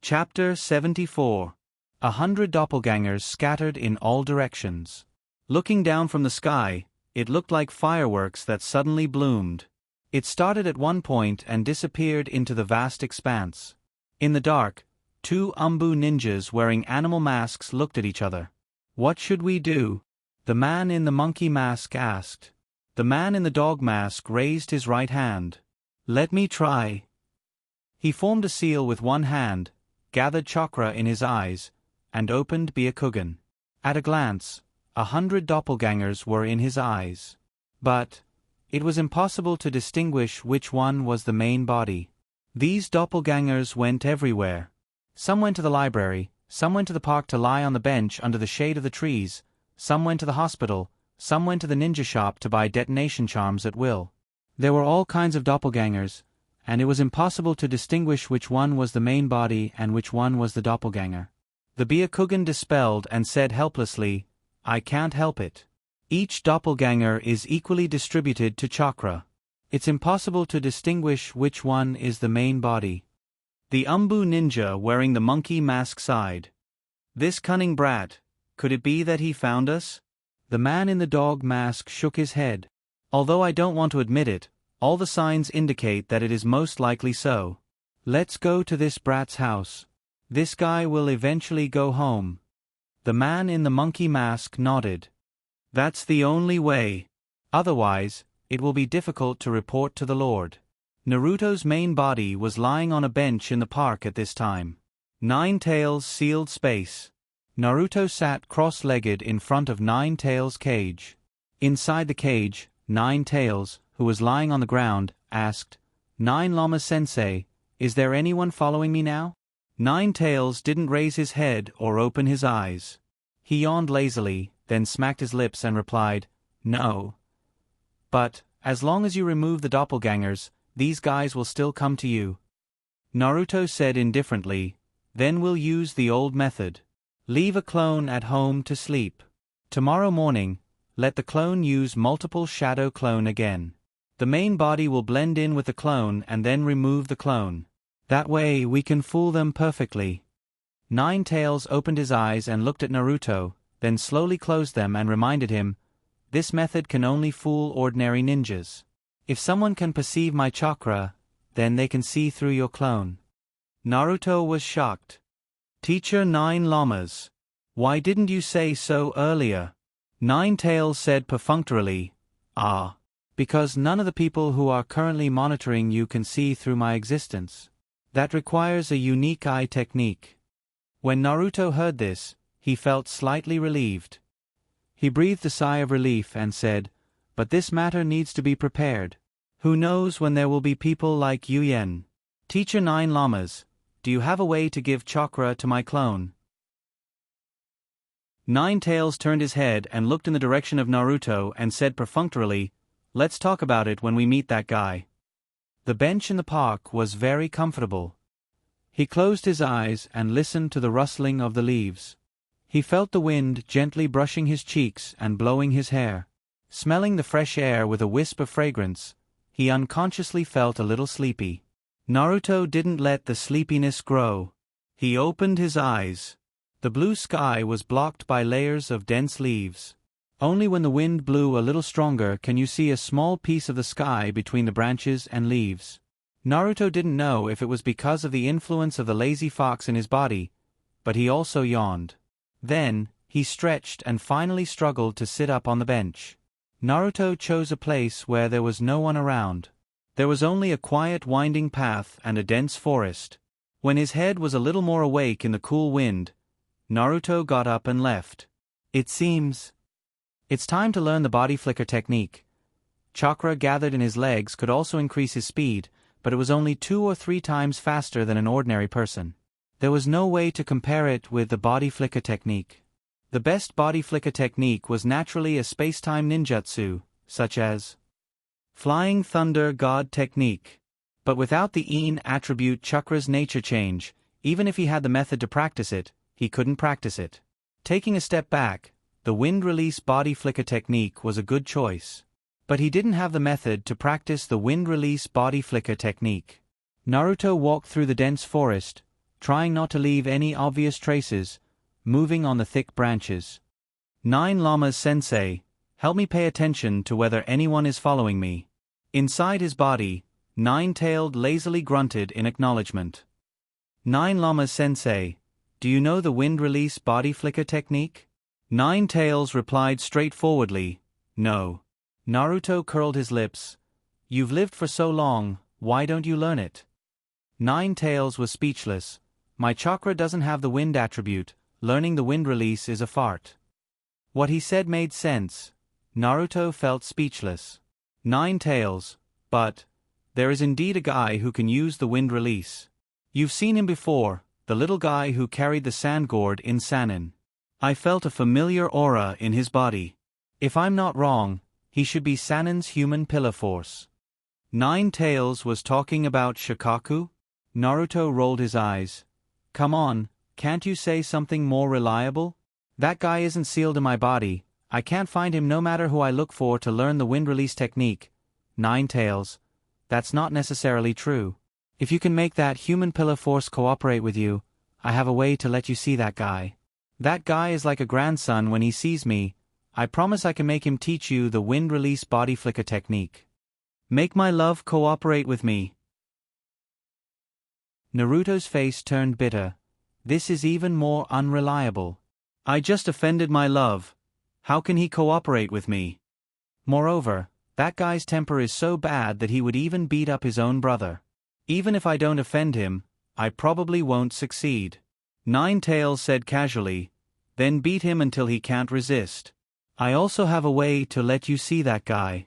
Chapter 74. 100 Doppelgangers Scattered in All Directions. Looking down from the sky, it looked like fireworks that suddenly bloomed. It started at one point and disappeared into the vast expanse. In the dark, two Umbu ninjas wearing animal masks looked at each other. "What should we do?" the man in the monkey mask asked. The man in the dog mask raised his right hand. "Let me try." He formed a seal with one hand, gathered chakra in his eyes, and opened Byakugan. At a glance, 100 doppelgangers were in his eyes. But it was impossible to distinguish which one was the main body. These doppelgangers went everywhere. Some went to the library, some went to the park to lie on the bench under the shade of the trees, some went to the hospital, some went to the ninja shop to buy detonation charms at will. There were all kinds of doppelgangers, and it was impossible to distinguish which one was the main body and which one was the doppelganger. The Byakugan dispelled and said helplessly, "I can't help it. Each doppelganger is equally distributed to chakra. It's impossible to distinguish which one is the main body." The Umbu ninja wearing the monkey mask sighed. "This cunning brat, could it be that he found us?" The man in the dog mask shook his head. "Although I don't want to admit it, all the signs indicate that it is most likely so. Let's go to this brat's house. This guy will eventually go home." The man in the monkey mask nodded. "That's the only way. Otherwise, it will be difficult to report to the Lord." Naruto's main body was lying on a bench in the park at this time. Nine Tails sealed space. Naruto sat cross-legged in front of Nine Tails' cage. Inside the cage, Nine Tails, who was lying on the ground, asked, "Nine Lama-sensei, is there anyone following me now?" Nine Tails didn't raise his head or open his eyes. He yawned lazily, then smacked his lips and replied, "No. But, as long as you remove the doppelgangers, these guys will still come to you." Naruto said indifferently, "Then we'll use the old method. Leave a clone at home to sleep. Tomorrow morning, let the clone use multiple shadow clone again. The main body will blend in with the clone and then remove the clone. That way we can fool them perfectly." Nine Tails opened his eyes and looked at Naruto, then slowly closed them and reminded him, "This method can only fool ordinary ninjas. If someone can perceive my chakra, then they can see through your clone." Naruto was shocked. "Teacher Nine Lamas, why didn't you say so earlier?" Nine Tails said perfunctorily, Because none of the people who are currently monitoring you can see through my existence. That requires a unique eye technique." When Naruto heard this, he felt slightly relieved. He breathed a sigh of relief and said, "But this matter needs to be prepared. Who knows when there will be people like Yuyen. Teacher Nine Lamas, do you have a way to give chakra to my clone?" Nine Tails turned his head and looked in the direction of Naruto and said perfunctorily, "Let's talk about it when we meet that guy." The bench in the park was very comfortable. He closed his eyes and listened to the rustling of the leaves. He felt the wind gently brushing his cheeks and blowing his hair. Smelling the fresh air with a wisp of fragrance, he unconsciously felt a little sleepy. Naruto didn't let the sleepiness grow. He opened his eyes. The blue sky was blocked by layers of dense leaves. Only when the wind blew a little stronger can you see a small piece of the sky between the branches and leaves. Naruto didn't know if it was because of the influence of the lazy fox in his body, but he also yawned. Then, he stretched and finally struggled to sit up on the bench. Naruto chose a place where there was no one around. There was only a quiet winding path and a dense forest. When his head was a little more awake in the cool wind, Naruto got up and left. "It seems it's time to learn the body flicker technique." Chakra gathered in his legs could also increase his speed, but it was only 2 or 3 times faster than an ordinary person. There was no way to compare it with the body flicker technique. The best body flicker technique was naturally a space-time ninjutsu, such as Flying Thunder God technique. But without the Een attribute Chakra's nature change, even if he had the method to practice it, he couldn't practice it. Taking a step back, the wind release body flicker technique was a good choice. But he didn't have the method to practice the wind release body flicker technique. Naruto walked through the dense forest, trying not to leave any obvious traces, moving on the thick branches. 9 Llamas Sensei, help me pay attention to whether anyone is following me. Inside his body, Nine-Tailed lazily grunted in acknowledgement. 9 Llamas Sensei, do you know the wind release body flicker technique? Nine-Tails replied straightforwardly, no. Naruto curled his lips. You've lived for so long, why don't you learn it? Nine-Tails was speechless. My chakra doesn't have the wind attribute, learning the wind release is a fart. What he said made sense. Naruto felt speechless. Nine-Tails, but there is indeed a guy who can use the wind release. You've seen him before, the little guy who carried the sand gourd in Sannin. I felt a familiar aura in his body. If I'm not wrong, he should be Sannin's human pillar force. Nine-Tails was talking about Shikaku? Naruto rolled his eyes. Come on, can't you say something more reliable? That guy isn't sealed in my body, I can't find him no matter who I look for to learn the wind release technique. Nine-Tails, that's not necessarily true. If you can make that human pillar force cooperate with you, I have a way to let you see that guy. That guy is like a grandson when he sees me. I promise I can make him teach you the wind release body flicker technique. Make my love cooperate with me. Naruto's face turned bitter. This is even more unreliable. I just offended my love. How can he cooperate with me? Moreover, that guy's temper is so bad that he would even beat up his own brother. Even if I don't offend him, I probably won't succeed. Nine-Tails said casually, then beat him until he can't resist. I also have a way to let you see that guy.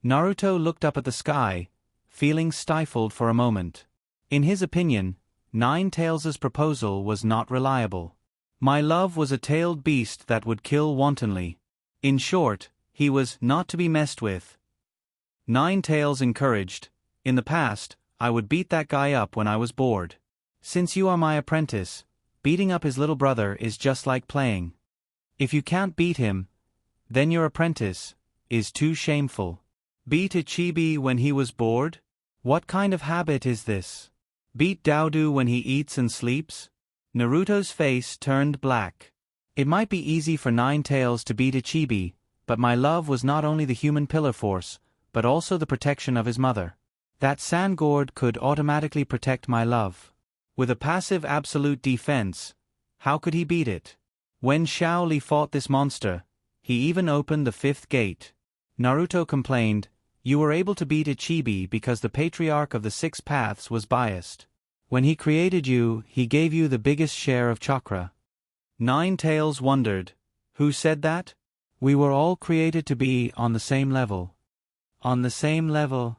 Naruto looked up at the sky, feeling stifled for a moment. In his opinion, Nine-Tails' proposal was not reliable. My love was a tailed beast that would kill wantonly. In short, he was not to be messed with. Nine-Tails encouraged, in the past, I would beat that guy up when I was bored. Since you are my apprentice, beating up his little brother is just like playing. If you can't beat him, then your apprentice is too shameful. Beat a chibi when he was bored? What kind of habit is this? Beat Daodu when he eats and sleeps? Naruto's face turned black. It might be easy for Nine-Tails to beat a chibi, but my love was not only the human pillar force, but also the protection of his mother. That sand gourd could automatically protect my love. With a passive absolute defense, how could he beat it? When Shao Li fought this monster, he even opened the 5th gate. Naruto complained, you were able to beat a chibi because the patriarch of the 6 paths was biased. When he created you, he gave you the biggest share of chakra. Nine-Tails wondered, who said that? We were all created to be on the same level. On the same level?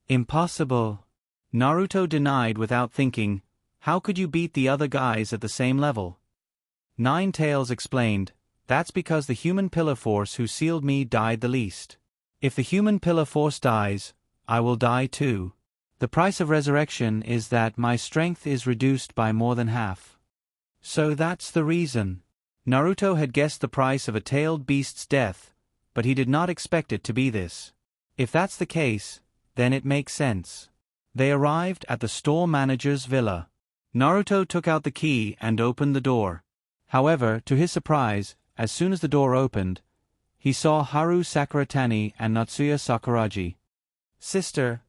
Impossible. Naruto denied without thinking, how could you beat the other guys at the same level? Nine-Tails explained, that's because the human pillar force who sealed me died the least. If the human pillar force dies, I will die too. The price of resurrection is that my strength is reduced by more than half. So that's the reason. Naruto had guessed the price of a tailed beast's death, but he did not expect it to be this. If that's the case, then it makes sense. They arrived at the store manager's villa. Naruto took out the key and opened the door. However, to his surprise, as soon as the door opened, he saw Haru Sakuratani and Natsuya Sakuragi. Sister,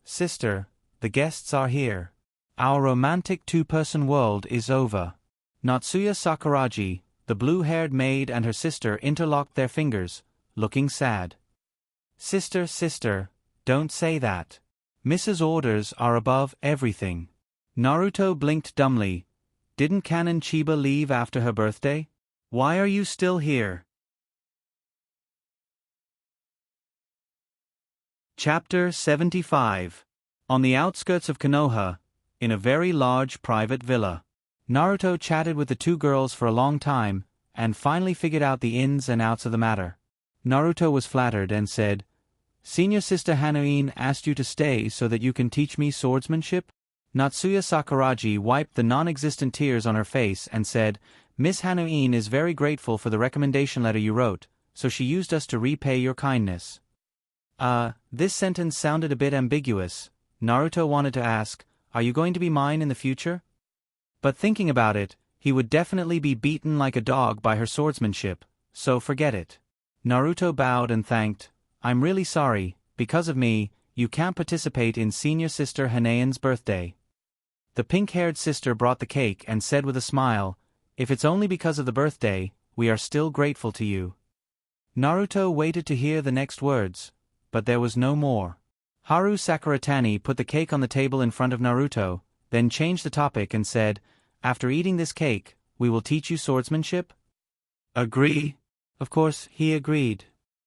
the guests are here. Our romantic two-person world is over. Natsuya Sakuragi, the blue-haired maid and her sister interlocked their fingers, looking sad. Sister, don't say that. Mrs. Orders are above everything. Naruto blinked dumbly. Didn't Canon Chiba leave after her birthday? Why are you still here? Chapter 75. On the outskirts of Konoha, in a very large private villa. Naruto chatted with the two girls for a long time, and finally figured out the ins and outs of the matter. Naruto was flattered and said, Senior Sister Hanuin asked you to stay so that you can teach me swordsmanship? Natsuya Sakuragi wiped the non-existent tears on her face and said, Miss Hanuin is very grateful for the recommendation letter you wrote, so she used us to repay your kindness. This sentence sounded a bit ambiguous. Naruto wanted to ask, are you going to be mine in the future? But thinking about it, he would definitely be beaten like a dog by her swordsmanship, so forget it. Naruto bowed and thanked. I'm really sorry, because of me, you can't participate in senior sister Hanane's birthday. The pink-haired sister brought the cake and said with a smile, if it's only because of the birthday, we are still grateful to you. Naruto waited to hear the next words, but there was no more. Haru Sakuratani put the cake on the table in front of Naruto, then changed the topic and said, after eating this cake, we will teach you swordsmanship? Agree? Of course, he agreed.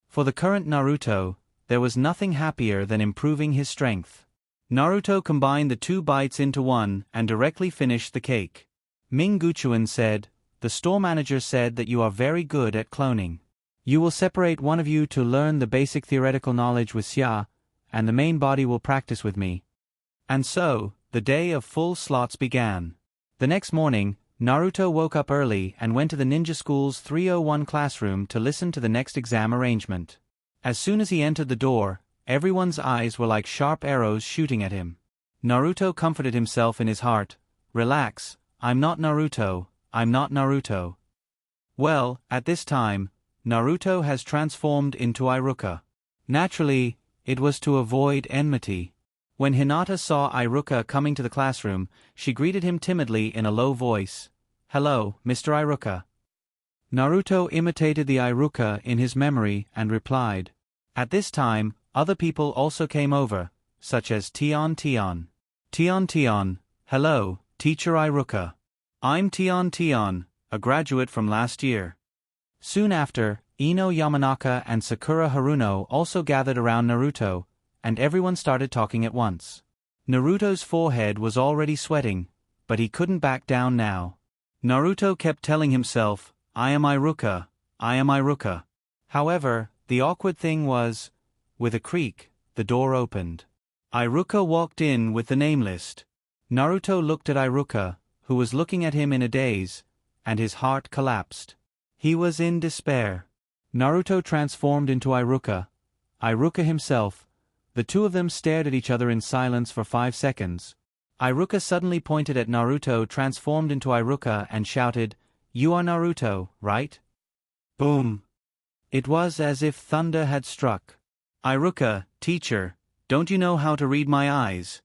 For the current Naruto, there was nothing happier than improving his strength. Naruto combined the 2 bites into one and directly finished the cake. Ming Guchuan said, the store manager said that you are very good at cloning. You will separate one of you to learn the basic theoretical knowledge with Xia, and the main body will practice with me. And so, the day of full slots began. The next morning, Naruto woke up early and went to the ninja school's 301 classroom to listen to the next exam arrangement. As soon as he entered the door, everyone's eyes were like sharp arrows shooting at him. Naruto comforted himself in his heart, relax, I'm not Naruto, I'm not Naruto. Well, at this time, Naruto has transformed into Iruka. Naturally, it was to avoid enmity. When Hinata saw Iruka coming to the classroom, she greeted him timidly in a low voice. Hello, Mr. Iruka. Naruto imitated the Iruka in his memory and replied. At this time, other people also came over, such as Tion Tion. Tion Tion, hello, teacher Iruka. I'm Tion Tion, a graduate from last year. Soon after, Ino Yamanaka and Sakura Haruno also gathered around Naruto, and everyone started talking at once. Naruto's forehead was already sweating, but he couldn't back down now. Naruto kept telling himself, I am Iruka, I am Iruka. However, the awkward thing was, with a creak, the door opened. Iruka walked in with the name list. Naruto looked at Iruka, who was looking at him in a daze, and his heart collapsed. He was in despair. Naruto transformed into Iruka. Iruka himself. The two of them stared at each other in silence for 5 seconds. Iruka suddenly pointed at Naruto transformed into Iruka and shouted, You are Naruto, right? Boom! It was as if thunder had struck. Iruka, teacher, don't you know how to read my eyes?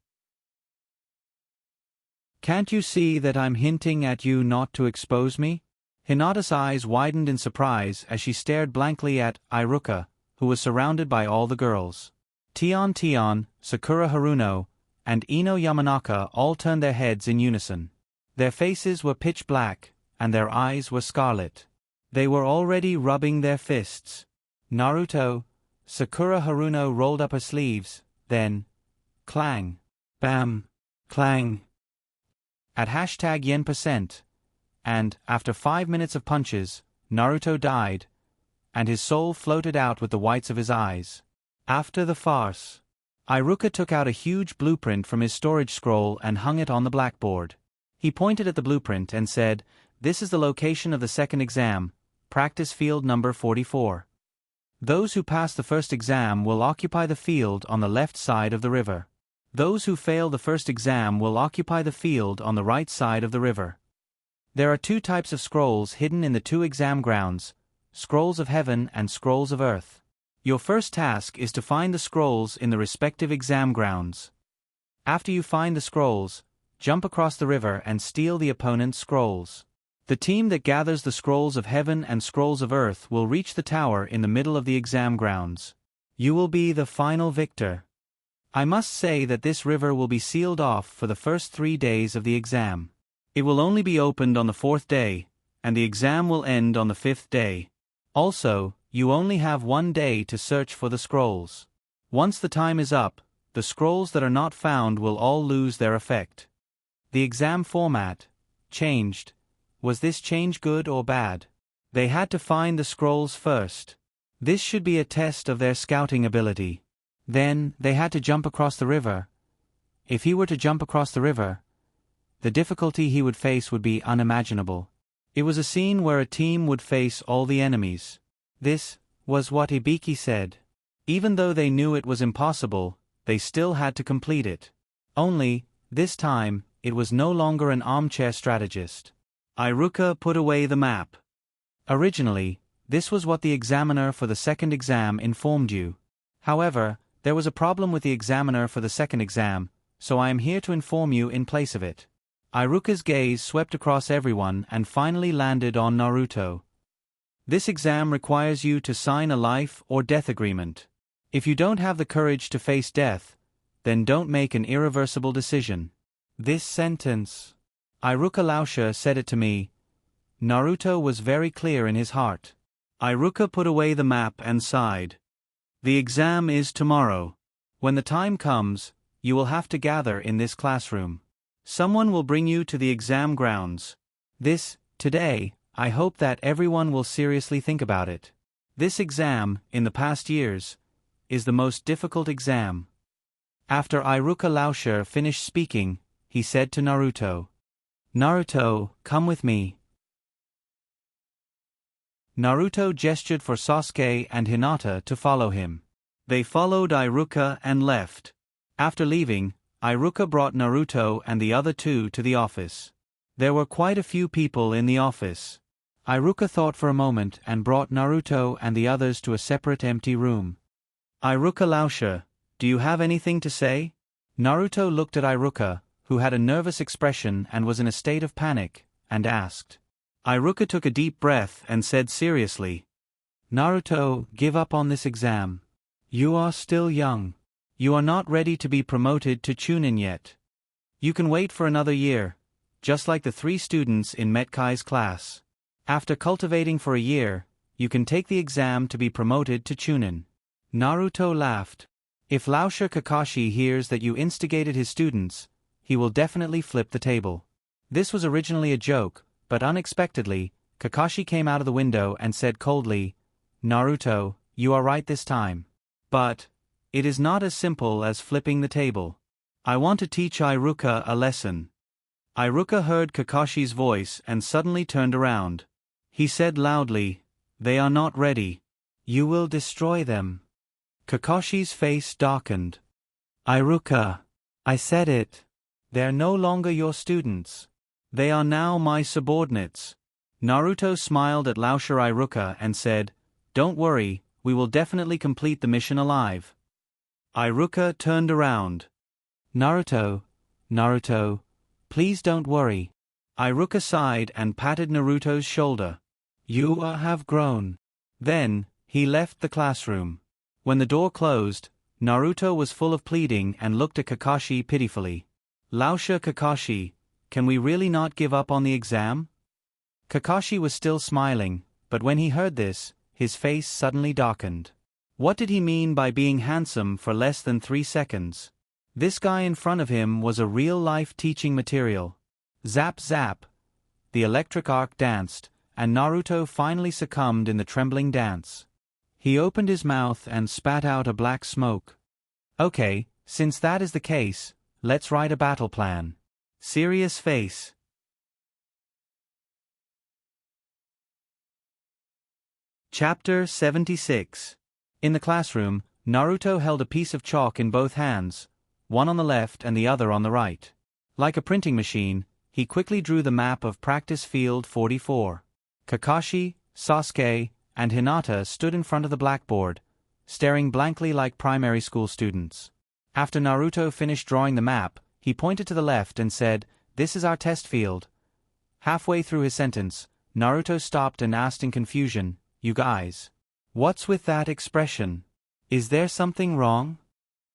Can't you see that I'm hinting at you not to expose me? Hinata's eyes widened in surprise as she stared blankly at Iruka, who was surrounded by all the girls. Tion Tion, Sakura Haruno, and Ino Yamanaka all turned their heads in unison. Their faces were pitch black, and their eyes were scarlet. They were already rubbing their fists. Naruto, Sakura Haruno rolled up her sleeves, then, clang, bam, clang. At hashtag yen%, and, after 5 minutes of punches, Naruto died, and his soul floated out with the whites of his eyes. After the farce, Iruka took out a huge blueprint from his storage scroll and hung it on the blackboard. He pointed at the blueprint and said, This is the location of the second exam, practice field number 44. Those who pass the first exam will occupy the field on the left side of the river. Those who fail the first exam will occupy the field on the right side of the river. There are 2 types of scrolls hidden in the 2 exam grounds, scrolls of heaven and scrolls of earth. Your first task is to find the scrolls in the respective exam grounds. After you find the scrolls, jump across the river and steal the opponent's scrolls. The team that gathers the scrolls of heaven and scrolls of earth will reach the tower in the middle of the exam grounds. You will be the final victor. I must say that this river will be sealed off for the first 3 days of the exam. It will only be opened on the 4th day, and the exam will end on the 5th day. Also, you only have 1 day to search for the scrolls. Once the time is up, the scrolls that are not found will all lose their effect. The exam format changed. Was this change good or bad? They had to find the scrolls first. This should be a test of their scouting ability. Then, they had to jump across the river. If he were to jump across the river, the difficulty he would face would be unimaginable. It was a scene where a team would face all the enemies. This was what Hibiki said. Even though they knew it was impossible, they still had to complete it. Only, this time, it was no longer an armchair strategist. Iruka put away the map. Originally, this was what the examiner for the second exam informed you. However, there was a problem with the examiner for the second exam, so I am here to inform you in place of it. Iruka's gaze swept across everyone and finally landed on Naruto. This exam requires you to sign a life or death agreement. If you don't have the courage to face death, then don't make an irreversible decision. This sentence, Iruka Lauscher said it to me. Naruto was very clear in his heart. Iruka put away the map and sighed. The exam is tomorrow. When the time comes, you will have to gather in this classroom. Someone will bring you to the exam grounds. Today, I hope that everyone will seriously think about it. This exam, in the past years, is the most difficult exam. After Iruka Lauscher finished speaking, he said to Naruto, Naruto, come with me. Naruto gestured for Sasuke and Hinata to follow him. They followed Iruka and left. After leaving, Iruka brought Naruto and the other two to the office. There were quite a few people in the office. Iruka thought for a moment and brought Naruto and the others to a separate empty room. Iruka Lauscher, do you have anything to say? Naruto looked at Iruka, who had a nervous expression and was in a state of panic, and asked. Iruka took a deep breath and said seriously, Naruto, give up on this exam. You are still young. You are not ready to be promoted to Chunin yet. You can wait for another year, just like the 3 students in Metkai's class. After cultivating for a year, you can take the exam to be promoted to Chunin. Naruto laughed. If Lauscher Kakashi hears that you instigated his students, he will definitely flip the table. This was originally a joke, but unexpectedly, Kakashi came out of the window and said coldly, Naruto, you are right this time. But it is not as simple as flipping the table. I want to teach Iruka a lesson. Iruka heard Kakashi's voice and suddenly turned around. He said loudly, they are not ready. You will destroy them. Kakashi's face darkened. Iruka, I said it. They're no longer your students. They are now my subordinates. Naruto smiled at Lauscher Iruka and said, don't worry, we will definitely complete the mission alive. Iruka turned around. Naruto, please don't worry. Iruka sighed and patted Naruto's shoulder. You have grown. Then, he left the classroom. When the door closed, Naruto was full of pleading and looked at Kakashi pitifully. Lauscher Kakashi, can we really not give up on the exam? Kakashi was still smiling, but when he heard this, his face suddenly darkened. What did he mean by being handsome for less than 3 seconds? This guy in front of him was a real-life teaching material. Zap zap. The electric arc danced, and Naruto finally succumbed in the trembling dance. He opened his mouth and spat out a black smoke. Okay, since that is the case, let's write a battle plan. Serious face. Chapter 76. In the classroom, Naruto held a piece of chalk in both hands, one on the left and the other on the right. Like a printing machine, he quickly drew the map of Practice Field 44. Kakashi, Sasuke, and Hinata stood in front of the blackboard, staring blankly like primary school students. After Naruto finished drawing the map, he pointed to the left and said, "This is our test field." Halfway through his sentence, Naruto stopped and asked in confusion, "You guys, what's with that expression? Is there something wrong?"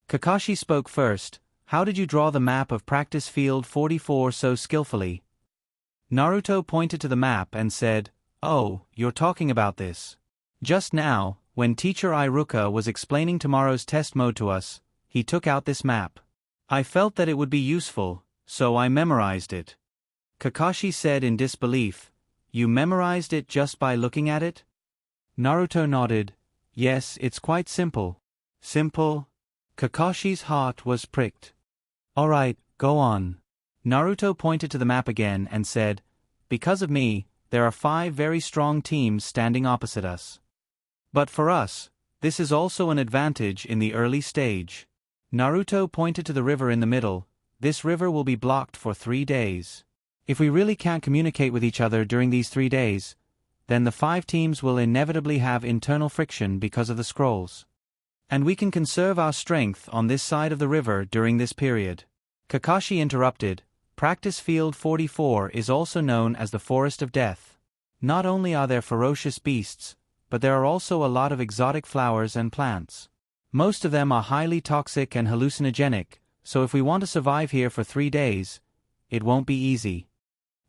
Kakashi spoke first. "How did you draw the map of Practice Field 44 so skillfully?" Naruto pointed to the map and said, "Oh, you're talking about this. Just now, when Teacher Iruka was explaining tomorrow's test mode to us, he took out this map. I felt that it would be useful, so I memorized it." Kakashi said in disbelief, "You memorized it just by looking at it?" Naruto nodded. "Yes, it's quite simple." "Simple?" Kakashi's heart was pricked. "Alright, go on." Naruto pointed to the map again and said, "Because of me, there are 5 very strong teams standing opposite us. But for us, this is also an advantage in the early stage." Naruto pointed to the river in the middle. this river will be blocked for 3 days. If we really can't communicate with each other during these 3 days, then the 5 teams will inevitably have internal friction because of the scrolls. And we can conserve our strength on this side of the river during this period. Kakashi interrupted, Practice Field 44 is also known as the Forest of Death. Not only are there ferocious beasts, but there are also a lot of exotic flowers and plants. Most of them are highly toxic and hallucinogenic, so if we want to survive here for 3 days, it won't be easy.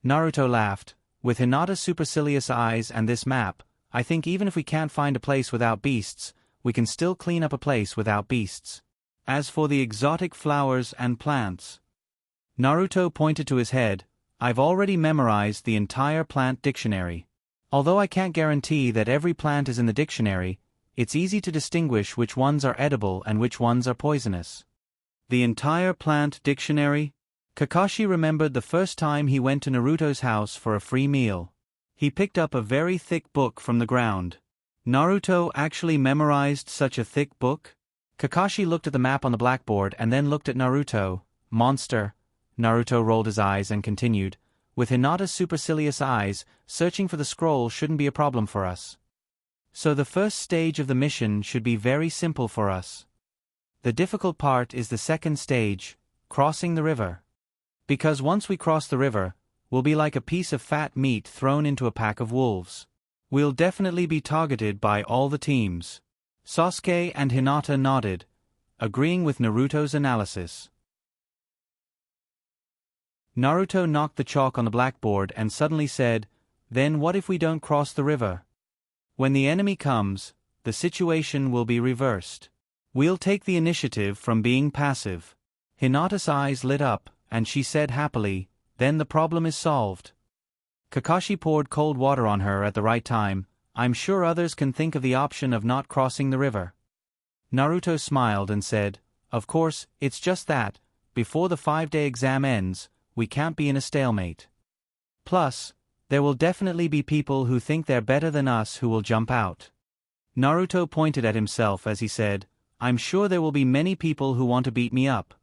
Naruto laughed. With Hinata's supercilious eyes and this map, I think even if we can't find a place without beasts, we can still clean up a place without beasts. As for the exotic flowers and plants, Naruto pointed to his head, I've already memorized the entire plant dictionary. Although I can't guarantee that every plant is in the dictionary, it's easy to distinguish which ones are edible and which ones are poisonous. The entire plant dictionary? Kakashi remembered the first time he went to Naruto's house for a free meal. He picked up a very thick book from the ground. Naruto actually memorized such a thick book? Kakashi looked at the map on the blackboard and then looked at Naruto. Monster. Naruto rolled his eyes and continued, with Hinata's supercilious eyes, searching for the scroll shouldn't be a problem for us. So the first stage of the mission should be very simple for us. The difficult part is the second stage, crossing the river. Because once we cross the river, we'll be like a piece of fat meat thrown into a pack of wolves. We'll definitely be targeted by all the teams. Sasuke and Hinata nodded, agreeing with Naruto's analysis. Naruto knocked the chalk on the blackboard and suddenly said, Then what if we don't cross the river? When the enemy comes, the situation will be reversed. We'll take the initiative from being passive. Hinata's eyes lit up, and she said happily, Then the problem is solved. Kakashi poured cold water on her at the right time. I'm sure others can think of the option of not crossing the river. Naruto smiled and said, Of course, it's just that, before the 5-day exam ends, we can't be in a stalemate. Plus, there will definitely be people who think they're better than us who will jump out. Naruto pointed at himself as he said, I'm sure there will be many people who want to beat me up.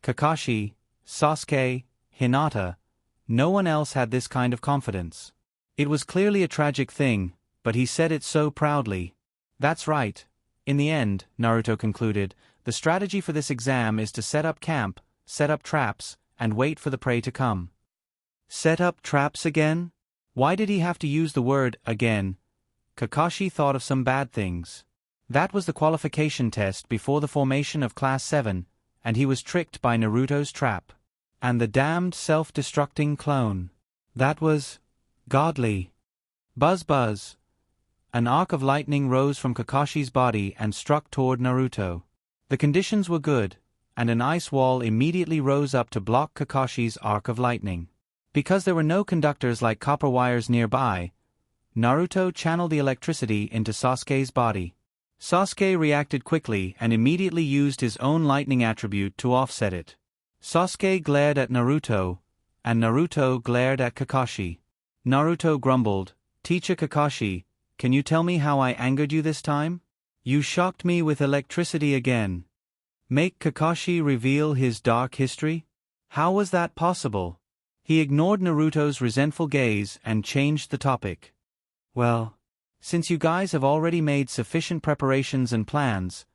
Kakashi, Sasuke, Hinata, no one else had this kind of confidence. It was clearly a tragic thing, but he said it so proudly. That's right. In the end, Naruto concluded, the strategy for this exam is to set up camp, set up traps, and wait for the prey to come. Set up traps again? Why did he have to use the word again? Kakashi thought of some bad things. That was the qualification test before the formation of Class 7, and he was tricked by Naruto's trap. And the damned self-destructing clone. That was godly. Buzz buzz. An arc of lightning rose from Kakashi's body and struck toward Naruto. The conditions were good, and an ice wall immediately rose up to block Kakashi's arc of lightning. Because there were no conductors like copper wires nearby, Naruto channeled the electricity into Sasuke's body. Sasuke reacted quickly and immediately used his own lightning attribute to offset it. Sasuke glared at Naruto, and Naruto glared at Kakashi. Naruto grumbled, Teacher Kakashi, can you tell me how I angered you this time? You shocked me with electricity again. Make Kakashi reveal his dark history? How was that possible? He ignored Naruto's resentful gaze and changed the topic. Well, since you guys have already made sufficient preparations and plans,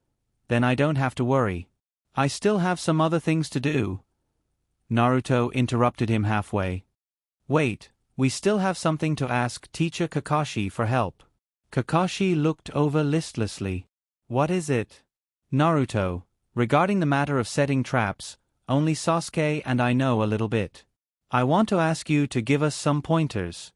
then I don't have to worry. I still have some other things to do. Naruto interrupted him halfway. Wait, we still have something to ask Teacher Kakashi for help. Kakashi looked over listlessly. What is it? Naruto, regarding the matter of setting traps, only Sasuke and I know a little bit. I want to ask you to give us some pointers.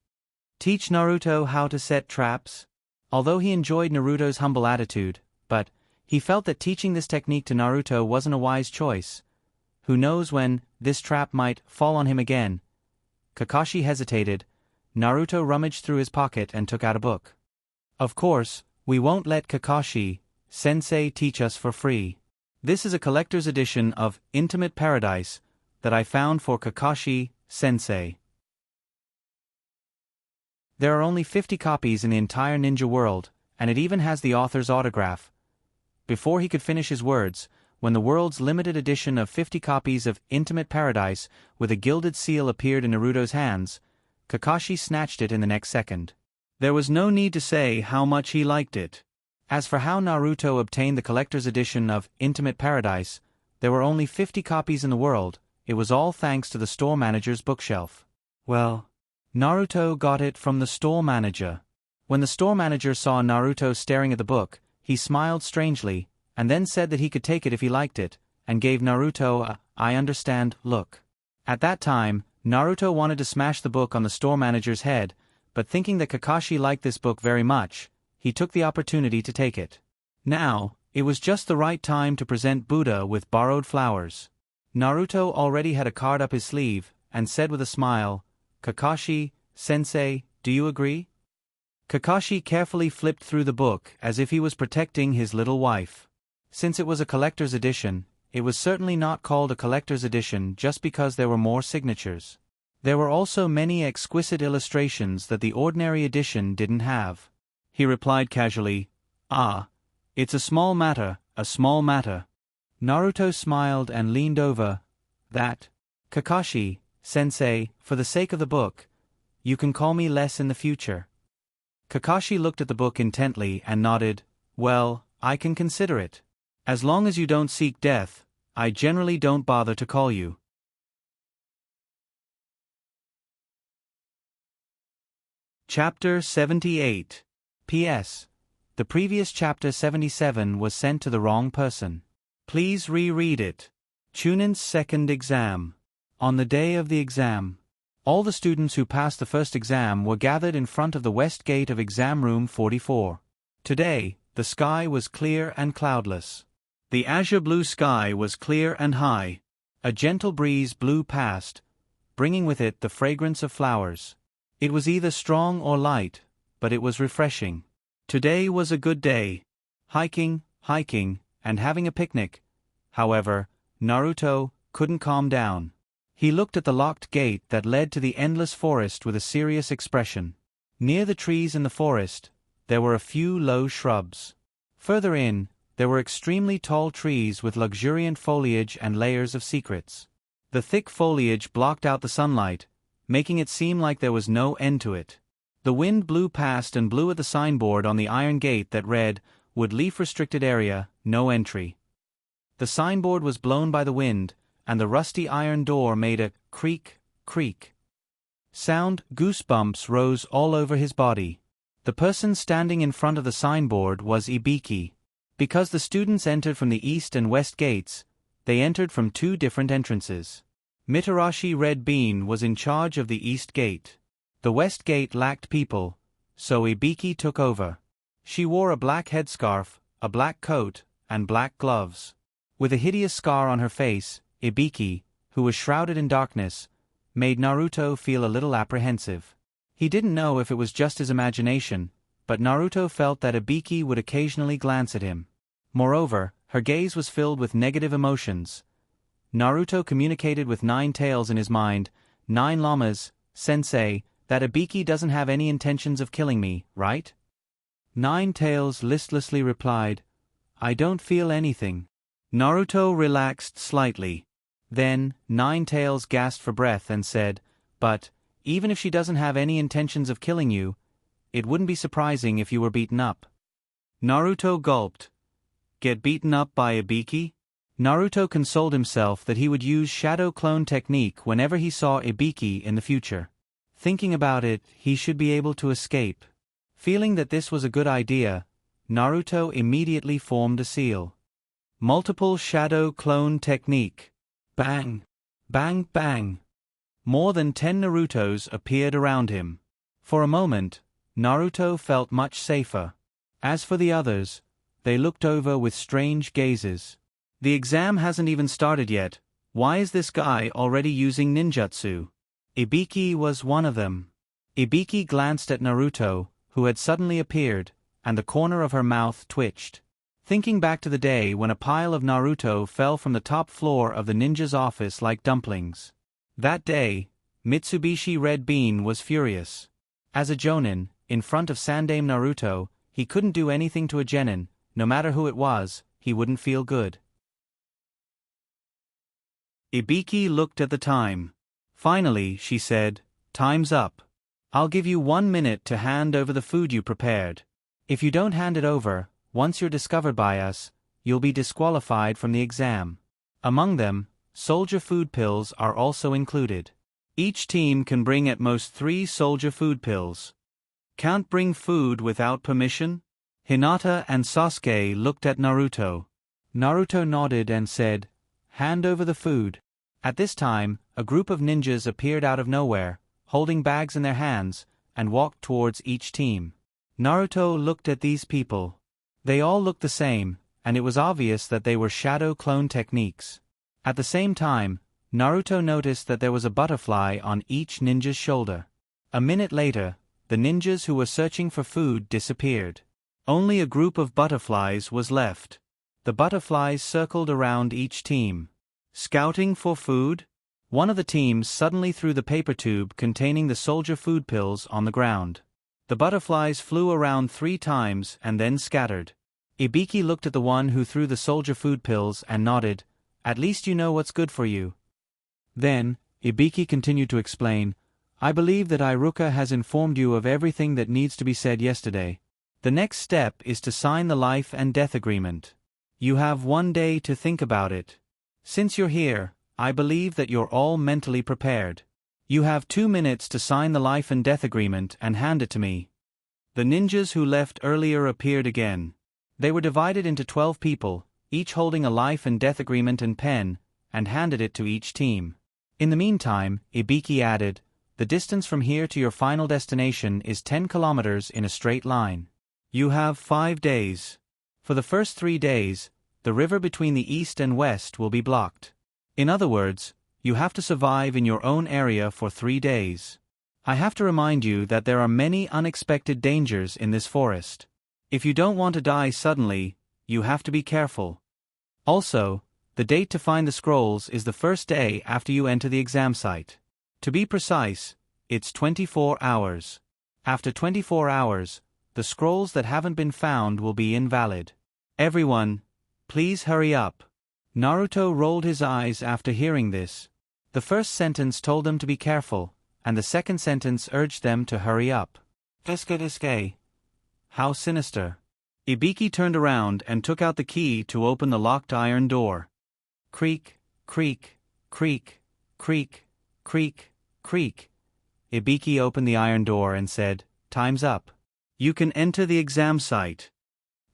Teach Naruto how to set traps? Although he enjoyed Naruto's humble attitude, but he felt that teaching this technique to Naruto wasn't a wise choice. Who knows when this trap might fall on him again? Kakashi hesitated. Naruto rummaged through his pocket and took out a book. Of course, we won't let Kakashi-sensei teach us for free. This is a collector's edition of Intimate Paradise that I found for Kakashi-sensei. There are only 50 copies in the entire ninja world, and it even has the author's autograph. Before he could finish his words, when the world's limited edition of 50 copies of Intimate Paradise with a gilded seal appeared in Naruto's hands, Kakashi snatched it in the next second. There was no need to say how much he liked it. As for how Naruto obtained the collector's edition of Intimate Paradise, there were only 50 copies in the world. It was all thanks to the store manager's bookshelf. Well, Naruto got it from the store manager. When the store manager saw Naruto staring at the book, he smiled strangely, and then said that he could take it if he liked it, and gave Naruto a "I understand" look. At that time, Naruto wanted to smash the book on the store manager's head, but thinking that Kakashi liked this book very much, he took the opportunity to take it. Now, it was just the right time to present Buddha with borrowed flowers. Naruto already had a card up his sleeve, and said with a smile, "Kakashi, sensei, do you agree?" Kakashi carefully flipped through the book as if he was protecting his little wife. Since it was a collector's edition, it was certainly not called a collector's edition just because there were more signatures. There were also many exquisite illustrations that the ordinary edition didn't have. He replied casually, "Ah, it's a small matter, a small matter." Naruto smiled and leaned over. "That, Kakashi, sensei, for the sake of the book, you can call me less in the future." Kakashi looked at the book intently and nodded. "Well, I can consider it. As long as you don't seek death, I generally don't bother to call you." Chapter 78. P.S. The previous chapter 77 was sent to the wrong person. Please reread it. Chunin's second exam. On the day of the exam, all the students who passed the first exam were gathered in front of the west gate of exam room 44. Today, the sky was clear and cloudless. The azure blue sky was clear and high. A gentle breeze blew past, bringing with it the fragrance of flowers. It was either strong or light, but it was refreshing. Today was a good day. Hiking, and having a picnic. However, Naruto couldn't calm down. He looked at the locked gate that led to the endless forest with a serious expression. Near the trees in the forest, there were a few low shrubs. Further in, there were extremely tall trees with luxuriant foliage and layers of secrets. The thick foliage blocked out the sunlight, making it seem like there was no end to it. The wind blew past and blew at the signboard on the iron gate that read, "Wood Leaf Restricted Area, No Entry." The signboard was blown by the wind, and the rusty iron door made a creak sound. Goosebumps rose all over his body. The person standing in front of the signboard was Ibiki. Because the students entered from the east and west gates, they entered from two different entrances. Mitarashi Red Bean was in charge of the east gate. The west gate lacked people, so Ibiki took over. She wore a black headscarf, a black coat, and black gloves. With a hideous scar on her face, Ibiki, who was shrouded in darkness, made Naruto feel a little apprehensive. He didn't know if it was just his imagination, but Naruto felt that Ibiki would occasionally glance at him. Moreover, her gaze was filled with negative emotions. Naruto communicated with Nine Tails in his mind, "Nine Llamas, sensei, that Ibiki doesn't have any intentions of killing me, right?" Nine Tails listlessly replied, "I don't feel anything." Naruto relaxed slightly. Then, Nine Tails gasped for breath and said, "But, even if she doesn't have any intentions of killing you, it wouldn't be surprising if you were beaten up." Naruto gulped. Get beaten up by Ibiki? Naruto consoled himself that he would use shadow clone technique whenever he saw Ibiki in the future. Thinking about it, he should be able to escape. Feeling that this was a good idea, Naruto immediately formed a seal. Multiple shadow clone technique. Bang! Bang bang! More than 10 Narutos appeared around him. For a moment, Naruto felt much safer. As for the others, they looked over with strange gazes. The exam hasn't even started yet. Why is this guy already using ninjutsu? Ibiki was one of them. Ibiki glanced at Naruto, who had suddenly appeared, and the corner of her mouth twitched. Thinking back to the day when a pile of Naruto fell from the top floor of the ninja's office like dumplings. That day, Mitsubishi Red Bean was furious. As a jonin, in front of Sandame Naruto, he couldn't do anything to a genin, no matter who it was, he wouldn't feel good. Ibiki looked at the time. Finally, she said, "Time's up. I'll give you 1 minute to hand over the food you prepared. If you don't hand it over, once you're discovered by us, you'll be disqualified from the exam." Among them, soldier food pills are also included. Each team can bring at most 3 soldier food pills. Can't bring food without permission? Hinata and Sasuke looked at Naruto. Naruto nodded and said, "Hand over the food." At this time, a group of ninjas appeared out of nowhere, holding bags in their hands, and walked towards each team. Naruto looked at these people. They all looked the same, and it was obvious that they were shadow clone techniques. At the same time, Naruto noticed that there was a butterfly on each ninja's shoulder. A minute later, the ninjas who were searching for food disappeared. Only a group of butterflies was left. The butterflies circled around each team. Scouting for food? One of the teams suddenly threw the paper tube containing the soldier food pills on the ground. The butterflies flew around 3 times and then scattered. Ibiki looked at the one who threw the soldier food pills and nodded, "At least you know what's good for you." Then, Ibiki continued to explain, "I believe that Iruka has informed you of everything that needs to be said yesterday. The next step is to sign the life and death agreement. You have 1 day to think about it. Since you're here, I believe that you're all mentally prepared. You have 2 minutes to sign the life and death agreement and hand it to me." The ninjas who left earlier appeared again. They were divided into 12 people, each holding a life and death agreement and pen, and handed it to each team. In the meantime, Ibiki added, "The distance from here to your final destination is 10 kilometers in a straight line. You have 5 days. For the first 3 days, the river between the east and west will be blocked. In other words, you have to survive in your own area for 3 days. I have to remind you that there are many unexpected dangers in this forest. If you don't want to die suddenly, you have to be careful. Also, the date to find the scrolls is the first day after you enter the exam site. To be precise, it's 24 hours. After 24 hours, the scrolls that haven't been found will be invalid. Everyone, please hurry up." Naruto rolled his eyes after hearing this. The first sentence told them to be careful, and the second sentence urged them to hurry up. Deske. How sinister. Ibiki turned around and took out the key to open the locked iron door. Creak, creak, creak, creak, creak, creak. Ibiki opened the iron door and said, "Time's up. You can enter the exam site."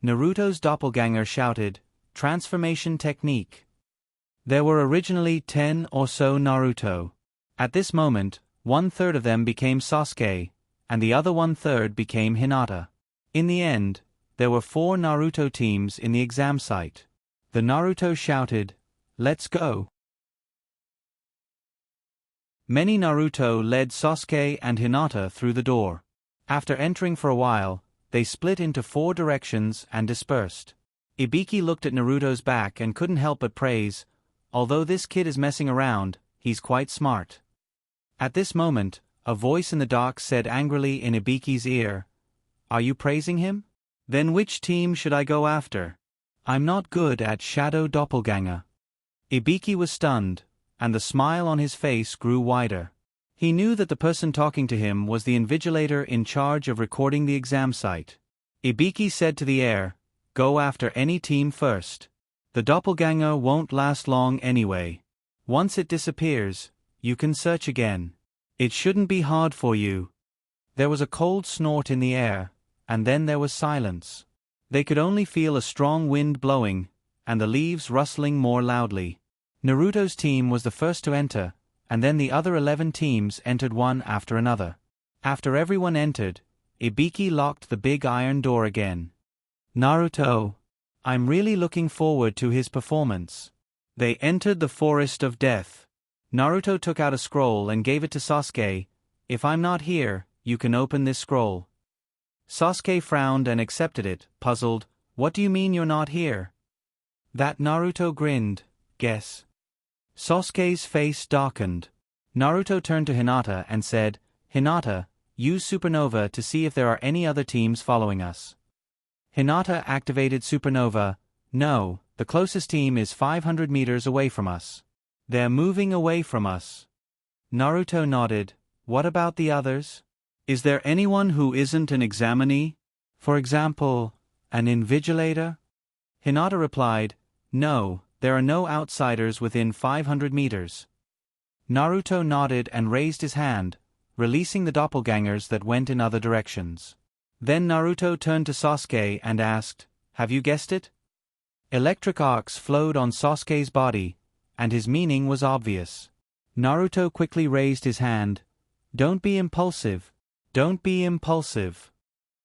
Naruto's doppelganger shouted, "Transformation technique." There were originally 10 or so Naruto. At this moment, 1/3 of them became Sasuke, and the other 1/3 became Hinata. In the end, there were 4 Naruto teams in the exam site. The Naruto shouted, "Let's go." Many Naruto led Sasuke and Hinata through the door. After entering for a while, they split into 4 directions and dispersed. Ibiki looked at Naruto's back and couldn't help but praise, "Although this kid is messing around, he's quite smart." At this moment, a voice in the dock said angrily in Ibiki's ear, "Are you praising him? Then which team should I go after? I'm not good at shadow doppelganger." Ibiki was stunned, and the smile on his face grew wider. He knew that the person talking to him was the invigilator in charge of recording the exam site. Ibiki said to the air, "Go after any team first. The doppelganger won't last long anyway. Once it disappears, you can search again. It shouldn't be hard for you." There was a cold snort in the air, and then there was silence. They could only feel a strong wind blowing, and the leaves rustling more loudly. Naruto's team was the first to enter, and then the other 11 teams entered one after another. After everyone entered, Ibiki locked the big iron door again. "Naruto, I'm really looking forward to his performance." They entered the forest of death. Naruto took out a scroll and gave it to Sasuke. "If I'm not here, you can open this scroll." Sasuke frowned and accepted it, puzzled. "What do you mean you're not here?" That Naruto grinned. "Guess." Sasuke's face darkened. Naruto turned to Hinata and said, "Hinata, use Supernova to see if there are any other teams following us." Hinata activated Supernova. "No, the closest team is 500 meters away from us." They're moving away from us. Naruto nodded. What about the others? Is there anyone who isn't an examinee? For example, an invigilator? Hinata replied, No, there are no outsiders within 500 meters. Naruto nodded and raised his hand, releasing the doppelgangers that went in other directions. Then Naruto turned to Sasuke and asked, Have you guessed it? Electric arcs flowed on Sasuke's body, and his meaning was obvious. Naruto quickly raised his hand. Don't be impulsive. Don't be impulsive.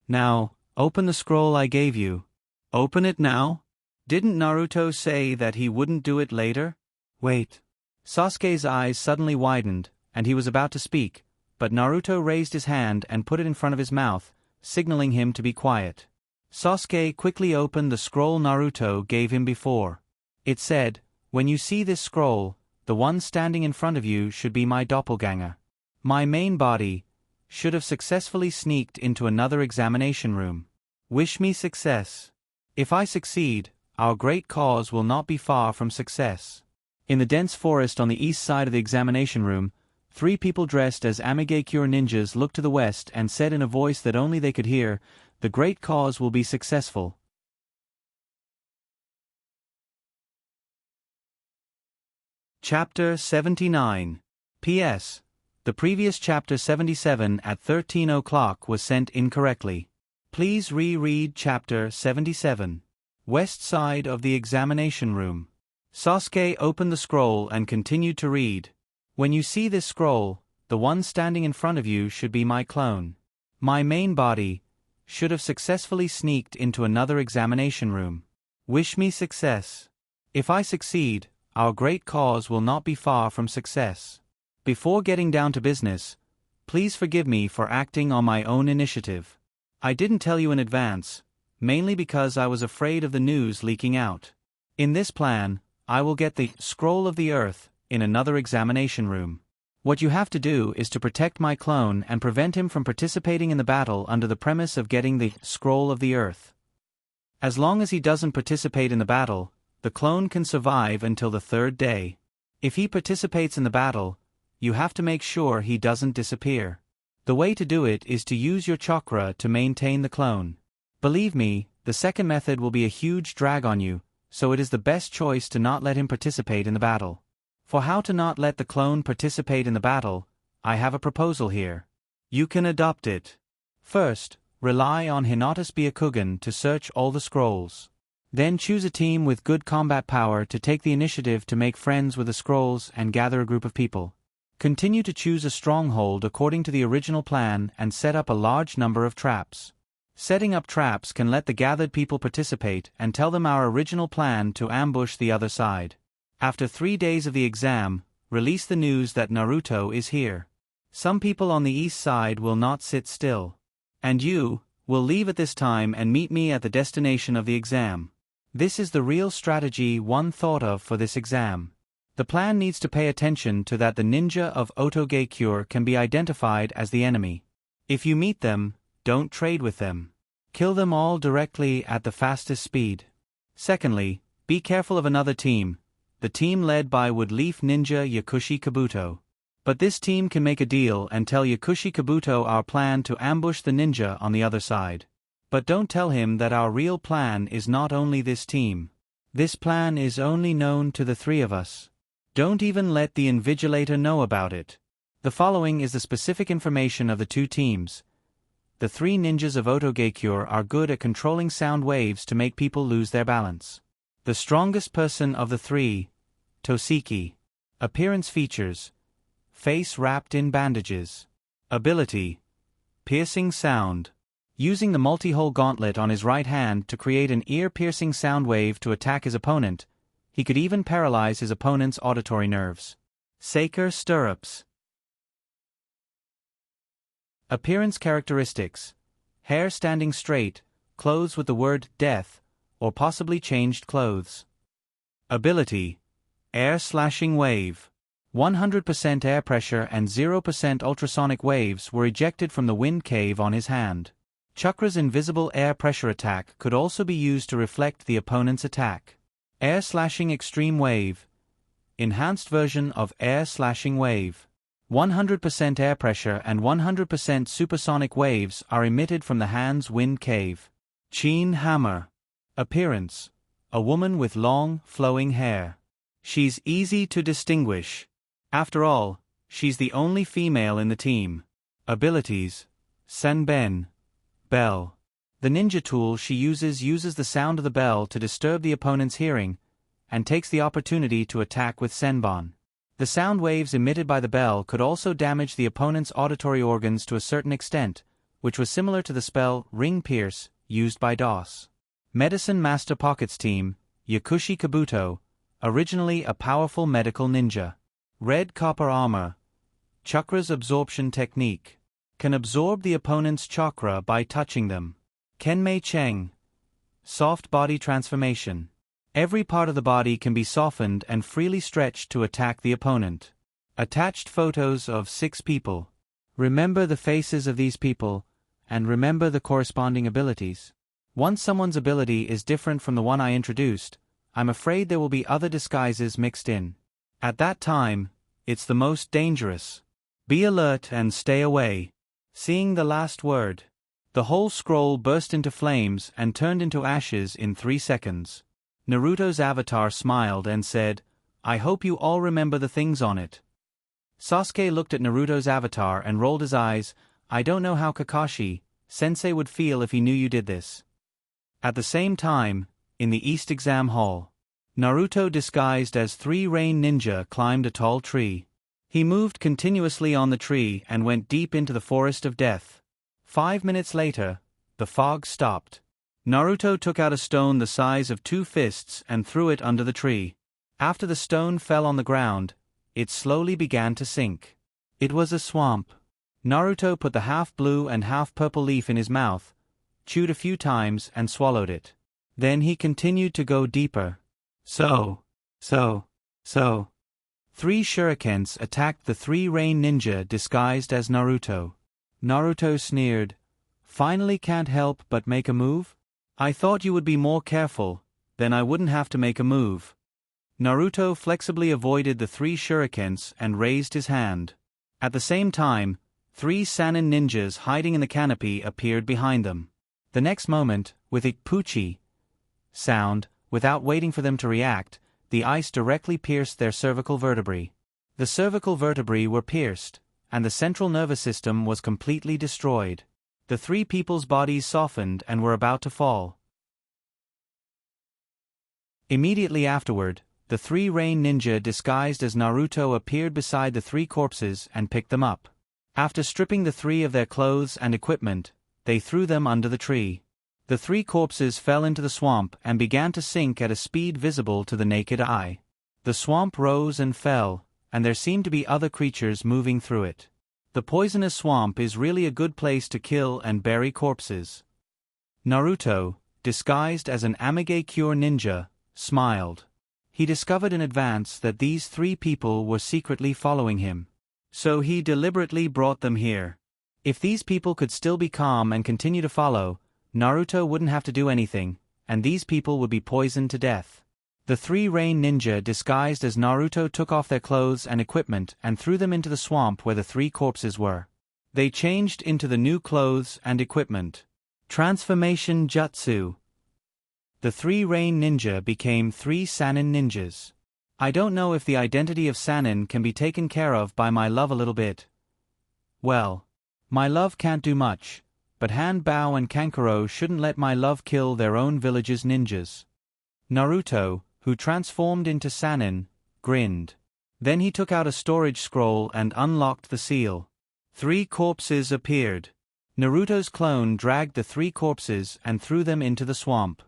Now, open the scroll I gave you. Open it now? Didn't Naruto say that he wouldn't do it later? Wait. Sasuke's eyes suddenly widened, and he was about to speak, but Naruto raised his hand and put it in front of his mouth, signaling him to be quiet. Sasuke quickly opened the scroll Naruto gave him before. It said, When you see this scroll, the one standing in front of you should be my doppelganger. My main body should have successfully sneaked into another examination room. Wish me success. If I succeed, our great cause will not be far from success. In the dense forest on the east side of the examination room, 3 people dressed as Amigekure ninjas looked to the west and said in a voice that only they could hear, The great cause will be successful. Chapter 79. P.S. The previous Chapter 77 at 13 o'clock was sent incorrectly. Please reread Chapter 77. West side of the examination room. Sasuke opened the scroll and continued to read. When you see this scroll, the one standing in front of you should be my clone. My main body should have successfully sneaked into another examination room. Wish me success. If I succeed, our great cause will not be far from success. Before getting down to business, please forgive me for acting on my own initiative. I didn't tell you in advance, mainly because I was afraid of the news leaking out. In this plan, I will get the Scroll of the Earth in another examination room. What you have to do is to protect my clone and prevent him from participating in the battle under the premise of getting the Scroll of the Earth. As long as he doesn't participate in the battle, the clone can survive until the 3rd day. If he participates in the battle, you have to make sure he doesn't disappear. The way to do it is to use your chakra to maintain the clone. Believe me, the second method will be a huge drag on you, so it is the best choice to not let him participate in the battle. For how to not let the clone participate in the battle, I have a proposal here. You can adopt it. First, rely on Hinata's Byakugan to search all the scrolls. Then choose a team with good combat power to take the initiative to make friends with the scrolls and gather a group of people. Continue to choose a stronghold according to the original plan and set up a large number of traps. Setting up traps can let the gathered people participate and tell them our original plan to ambush the other side. After 3 days of the exam, release the news that Naruto is here. Some people on the east side will not sit still. And you will leave at this time and meet me at the destination of the exam. This is the real strategy one thought of for this exam. The plan needs to pay attention to that the ninja of Otogekure can be identified as the enemy. If you meet them, don't trade with them. Kill them all directly at the fastest speed. Secondly, be careful of another team, the team led by Woodleaf Ninja Yakushi Kabuto. But this team can make a deal and tell Yakushi Kabuto our plan to ambush the ninja on the other side. But don't tell him that our real plan is not only this team. This plan is only known to the 3 of us. Don't even let the Invigilator know about it. The following is the specific information of the 2 teams. The 3 ninjas of Otogekure are good at controlling sound waves to make people lose their balance. The strongest person of the 3, Toshiki. Appearance features: face wrapped in bandages. Ability: piercing sound. Using the multi-hole gauntlet on his right hand to create an ear-piercing sound wave to attack his opponent, he could even paralyze his opponent's auditory nerves. Saker stirrups. Appearance characteristics: hair standing straight, clothes with the word death, or possibly changed clothes. Ability: air slashing wave. 100% air pressure and 0% ultrasonic waves were ejected from the wind cave on his hand. Chakra's invisible air pressure attack could also be used to reflect the opponent's attack. Air slashing extreme wave. enhanced version of air slashing wave. 100% air pressure and 100% supersonic waves are emitted from the hand's wind cave. Chin hammer. Appearance: a woman with long, flowing hair. She's easy to distinguish. After all, she's the only female in the team. Abilities: Senben. Bell. The ninja tool she uses the sound of the bell to disturb the opponent's hearing, and takes the opportunity to attack with Senbon. The sound waves emitted by the bell could also damage the opponent's auditory organs to a certain extent, which was similar to the spell Ring Pierce, used by DOS. Medicine Master Pockets Team, Yakushi Kabuto, originally a powerful medical ninja. Red Copper Armor. Chakra's Absorption Technique. Can absorb the opponent's chakra by touching them. Kenmei Cheng. Soft Body Transformation. Every part of the body can be softened and freely stretched to attack the opponent. Attached photos of 6 people. Remember the faces of these people, and remember the corresponding abilities. Once someone's ability is different from the one I introduced, I'm afraid there will be other disguises mixed in. At that time, it's the most dangerous. Be alert and stay away. Seeing the last word. The whole scroll burst into flames and turned into ashes in 3 seconds. Naruto's avatar smiled and said, "I hope you all remember the things on it." Sasuke looked at Naruto's avatar and rolled his eyes. "I don't know how Kakashi-sensei would feel if he knew you did this." At the same time, in the East Exam Hall, Naruto disguised as 3 Rain Ninja climbed a tall tree. He moved continuously on the tree and went deep into the forest of death. 5 minutes later, the fog stopped. Naruto took out a stone the size of 2 fists and threw it under the tree. After the stone fell on the ground, it slowly began to sink. It was a swamp. Naruto put the half-blue and half-purple leaf in his mouth, chewed a few times and swallowed it. Then he continued to go deeper. 3 shurikens attacked the 3 Rain Ninja disguised as Naruto. Naruto sneered, "Finally can't help but make a move? I thought you would be more careful, then I wouldn't have to make a move." Naruto flexibly avoided the 3 shurikens and raised his hand. At the same time, 3 Sannin ninjas hiding in the canopy appeared behind them. The next moment, with a "Puchi" sound, without waiting for them to react, the ice directly pierced their cervical vertebrae. The cervical vertebrae were pierced, and the central nervous system was completely destroyed. The 3 people's bodies softened and were about to fall. Immediately afterward, the 3 Rain Ninja disguised as Naruto appeared beside the 3 corpses and picked them up. After stripping the 3 of their clothes and equipment, they threw them under the tree. The 3 corpses fell into the swamp and began to sink at a speed visible to the naked eye. The swamp rose and fell, and there seemed to be other creatures moving through it. The poisonous swamp is really a good place to kill and bury corpses. Naruto, disguised as an Amage Cure ninja, smiled. He discovered in advance that these 3 people were secretly following him. So he deliberately brought them here. If these people could still be calm and continue to follow, Naruto wouldn't have to do anything, and these people would be poisoned to death. The 3 Rain Ninja disguised as Naruto took off their clothes and equipment and threw them into the swamp where the 3 corpses were. They changed into the new clothes and equipment. Transformation Jutsu. The 3 Rain Ninja became 3 Sannin ninjas. I don't know if the identity of Sannin can be taken care of by my love a little bit. Well, my love can't do much, but Hanbao and Kankuro shouldn't let my love kill their own village's ninjas. Naruto, who transformed into Sannin, grinned. Then he took out a storage scroll and unlocked the seal. 3 corpses appeared. Naruto's clone dragged the 3 corpses and threw them into the swamp.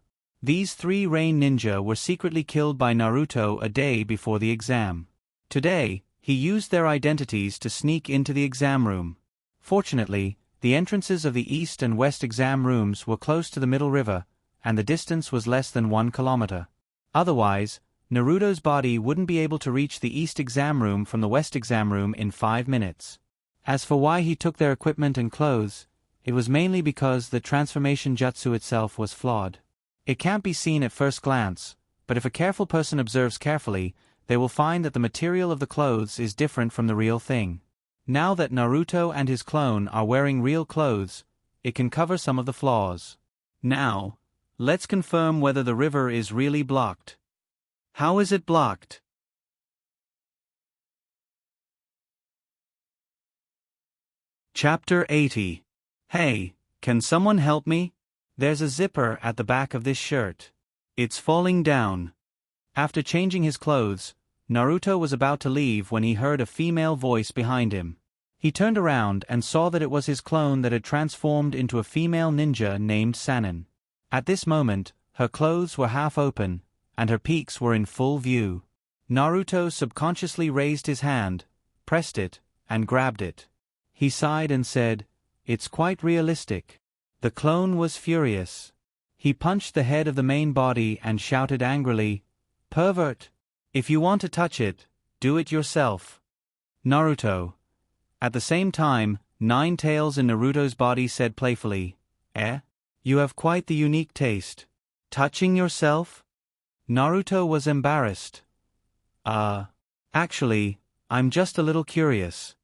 These 3 Rain Ninja were secretly killed by Naruto a day before the exam. Today, he used their identities to sneak into the exam room. Fortunately, the entrances of the East and West exam rooms were close to the Middle River, and the distance was less than 1 kilometer. Otherwise, Naruto's body wouldn't be able to reach the East exam room from the West exam room in 5 minutes. As for why he took their equipment and clothes, it was mainly because the transformation jutsu itself was flawed. It can't be seen at first glance, but if a careful person observes carefully, they will find that the material of the clothes is different from the real thing. Now that Naruto and his clone are wearing real clothes, it can cover some of the flaws. Now, let's confirm whether the river is really blocked. How is it blocked? Chapter 80. Hey, can someone help me? There's a zipper at the back of this shirt. It's falling down. After changing his clothes, Naruto was about to leave when he heard a female voice behind him. He turned around and saw that it was his clone that had transformed into a female ninja named Sanin. At this moment, her clothes were half open, and her peaks were in full view. Naruto subconsciously raised his hand, pressed it, and grabbed it. He sighed and said, "It's quite realistic." The clone was furious. He punched the head of the main body and shouted angrily, "Pervert! If you want to touch it, do it yourself." Naruto. At the same time, Nine Tails in Naruto's body said playfully, You have quite the unique taste. Touching yourself?" Naruto was embarrassed. Actually, I'm just a little curious."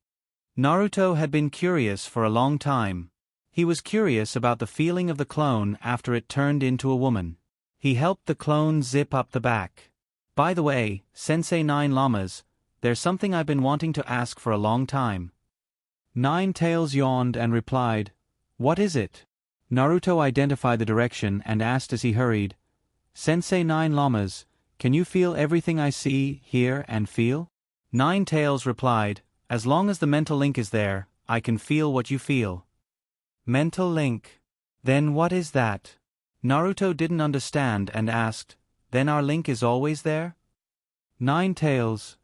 Naruto had been curious for a long time. He was curious about the feeling of the clone after it turned into a woman. He helped the clone zip up the back. "By the way, Sensei Nine Llamas, there's something I've been wanting to ask for a long time." Nine Tails yawned and replied, "What is it?" Naruto identified the direction and asked as he hurried, "Sensei Nine Llamas, can you feel everything I see, hear, and feel?" Nine Tails replied, "As long as the mental link is there, I can feel what you feel." Mental link. Then what is that? Naruto didn't understand and asked, "Then our link is always there?" Nine Tails.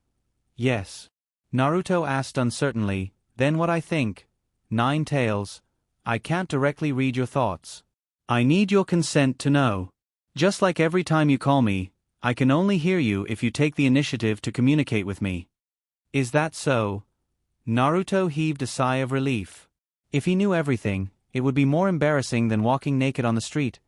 Yes. Naruto asked uncertainly, "Then what I think, Nine Tails, I can't directly read your thoughts. I need your consent to know. Just like every time you call me, I can only hear you if you take the initiative to communicate with me." "Is that so?" Naruto heaved a sigh of relief. If he knew everything, it would be more embarrassing than walking naked on the street.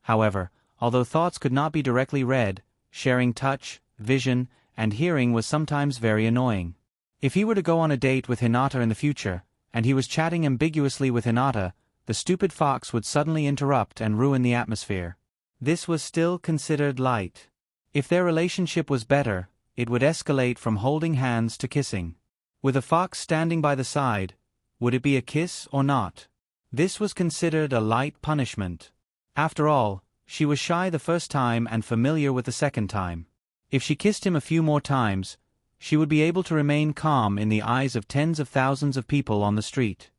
However, although thoughts could not be directly read, sharing touch, vision, and hearing was sometimes very annoying. If he were to go on a date with Hinata in the future, and he was chatting ambiguously with Hinata, the stupid fox would suddenly interrupt and ruin the atmosphere. This was still considered light. If their relationship was better, it would escalate from holding hands to kissing. With a fox standing by the side, would it be a kiss or not? This was considered a light punishment. After all, she was shy the first time and familiar with the second time. If she kissed him a few more times, she would be able to remain calm in the eyes of tens of thousands of people on the street.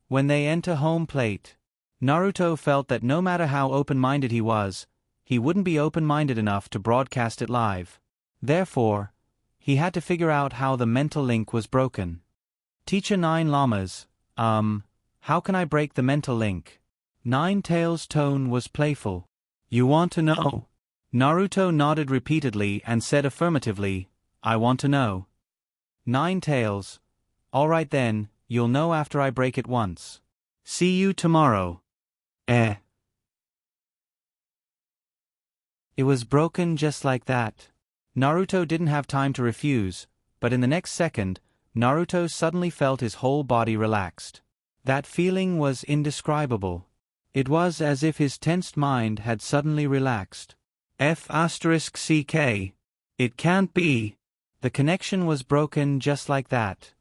When they enter home plate, Naruto felt that no matter how open-minded he was, he wouldn't be open-minded enough to broadcast it live. Therefore, he had to figure out how the mental link was broken. "Teacher Nine Llamas, how can I break the mental link?" Nine Tails' tone was playful. "You want to know?" Naruto nodded repeatedly and said affirmatively, "I want to know." Nine Tails. "All right then, you'll know after I break it once. See you tomorrow." It was broken just like that. Naruto didn't have time to refuse, but in the next second, Naruto suddenly felt his whole body relaxed. That feeling was indescribable. It was as if his tensed mind had suddenly relaxed. F***ck. It can't be. The connection was broken just like that.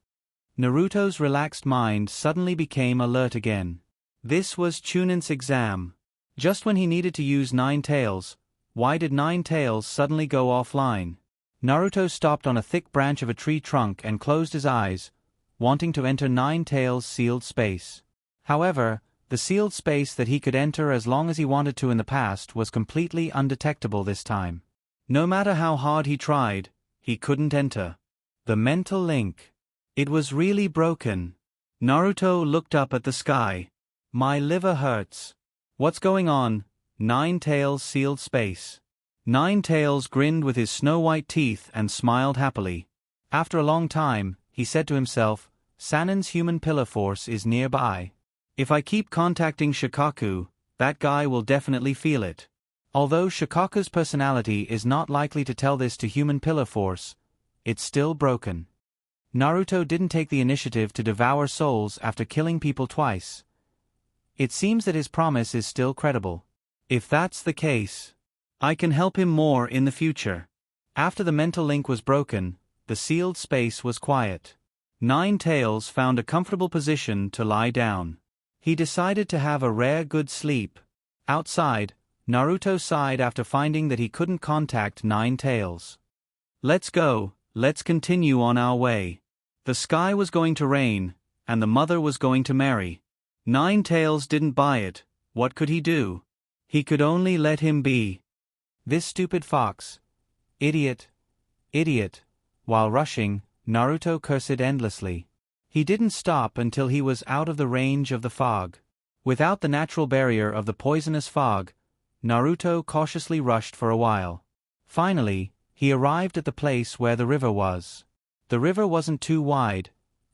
Naruto's relaxed mind suddenly became alert again. This was Chunin's exam. Just when he needed to use Nine Tails, why did Nine Tails suddenly go offline? Naruto stopped on a thick branch of a tree trunk and closed his eyes, wanting to enter Nine Tails' sealed space. However, the sealed space that he could enter as long as he wanted to in the past was completely undetectable this time. No matter how hard he tried, he couldn't enter. The mental link. It was really broken. Naruto looked up at the sky. "My liver hurts. What's going on?" Nine Tails' sealed space. Nine Tails grinned with his snow-white teeth and smiled happily. After a long time, he said to himself, "Sanin's human pillar force is nearby. If I keep contacting Shikaku, that guy will definitely feel it. Although Shikaku's personality is not likely to tell this to human pillar force, it's still broken. Naruto didn't take the initiative to devour souls after killing people twice. It seems that his promise is still credible. If that's the case, I can help him more in the future. After the mental link was broken, the sealed space was quiet. Nine Tails found a comfortable position to lie down. He decided to have a rare good sleep. Outside, Naruto sighed after finding that he couldn't contact Nine Tails. Let's go, let's continue on our way. The sky was going to rain, and the mother was going to marry. Nine Tails didn't buy it. What could he do? He could only let him be. This stupid fox. Idiot. Idiot. While rushing, Naruto cursed endlessly. He didn't stop until he was out of the range of the fog. Without the natural barrier of the poisonous fog, Naruto cautiously rushed for a while. Finally, he arrived at the place where the river was. The river wasn't too wide,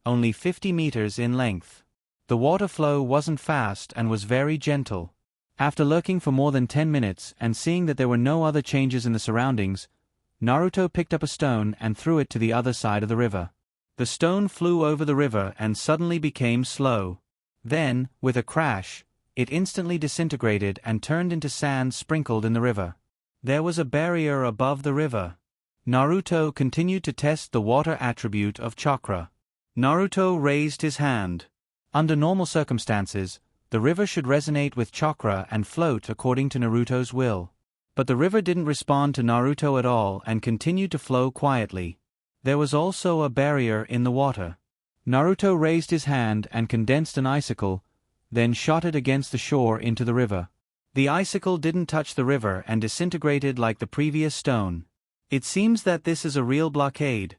only 50 meters in length. The water flow wasn't fast and was very gentle. After lurking for more than 10 minutes and seeing that there were no other changes in the surroundings, Naruto picked up a stone and threw it to the other side of the river. The stone flew over the river and suddenly became slow. Then, with a crash, it instantly disintegrated and turned into sand sprinkled in the river. There was a barrier above the river. Naruto continued to test the water attribute of chakra. Naruto raised his hand. Under normal circumstances, the river should resonate with chakra and float according to Naruto's will. But the river didn't respond to Naruto at all and continued to flow quietly. There was also a barrier in the water. Naruto raised his hand and condensed an icicle, then shot it against the shore into the river. The icicle didn't touch the river and disintegrated like the previous stone. It seems that this is a real blockade.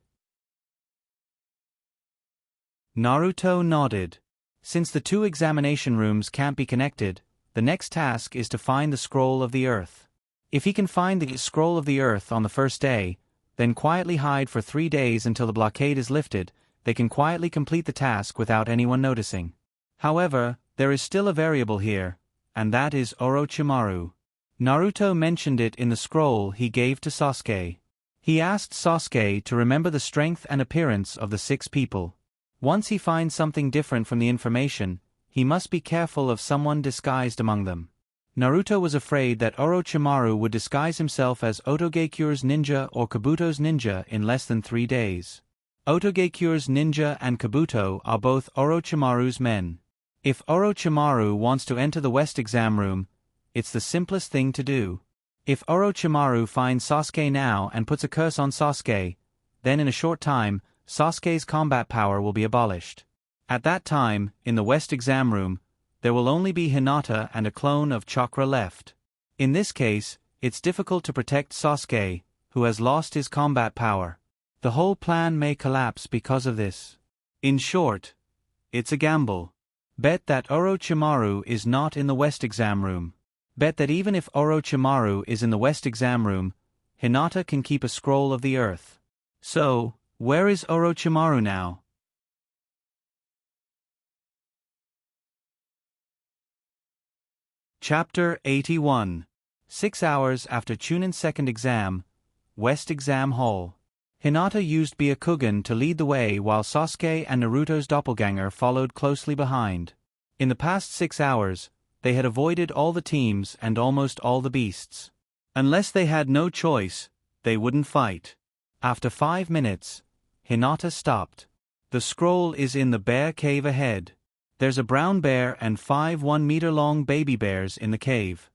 Naruto nodded. Since the two examination rooms can't be connected, the next task is to find the scroll of the earth. If he can find the scroll of the earth on the first day, then quietly hide for 3 days until the blockade is lifted, they can quietly complete the task without anyone noticing. However, there is still a variable here, and that is Orochimaru. Naruto mentioned it in the scroll he gave to Sasuke. He asked Sasuke to remember the strength and appearance of the 6 people. Once he finds something different from the information, he must be careful of someone disguised among them. Naruto was afraid that Orochimaru would disguise himself as Otogekyure's ninja or Kabuto's ninja in less than 3 days. Otogekyure's ninja and Kabuto are both Orochimaru's men. If Orochimaru wants to enter the West exam room, it's the simplest thing to do. If Orochimaru finds Sasuke now and puts a curse on Sasuke, then in a short time, Sasuke's combat power will be abolished. At that time, in the West exam room, there will only be Hinata and a clone of Chakra left. In this case, it's difficult to protect Sasuke, who has lost his combat power. The whole plan may collapse because of this. In short, it's a gamble. Bet that Orochimaru is not in the West exam room. Bet that even if Orochimaru is in the West exam room, Hinata can keep a scroll of the earth. So, where is Orochimaru now? Chapter 81. 6 hours after Chunin's second exam, West Exam Hall. Hinata used Byakugan to lead the way while Sasuke and Naruto's doppelganger followed closely behind. In the past 6 hours, they had avoided all the teams and almost all the beasts. Unless they had no choice, they wouldn't fight. After 5 minutes, Hinata stopped. The scroll is in the bear cave ahead. There's a brown bear and 5 1-meter-long baby bears in the cave.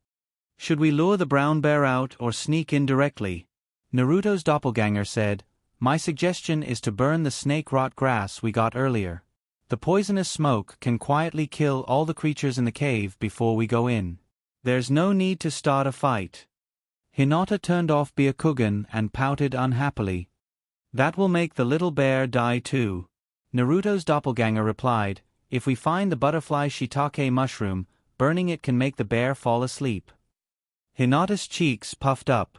Should we lure the brown bear out or sneak in directly? Naruto's doppelganger said, "My suggestion is to burn the snake rot grass we got earlier. The poisonous smoke can quietly kill all the creatures in the cave before we go in. There's no need to start a fight." Hinata turned off Byakugan and pouted unhappily. "That will make the little bear die too." Naruto's doppelganger replied, "If we find the butterfly shiitake mushroom, burning it can make the bear fall asleep." Hinata's cheeks puffed up.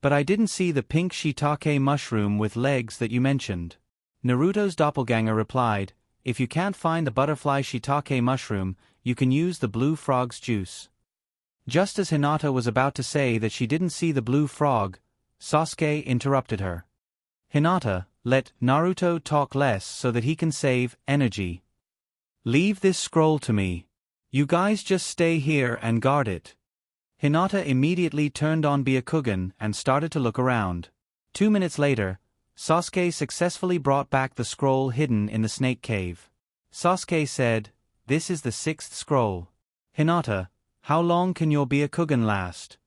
"But I didn't see the pink shiitake mushroom with legs that you mentioned." Naruto's doppelganger replied, "If you can't find the butterfly shiitake mushroom, you can use the blue frog's juice." Just as Hinata was about to say that she didn't see the blue frog, Sasuke interrupted her. Hinata, let Naruto talk less so that he can save energy. Leave this scroll to me. You guys just stay here and guard it. Hinata immediately turned on Byakugan and started to look around. 2 minutes later, Sasuke successfully brought back the scroll hidden in the snake cave. Sasuke said, "This is the 6th scroll. Hinata, how long can your Byakugan last?"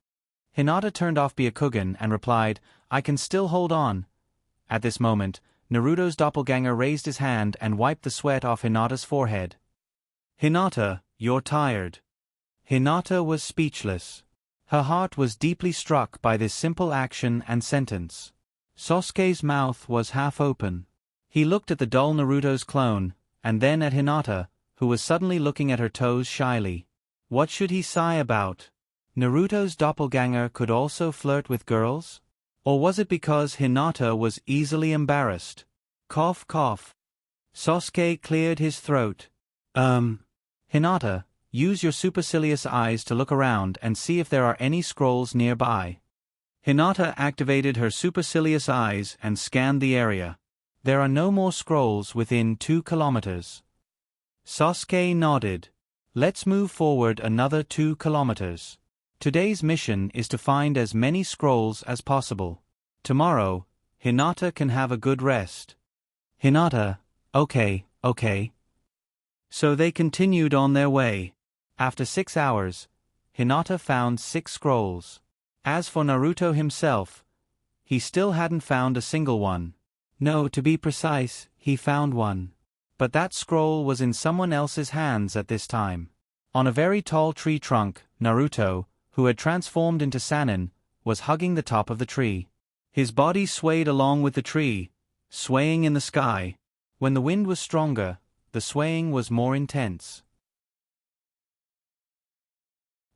Hinata turned off Byakugan and replied, "I can still hold on." At this moment, Naruto's doppelganger raised his hand and wiped the sweat off Hinata's forehead. "Hinata, you're tired." Hinata was speechless. Her heart was deeply struck by this simple action and sentence. Sasuke's mouth was half open. He looked at the dull Naruto's clone, and then at Hinata, who was suddenly looking at her toes shyly. What should he sigh about? Naruto's doppelganger could also flirt with girls? Or was it because Hinata was easily embarrassed? Cough cough. Sasuke cleared his throat. Hinata, use your supercilious eyes to look around and see if there are any scrolls nearby. Hinata activated her supercilious eyes and scanned the area. There are no more scrolls within 2 kilometers. Sasuke nodded. Let's move forward another 2 kilometers. Today's mission is to find as many scrolls as possible. Tomorrow, Hinata can have a good rest. Hinata, okay. So they continued on their way. After 6 hours, Hinata found 6 scrolls. As for Naruto himself, he still hadn't found a single one. No, to be precise, he found one. But that scroll was in someone else's hands at this time. On a very tall tree trunk, Naruto, who had transformed into Sannin, was hugging the top of the tree. His body swayed along with the tree, swaying in the sky. When the wind was stronger, the swaying was more intense.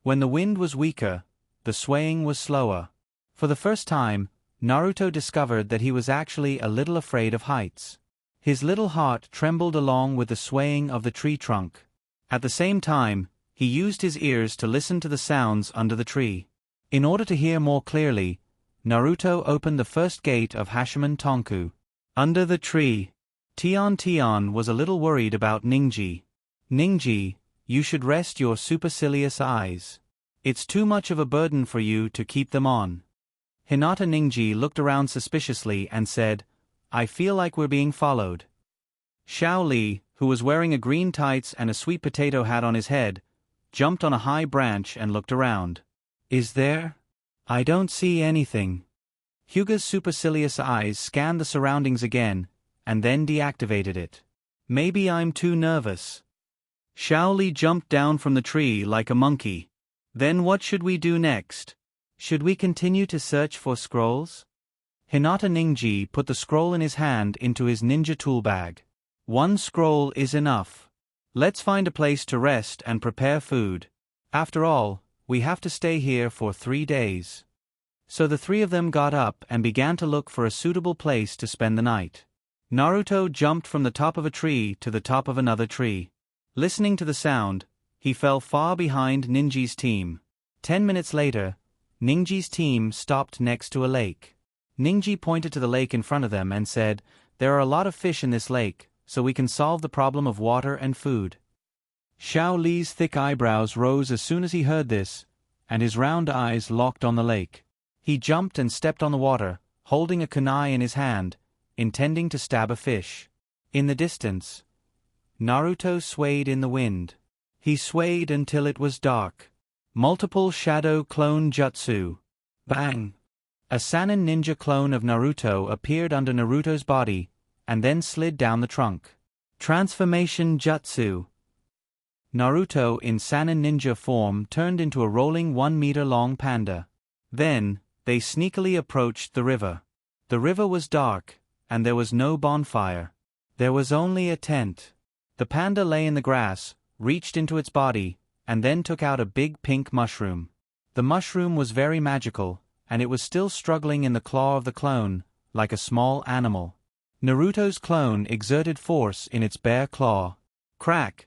When the wind was weaker, the swaying was slower. For the first time, Naruto discovered that he was actually a little afraid of heights. His little heart trembled along with the swaying of the tree trunk. At the same time, he used his ears to listen to the sounds under the tree. In order to hear more clearly, Naruto opened the first gate of Hashimoto Tonku. Under the tree, Tian was a little worried about Ningji. "Ningji, you should rest your supercilious eyes. It's too much of a burden for you to keep them on." Hinata Ningji looked around suspiciously and said, "I feel like we're being followed." Xiao Li, who was wearing a green tights and a sweet potato hat on his head, jumped on a high branch and looked around. "Is there? I don't see anything." Hyuga's supercilious eyes scanned the surroundings again, and then deactivated it. "Maybe I'm too nervous." Xiao Li jumped down from the tree like a monkey. "Then what should we do next? Should we continue to search for scrolls?" Hinata Ningji put the scroll in his hand into his ninja tool bag. "1 scroll is enough. Let's find a place to rest and prepare food. After all, we have to stay here for 3 days." So the 3 of them got up and began to look for a suitable place to spend the night. Naruto jumped from the top of a tree to the top of another tree. Listening to the sound, he fell far behind Ninji's team. 10 minutes later, Ninji's team stopped next to a lake. Ningji pointed to the lake in front of them and said, "There are a lot of fish in this lake, so we can solve the problem of water and food." Xiao Li's thick eyebrows rose as soon as he heard this, and his round eyes locked on the lake. He jumped and stepped on the water, holding a kunai in his hand, intending to stab a fish. In the distance, Naruto swayed in the wind. He swayed until it was dark. Multiple shadow clone jutsu. Bang! A Sannin ninja clone of Naruto appeared under Naruto's body, and then slid down the trunk. Transformation jutsu. Naruto in Sannin ninja form turned into a rolling 1-meter-long panda. Then, they sneakily approached the river. The river was dark, and there was no bonfire. There was only a tent. The panda lay in the grass, reached into its body, and then took out a big pink mushroom. The mushroom was very magical, and it was still struggling in the claw of the clone, like a small animal. Naruto's clone exerted force in its bare claw. Crack!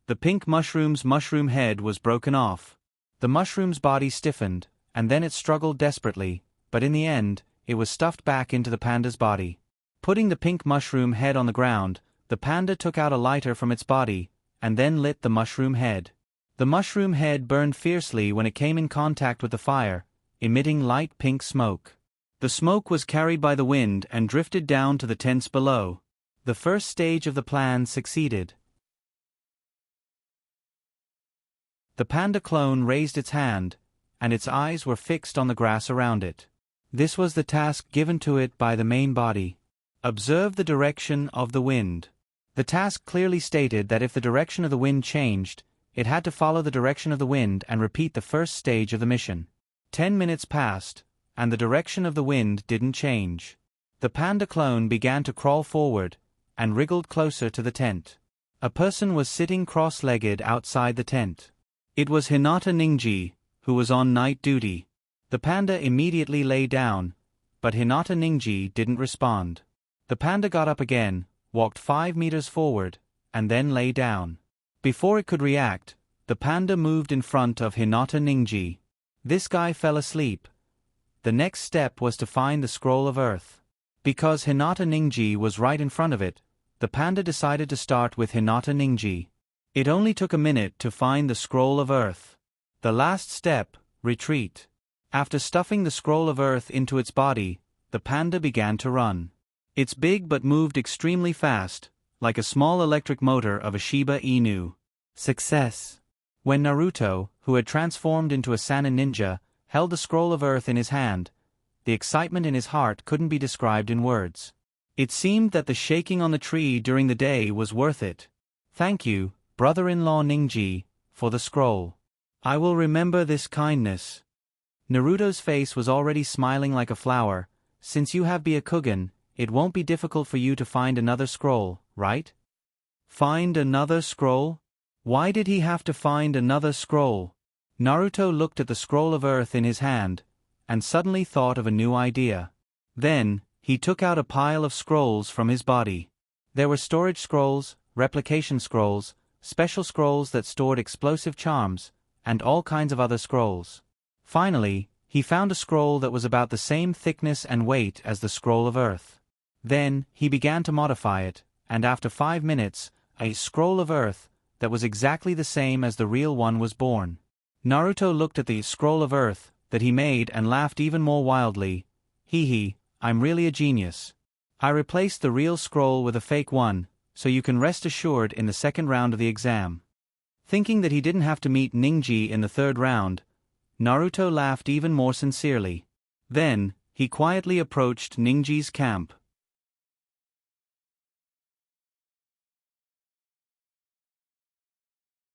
The pink mushroom's mushroom head was broken off. The mushroom's body stiffened, and then it struggled desperately, but in the end, it was stuffed back into the panda's body. Putting the pink mushroom head on the ground, the panda took out a lighter from its body, and then lit the mushroom head. The mushroom head burned fiercely when it came in contact with the fire, emitting light pink smoke. The smoke was carried by the wind and drifted down to the tents below. The first stage of the plan succeeded. The panda clone raised its hand, and its eyes were fixed on the grass around it. This was the task given to it by the main body. Observe the direction of the wind. The task clearly stated that if the direction of the wind changed, it had to follow the direction of the wind and repeat the first stage of the mission. 10 minutes passed, and the direction of the wind didn't change. The panda clone began to crawl forward, and wriggled closer to the tent. A person was sitting cross-legged outside the tent. It was Hinata Ningji, who was on night duty. The panda immediately lay down, but Hinata Ningji didn't respond. The panda got up again, walked 5 meters forward, and then lay down. Before it could react, the panda moved in front of Hinata Ningji. This guy fell asleep. The next step was to find the scroll of earth. Because Hinata Ningji was right in front of it, the panda decided to start with Hinata Ningji. It only took a minute to find the scroll of earth. The last step, retreat. After stuffing the scroll of earth into its body, the panda began to run. It's big but moved extremely fast, like a small electric motor of a Shiba Inu. Success. When Naruto, who had transformed into a Sanin ninja, held the scroll of earth in his hand, the excitement in his heart couldn't be described in words. It seemed that the shaking on the tree during the day was worth it. Thank you, brother-in-law Ningji, for the scroll. I will remember this kindness. Naruto's face was already smiling like a flower. Since you have Byakugan, it won't be difficult for you to find another scroll, right? Find another scroll? Why did he have to find another scroll? Naruto looked at the scroll of earth in his hand, and suddenly thought of a new idea. Then, he took out a pile of scrolls from his body. There were storage scrolls, replication scrolls, special scrolls that stored explosive charms, and all kinds of other scrolls. Finally, he found a scroll that was about the same thickness and weight as the scroll of earth. Then, he began to modify it, and after 5 minutes, a scroll of earth that was exactly the same as the real one was born. Naruto looked at the scroll of earth that he made and laughed even more wildly. Hee, I'm really a genius. I replaced the real scroll with a fake one, so you can rest assured in the second round of the exam. Thinking that he didn't have to meet Ningji in the third round, Naruto laughed even more sincerely. Then, he quietly approached Ningji's camp.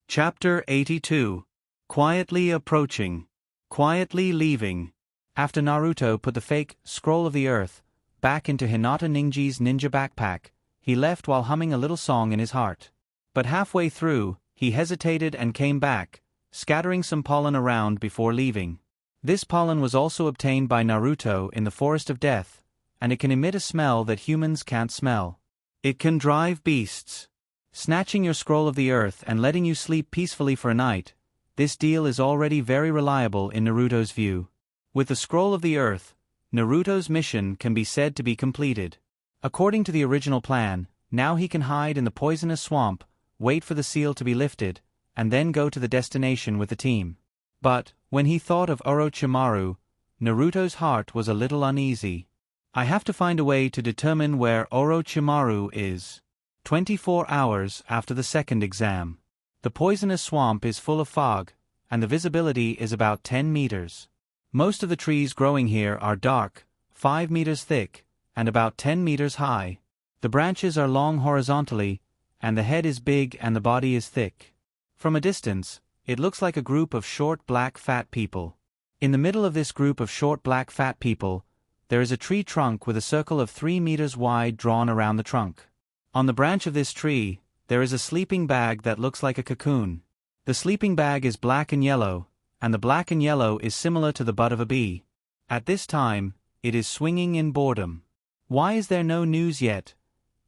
Chapter 82. Quietly approaching. Quietly leaving. After Naruto put the fake scroll of the earth back into Hinata Ningji's ninja backpack, he left while humming a little song in his heart. But halfway through, he hesitated and came back, scattering some pollen around before leaving. This pollen was also obtained by Naruto in the Forest of Death, and it can emit a smell that humans can't smell. It can drive beasts. Snatching your scroll of the earth and letting you sleep peacefully for a night, this deal is already very reliable in Naruto's view. With the scroll of the earth, Naruto's mission can be said to be completed. According to the original plan, now he can hide in the poisonous swamp, wait for the seal to be lifted, and then go to the destination with the team. But, when he thought of Orochimaru, Naruto's heart was a little uneasy. I have to find a way to determine where Orochimaru is. 24 hours after the second exam. The poisonous swamp is full of fog, and the visibility is about 10 meters. Most of the trees growing here are dark, 5 meters thick, and about 10 meters high. The branches are long horizontally, and the head is big and the body is thick. From a distance, it looks like a group of short black fat people. In the middle of this group of short black fat people, there is a tree trunk with a circle of 3 meters wide drawn around the trunk. On the branch of this tree, there is a sleeping bag that looks like a cocoon. The sleeping bag is black and yellow, and the black and yellow is similar to the butt of a bee. At this time, it is swinging in boredom. Why is there no news yet?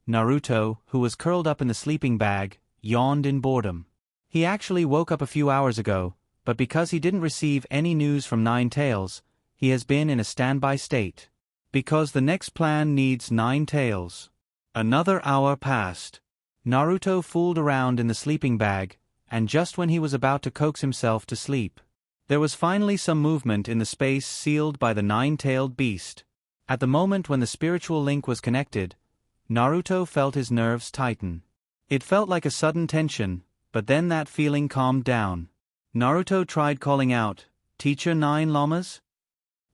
Naruto, who was curled up in the sleeping bag, yawned in boredom. He actually woke up a few hours ago, but because he didn't receive any news from Nine Tails, he has been in a standby state. Because the next plan needs Nine Tails. Another hour passed. Naruto fooled around in the sleeping bag, and just when he was about to coax himself to sleep, there was finally some movement in the space sealed by the nine-tailed beast. At the moment when the spiritual link was connected, Naruto felt his nerves tighten. It felt like a sudden tension, but then that feeling calmed down. Naruto tried calling out, "Teacher Nine Llamas?"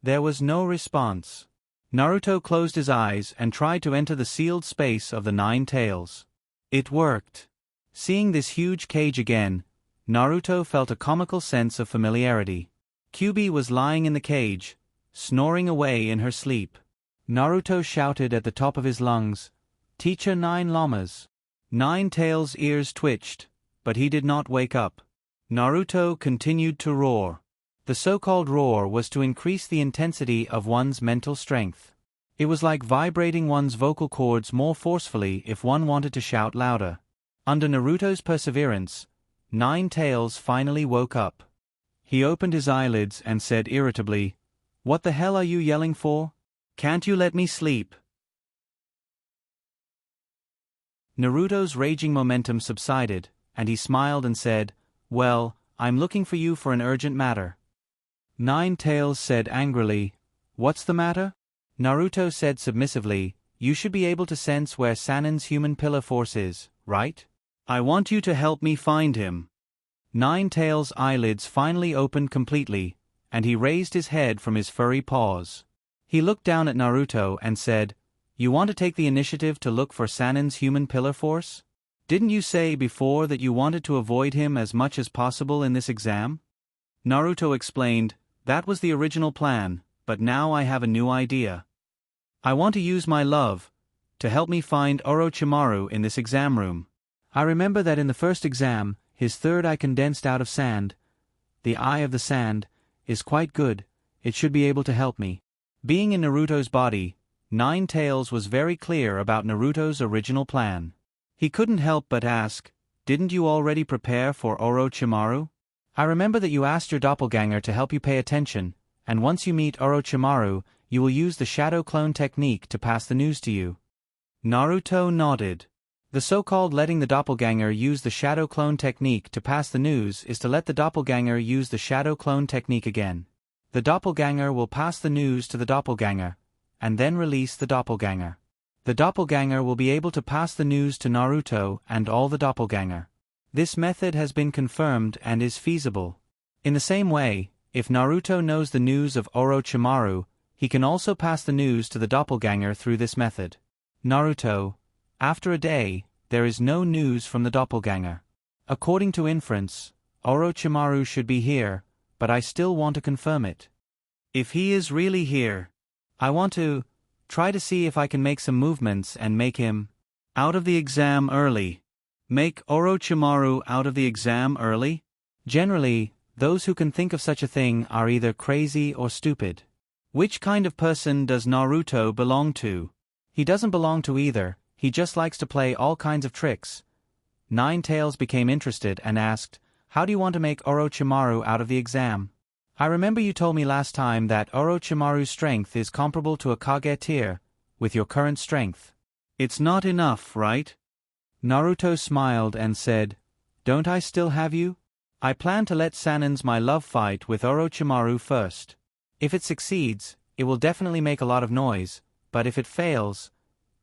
There was no response. Naruto closed his eyes and tried to enter the sealed space of the Nine Tails. It worked. Seeing this huge cage again, Naruto felt a comical sense of familiarity. Kyuubi was lying in the cage, snoring away in her sleep. Naruto shouted at the top of his lungs, "Teacher Nine Llamas." Nine Tails' ears twitched, but he did not wake up. Naruto continued to roar. The so-called roar was to increase the intensity of one's mental strength. It was like vibrating one's vocal cords more forcefully if one wanted to shout louder. Under Naruto's perseverance, Nine Tails finally woke up. He opened his eyelids and said irritably, "What the hell are you yelling for? Can't you let me sleep?" Naruto's raging momentum subsided, and he smiled and said, "Well, I'm looking for you for an urgent matter." Nine Tails said angrily, "What's the matter?" Naruto said submissively, "You should be able to sense where Sannin's human pillar force is, right? I want you to help me find him." Nine Tails' eyelids finally opened completely, and he raised his head from his furry paws. He looked down at Naruto and said, "You want to take the initiative to look for Sannin's human pillar force? Didn't you say before that you wanted to avoid him as much as possible in this exam?" Naruto explained, "That was the original plan, but now I have a new idea. I want to use my love to help me find Orochimaru in this exam room. I remember that in the first exam, his third eye condensed out of sand, the eye of the sand, is quite good, it should be able to help me." Being in Naruto's body, Nine Tails was very clear about Naruto's original plan. He couldn't help but ask, "Didn't you already prepare for Orochimaru? I remember that you asked your doppelganger to help you pay attention, and once you meet Orochimaru, you will use the shadow clone technique to pass the news to you." Naruto nodded. The so-called letting the doppelganger use the shadow clone technique to pass the news is to let the doppelganger use the shadow clone technique again. The doppelganger will pass the news to the doppelganger, and then release the doppelganger. The doppelganger will be able to pass the news to Naruto and all the doppelganger. This method has been confirmed and is feasible. In the same way, if Naruto knows the news of Orochimaru, he can also pass the news to the doppelganger through this method. Naruto, after a day, there is no news from the doppelganger. According to inference, Orochimaru should be here, but I still want to confirm it. If he is really here, I want to try to see if I can make some movements and make him out of the exam early. Make Orochimaru out of the exam early? Generally, those who can think of such a thing are either crazy or stupid. Which kind of person does Naruto belong to? He doesn't belong to either, he just likes to play all kinds of tricks. Nine Tails became interested and asked, "How do you want to make Orochimaru out of the exam? I remember you told me last time that Orochimaru's strength is comparable to a Kage tier, with your current strength. It's not enough, right?" Naruto smiled and said, "Don't I still have you? I plan to let Sannin's my love fight with Orochimaru first. If it succeeds, it will definitely make a lot of noise, but if it fails,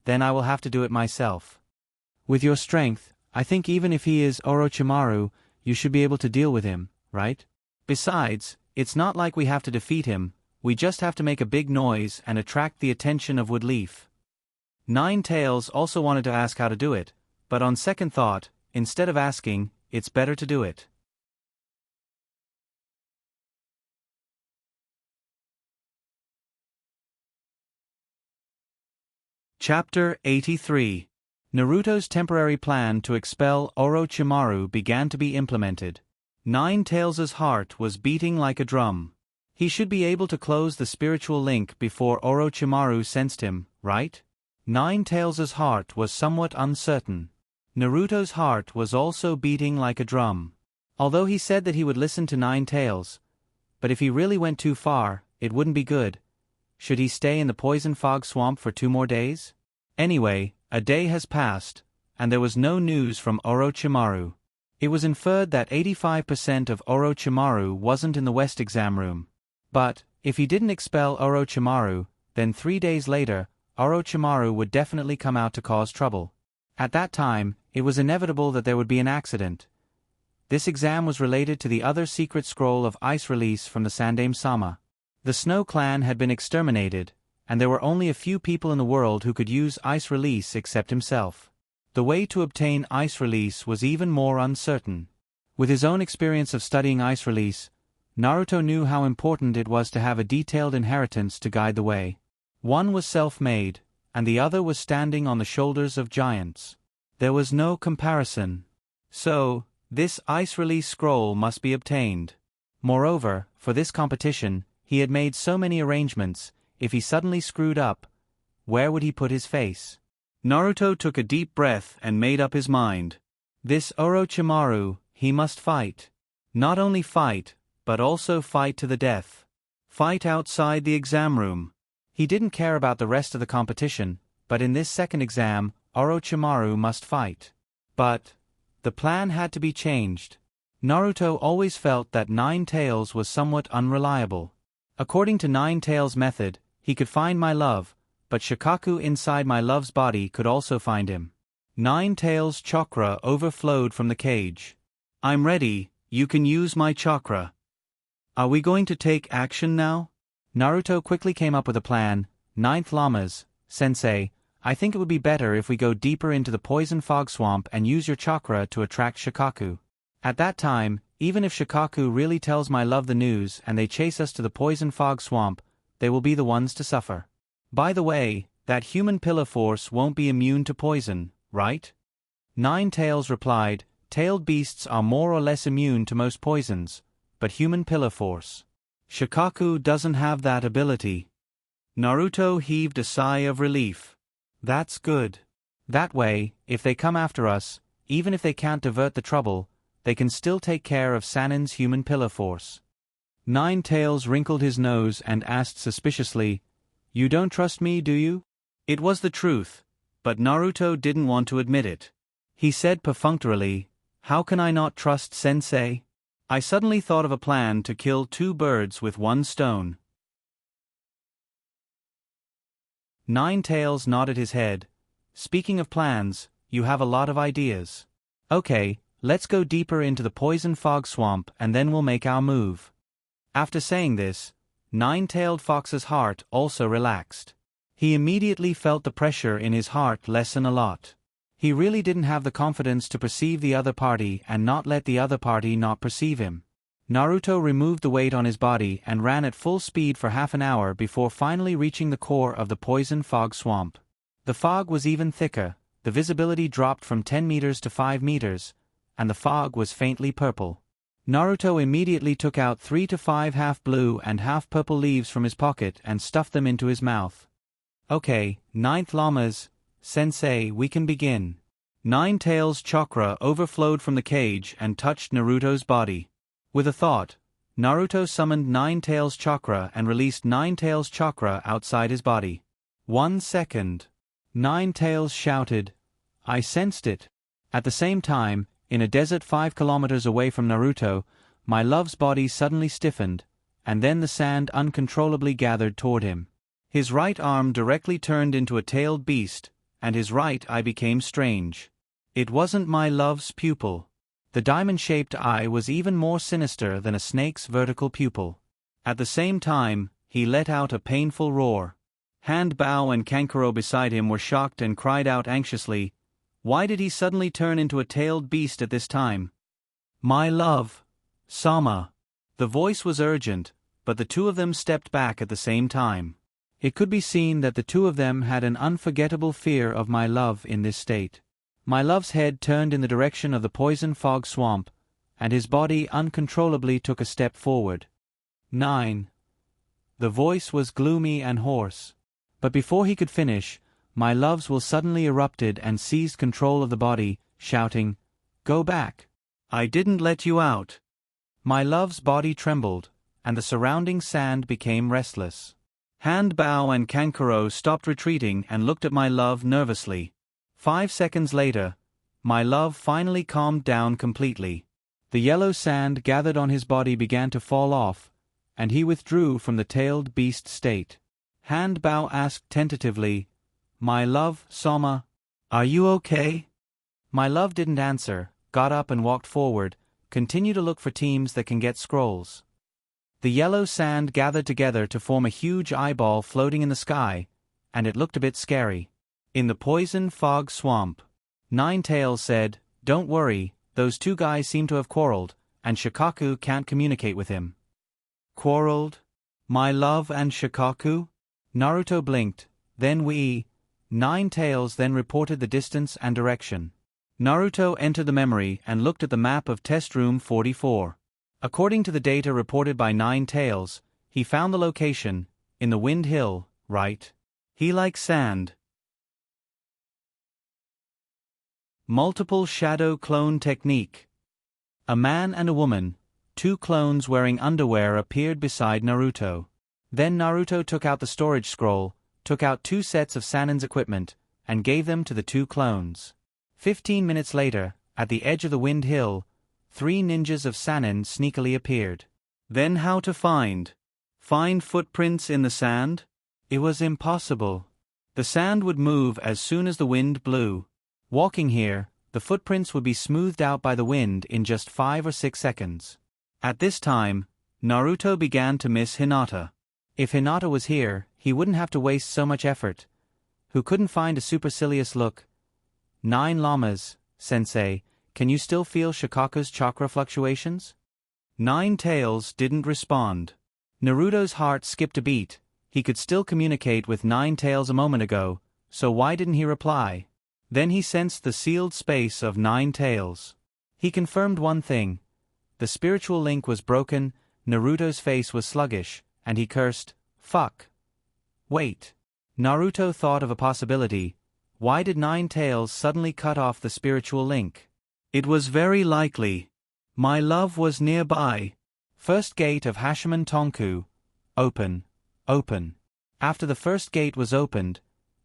then I will have to do it myself. With your strength, I think even if he is Orochimaru, you should be able to deal with him, right? Besides, it's not like we have to defeat him, we just have to make a big noise and attract the attention of Woodleaf." Nine Tails also wanted to ask how to do it, but on second thought, instead of asking, it's better to do it. Chapter 83. Naruto's temporary plan to expel Orochimaru began to be implemented. Nine Tails' heart was beating like a drum. He should be able to close the spiritual link before Orochimaru sensed him, right? Nine Tails' heart was somewhat uncertain. Naruto's heart was also beating like a drum. Although he said that he would listen to Nine Tails. But if he really went too far, it wouldn't be good. Should he stay in the poison fog swamp for 2 more days? Anyway, a day has passed, and there was no news from Orochimaru. It was inferred that 85% of Orochimaru wasn't in the West exam room. But, if he didn't expel Orochimaru, then 3 days later, Orochimaru would definitely come out to cause trouble. At that time, it was inevitable that there would be an accident. This exam was related to the other secret scroll of ice release from the Sandaime-sama. The Snow Clan had been exterminated, and there were only a few people in the world who could use ice release except himself. The way to obtain ice release was even more uncertain. With his own experience of studying ice release, Naruto knew how important it was to have a detailed inheritance to guide the way. One was self-made, and the other was standing on the shoulders of giants. There was no comparison. So, this ice release scroll must be obtained. Moreover, for this competition, he had made so many arrangements. If he suddenly screwed up, where would he put his face? Naruto took a deep breath and made up his mind. This Orochimaru, he must fight. Not only fight, but also fight to the death. Fight outside the exam room. He didn't care about the rest of the competition, but in this second exam, Orochimaru must fight. But the plan had to be changed. Naruto always felt that Nine Tails was somewhat unreliable. According to Nine Tails' method, he could find my love, but Shikaku inside my love's body could also find him. Nine Tails' chakra overflowed from the cage. I'm ready, you can use my chakra. Are we going to take action now? Naruto quickly came up with a plan. Ninth Lamas, Sensei, I think it would be better if we go deeper into the poison fog swamp and use your chakra to attract Shikaku. At that time, even if Shikaku really tells my love the news and they chase us to the poison fog swamp, they will be the ones to suffer. By the way, that human pillar force won't be immune to poison, right? Nine Tails replied, tailed beasts are more or less immune to most poisons, but human pillar force. Shikaku doesn't have that ability. Naruto heaved a sigh of relief. That's good. That way, if they come after us, even if they can't divert the trouble, they can still take care of Sanin's human pillar force. Nine Tails wrinkled his nose and asked suspiciously, You don't trust me, do you? It was the truth, but Naruto didn't want to admit it. He said perfunctorily, How can I not trust Sensei? I suddenly thought of a plan to kill 2 birds with 1 stone. Nine Tails nodded his head. Speaking of plans, you have a lot of ideas. Okay, let's go deeper into the poison fog swamp and then we'll make our move. After saying this, Nine-Tailed Fox's heart also relaxed. He immediately felt the pressure in his heart lessen a lot. He really didn't have the confidence to perceive the other party and not let the other party not perceive him. Naruto removed the weight on his body and ran at full speed for half an hour before finally reaching the core of the poison fog swamp. The fog was even thicker, the visibility dropped from 10 meters to 5 meters, and the fog was faintly purple. Naruto immediately took out 3 to 5 half-blue and half-purple leaves from his pocket and stuffed them into his mouth. Okay, Ninth Lamas, Sensei, we can begin. Nine Tails' chakra overflowed from the cage and touched Naruto's body. With a thought, Naruto summoned Nine Tails' chakra and released Nine Tails' chakra outside his body. 1 second. Nine Tails shouted. I sensed it. At the same time, in a desert 5 kilometers away from Naruto, my love's body suddenly stiffened, and then the sand uncontrollably gathered toward him. His right arm directly turned into a tailed beast, and his right eye became strange. It wasn't my love's pupil. The diamond-shaped eye was even more sinister than a snake's vertical pupil. At the same time, he let out a painful roar. Hand Bao and Kankuro beside him were shocked and cried out anxiously, Why did he suddenly turn into a tailed beast at this time? My love, Sama. The voice was urgent, but the two of them stepped back at the same time. It could be seen that the two of them had an unforgettable fear of my love in this state. My love's head turned in the direction of the poison fog swamp, and his body uncontrollably took a step forward. 9. The voice was gloomy and hoarse. But before he could finish, my love's will suddenly erupted and seized control of the body, shouting, Go back! I didn't let you out. My love's body trembled, and the surrounding sand became restless. Handbao and Kankuro stopped retreating and looked at my love nervously. 5 seconds later, my love finally calmed down completely. The yellow sand gathered on his body began to fall off, and he withdrew from the tailed beast state. Handbao asked tentatively, "My love, Soma, are you okay?" My love didn't answer, got up and walked forward, continue to look for teams that can get scrolls. The yellow sand gathered together to form a huge eyeball floating in the sky, and it looked a bit scary. In the poison fog swamp, Ninetails said, "Don't worry, those two guys seem to have quarreled, and Shikaku can't communicate with him." Quarreled? My love and Shikaku? Naruto blinked, then Ninetails then reported the distance and direction. Naruto entered the memory and looked at the map of test room 44. According to the data reported by Ninetails, he found the location, in the Wind Hill, right? He likes sand. Multiple shadow clone technique. A man and a woman, two clones wearing underwear appeared beside Naruto. Then Naruto took out the storage scroll, took out 2 sets of Sanin's equipment, and gave them to the 2 clones. 15 minutes later, at the edge of the Wind Hill, 3 ninjas of Sanin sneakily appeared. Then how to find footprints in the sand? It was impossible. The sand would move as soon as the wind blew. Walking here, the footprints would be smoothed out by the wind in just 5 or 6 seconds. At this time, Naruto began to miss Hinata. If Hinata was here, he wouldn't have to waste so much effort. Who couldn't find a supercilious look? 9 llamas, sensei, can you still feel Shikaku's chakra fluctuations? Ninetails didn't respond. Naruto's heart skipped a beat. He could still communicate with Ninetails a moment ago, so why didn't he reply? Then he sensed the sealed space of Ninetails. He confirmed one thing. The spiritual link was broken, Naruto's face was sluggish, and he cursed, "Fuck." Wait. Naruto thought of a possibility. Why did Ninetails suddenly cut off the spiritual link? It was very likely. My love was nearby. First gate of Hashimon Tonku. Open. Open. After the first gate was opened,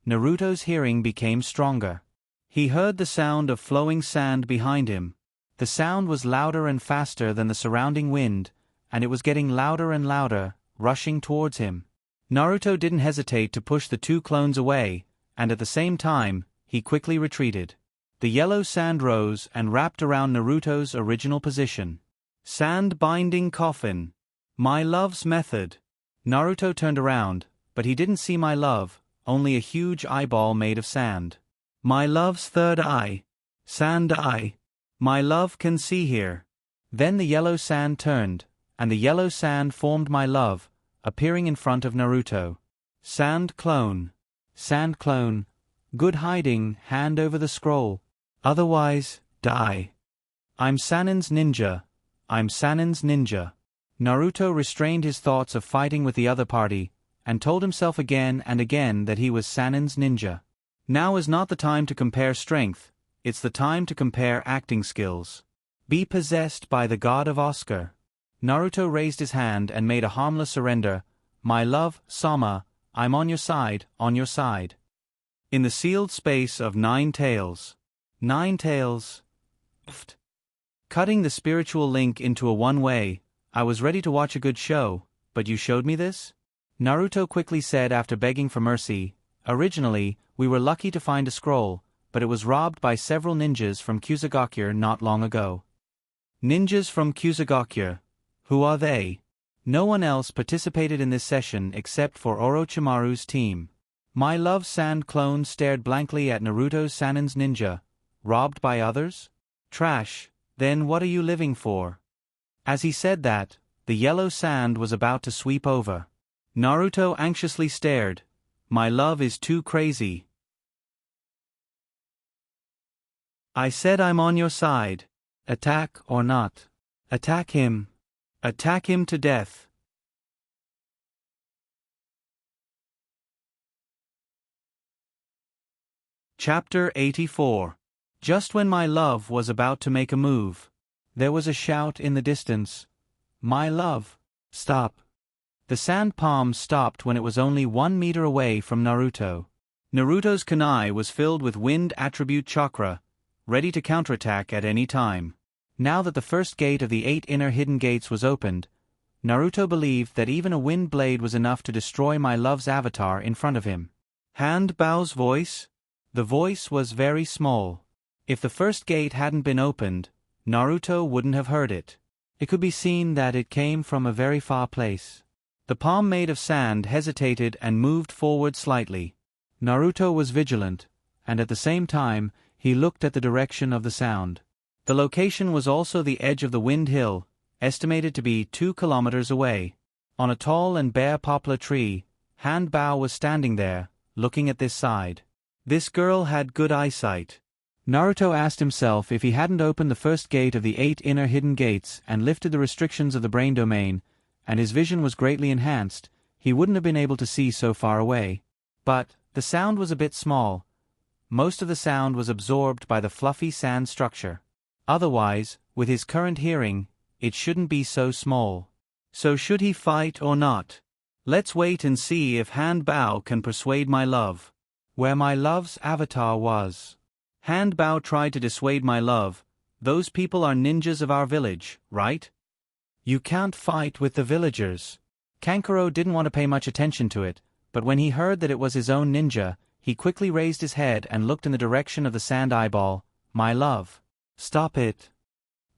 Naruto's hearing became stronger. He heard the sound of flowing sand behind him. The sound was louder and faster than the surrounding wind, and it was getting louder and louder, rushing towards him. Naruto didn't hesitate to push the 2 clones away, and at the same time, he quickly retreated. The yellow sand rose and wrapped around Naruto's original position. Sand binding coffin. My love's method. Naruto turned around, but he didn't see my love, only a huge eyeball made of sand. My love's third eye. Sand eye. My love can see here. Then the yellow sand turned, and the yellow sand formed my love, appearing in front of Naruto. Sand clone. Sand clone. Good hiding, hand over the scroll. Otherwise, die. I'm Sanin's ninja. I'm Sanin's ninja. Naruto restrained his thoughts of fighting with the other party, and told himself again and again that he was Sanin's ninja. Now is not the time to compare strength, it's the time to compare acting skills. Be possessed by the god of Oscar. Naruto raised his hand and made a harmless surrender. My love, Sama, I'm on your side, on your side. In the sealed space of Ninetails. Ninetails. Cutting the spiritual link into a one-way, I was ready to watch a good show, but you showed me this? Naruto quickly said after begging for mercy. Originally, we were lucky to find a scroll, but it was robbed by several ninjas from Kusagakure not long ago. Ninjas from Kusagakure. Who are they? No one else participated in this session except for Orochimaru's team. My love sand clone stared blankly at Naruto's Sanin's ninja. Robbed by others? Trash, then what are you living for? As he said that, the yellow sand was about to sweep over. Naruto anxiously stared. My love is too crazy. I said I'm on your side. Attack or not. Attack him. Attack him to death. Chapter 84. Just when my love was about to make a move. There was a shout in the distance. "My love! Stop!" The sand palm stopped when it was only 1 meter away from Naruto. Naruto's kunai was filled with wind attribute chakra, ready to counterattack at any time. Now that the first gate of the 8 inner hidden gates was opened, Naruto believed that even a wind blade was enough to destroy my love's avatar in front of him. Hand Bao's voice? The voice was very small. If the first gate hadn't been opened, Naruto wouldn't have heard it. It could be seen that it came from a very far place. The palm made of sand hesitated and moved forward slightly. Naruto was vigilant, and at the same time, he looked at the direction of the sound. The location was also the edge of the Wind Hill, estimated to be 2 kilometers away. On a tall and bare poplar tree, Hand Bao was standing there, looking at this side. This girl had good eyesight. Naruto asked himself if he hadn't opened the first gate of the 8 inner hidden gates and lifted the restrictions of the brain domain, and his vision was greatly enhanced, he wouldn't have been able to see so far away. But the sound was a bit small. Most of the sound was absorbed by the fluffy sand structure. Otherwise, with his current hearing, it shouldn't be so small. So should he fight or not? Let's wait and see if Hand Bao can persuade my love. Where my love's avatar was. Hand Bao tried to dissuade my love. Those people are ninjas of our village, right? You can't fight with the villagers. Kankuro didn't want to pay much attention to it, but when he heard that it was his own ninja, he quickly raised his head and looked in the direction of the sand eyeball. My love. Stop it.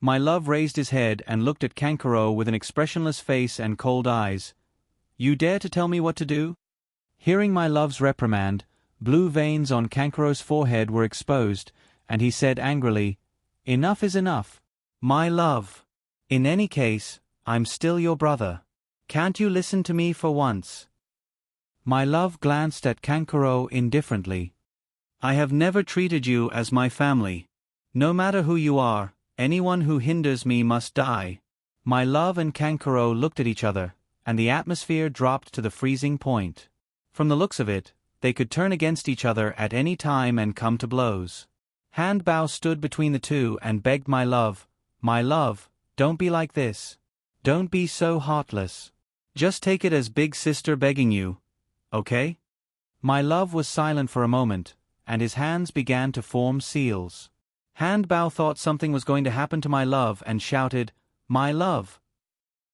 My love raised his head and looked at Kankuro with an expressionless face and cold eyes. You dare to tell me what to do? Hearing my love's reprimand, blue veins on Kankuro's forehead were exposed, and he said angrily, Enough is enough. My love. In any case, I'm still your brother. Can't you listen to me for once? My love glanced at Kankuro indifferently. I have never treated you as my family. No matter who you are, anyone who hinders me must die. My love and Kankuro looked at each other, and the atmosphere dropped to the freezing point. From the looks of it, they could turn against each other at any time and come to blows. Hand Bao stood between the two and begged my love, don't be like this. Don't be so heartless. Just take it as big sister begging you. Okay? My love was silent for a moment, and his hands began to form seals. Hand Bao thought something was going to happen to my love and shouted, My love.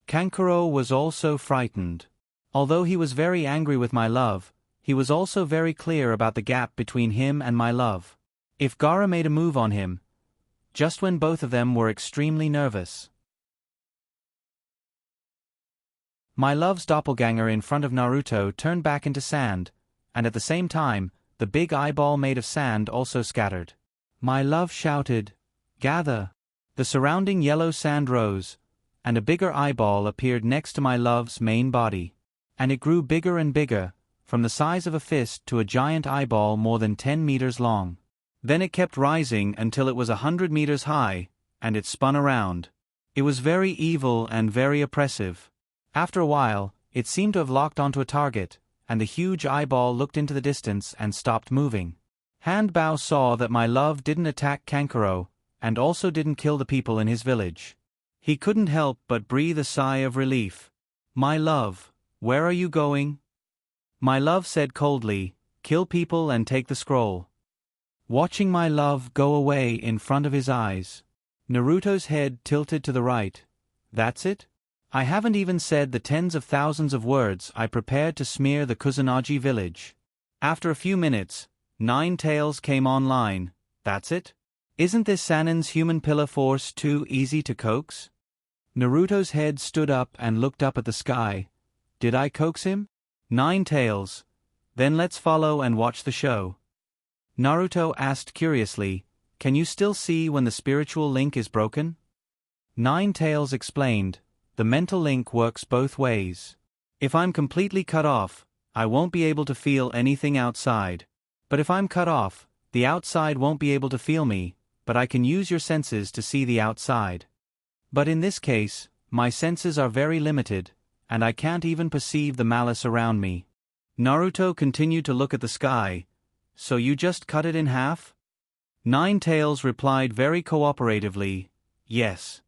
Kankuro was also frightened. Although he was very angry with my love, he was also very clear about the gap between him and my love. If Gaara made a move on him, just when both of them were extremely nervous. My love's doppelganger in front of Naruto turned back into sand, and at the same time, the big eyeball made of sand also scattered. My love shouted, Gather! The surrounding yellow sand rose, and a bigger eyeball appeared next to my love's main body. And it grew bigger and bigger, from the size of a fist to a giant eyeball more than 10 meters long. Then it kept rising until it was 100 meters high, and it spun around. It was very evil and very oppressive. After a while, it seemed to have locked onto a target, and the huge eyeball looked into the distance and stopped moving. Hand Bao saw that my love didn't attack Kankuro, and also didn't kill the people in his village. He couldn't help but breathe a sigh of relief. My love, where are you going? My love said coldly, Kill people and take the scroll. Watching my love go away in front of his eyes. Naruto's head tilted to the right. That's it? I haven't even said the tens of thousands of words I prepared to smear the Kusanagi village. After a few minutes, 9 tails came online. That's it? Isn't this Sanin's human pillar force too easy to coax? Naruto's head stood up and looked up at the sky. Did I coax him? 9 tails. Then let's follow and watch the show. Naruto asked curiously, Can you still see when the spiritual link is broken? 9 tails explained, The mental link works both ways. If I'm completely cut off, I won't be able to feel anything outside. But if I'm cut off, the outside won't be able to feel me, but I can use your senses to see the outside. But in this case, my senses are very limited, and I can't even perceive the malice around me. Naruto continued to look at the sky. So you just cut it in half? 9 tails replied very cooperatively, Yes.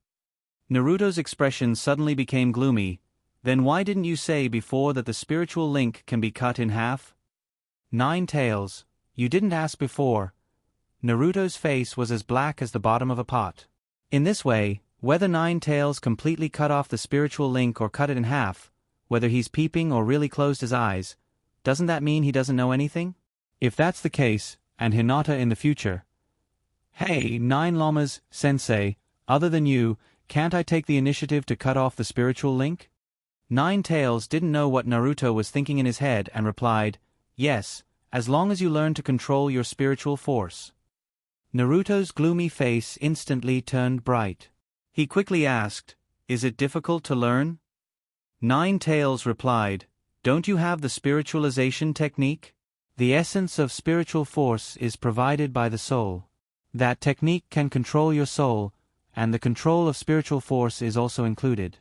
Naruto's expression suddenly became gloomy. Then why didn't you say before that the spiritual link can be cut in half? Nine Tails, you didn't ask before. Naruto's face was as black as the bottom of a pot. In this way, whether Nine Tails completely cut off the spiritual link or cut it in half, whether he's peeping or really closed his eyes, doesn't that mean he doesn't know anything? If that's the case, and Hinata in the future. Hey, Nine Llamas, sensei, other than you, can't I take the initiative to cut off the spiritual link? Nine Tails didn't know what Naruto was thinking in his head and replied, yes, as long as you learn to control your spiritual force. Naruto's gloomy face instantly turned bright. He quickly asked, is it difficult to learn? Nine Tails replied, don't you have the spiritualization technique? The essence of spiritual force is provided by the soul. That technique can control your soul, and the control of spiritual force is also included.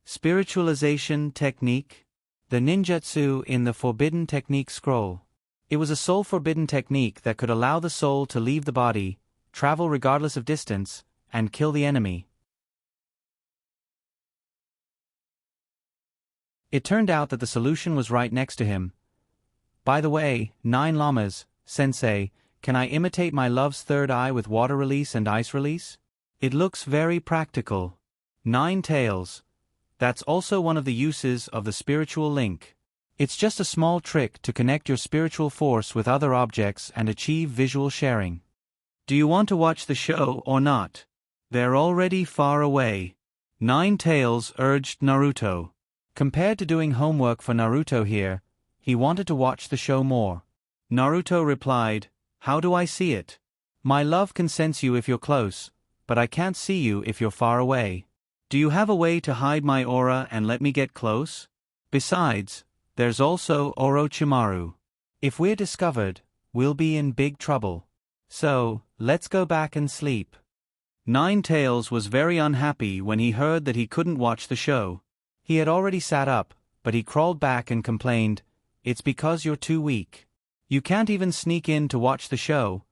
Spiritualization technique? The ninjutsu in the Forbidden Technique scroll. It was a soul-forbidden technique that could allow the soul to leave the body, travel regardless of distance, and kill the enemy. It turned out that the solution was right next to him. By the way, Nine Llamas, sensei, can I imitate my love's third eye with water release and ice release? It looks very practical. Nine Tails. That's also one of the uses of the spiritual link. It's just a small trick to connect your spiritual force with other objects and achieve visual sharing. Do you want to watch the show or not? They're already far away. Nine Tails urged Naruto. Compared to doing homework for Naruto here, he wanted to watch the show more. Naruto replied, how do I see it? My love can sense you if you're close, but I can't see you if you're far away. Do you have a way to hide my aura and let me get close? Besides, there's also Orochimaru. If we're discovered, we'll be in big trouble. So, let's go back and sleep. Nine Tails was very unhappy when he heard that he couldn't watch the show. He had already sat up, but he crawled back and complained, it's because you're too weak. You can't even sneak in to watch the show.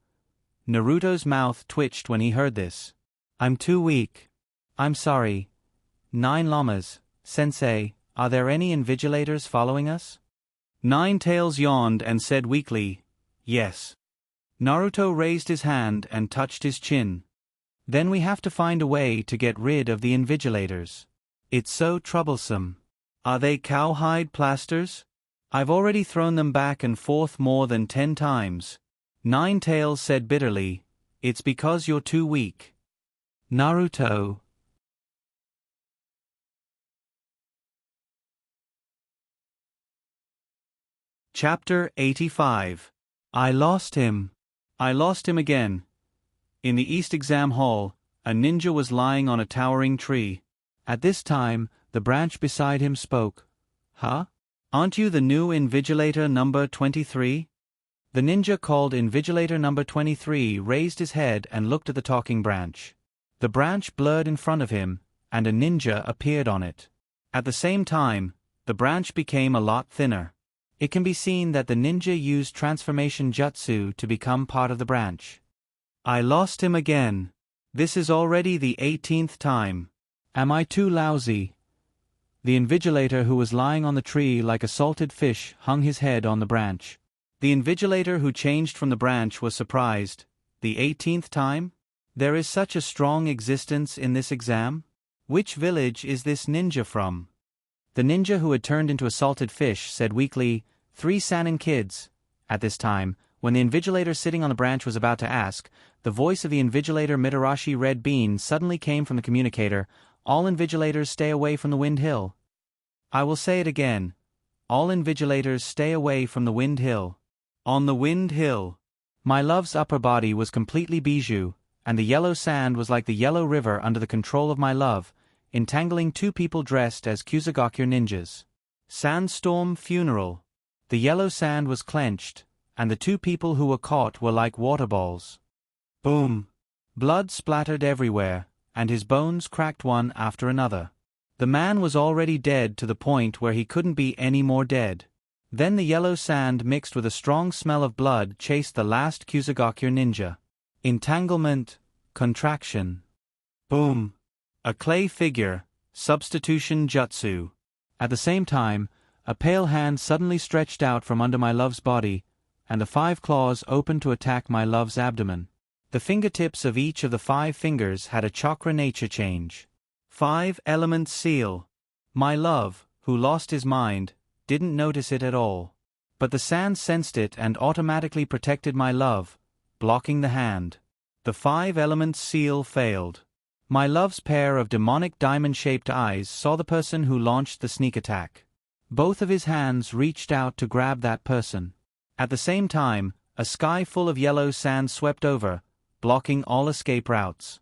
Naruto's mouth twitched when he heard this. I'm too weak. I'm sorry. Nine Llamas, sensei, are there any invigilators following us? Nine Tails yawned and said weakly, yes. Naruto raised his hand and touched his chin. Then we have to find a way to get rid of the invigilators. It's so troublesome. Are they cowhide plasters? I've already thrown them back and forth more than 10 times. Nine Tails said bitterly, it's because you're too weak. Naruto. Chapter 85. I lost him. I lost him again. In the East Exam Hall, a ninja was lying on a towering tree. At this time, the branch beside him spoke. Huh? Aren't you the new Invigilator number 23? The ninja called Invigilator number 23 raised his head and looked at the talking branch. The branch blurred in front of him, and a ninja appeared on it. At the same time, the branch became a lot thinner. It can be seen that the ninja used transformation jutsu to become part of the branch. I lost him again. This is already the 18th time. Am I too lousy? The invigilator who was lying on the tree like a salted fish hung his head on the branch. The invigilator who changed from the branch was surprised. The 18th time? There is such a strong existence in this exam? Which village is this ninja from? The ninja who had turned into a salted fish said weakly, 3 Sanin kids. At this time, when the invigilator sitting on the branch was about to ask, the voice of the invigilator Mitarashi Red Bean suddenly came from the communicator. All invigilators stay away from the Wind Hill. I will say it again. All invigilators stay away from the Wind Hill. On the Wind Hill. My love's upper body was completely bijou, and the yellow sand was like the yellow river under the control of my love, entangling 2 people dressed as Kusagakure ninjas. Sandstorm funeral. The yellow sand was clenched, and the 2 people who were caught were like water balls. Boom! Blood splattered everywhere, and his bones cracked one after another. The man was already dead to the point where he couldn't be any more dead. Then the yellow sand mixed with a strong smell of blood chased the last Kusagakure ninja. Entanglement, contraction. Boom! A clay figure, substitution jutsu. At the same time, a pale hand suddenly stretched out from under my love's body, and the 5 claws opened to attack my love's abdomen. The fingertips of each of the 5 fingers had a chakra nature change. 5 element seal. My love, who lost his mind, didn't notice it at all. But the sand sensed it and automatically protected my love, blocking the hand. The 5 element seal failed. My love's pair of demonic diamond-shaped eyes saw the person who launched the sneak attack. Both of his hands reached out to grab that person. At the same time, a sky full of yellow sand swept over, blocking all escape routes.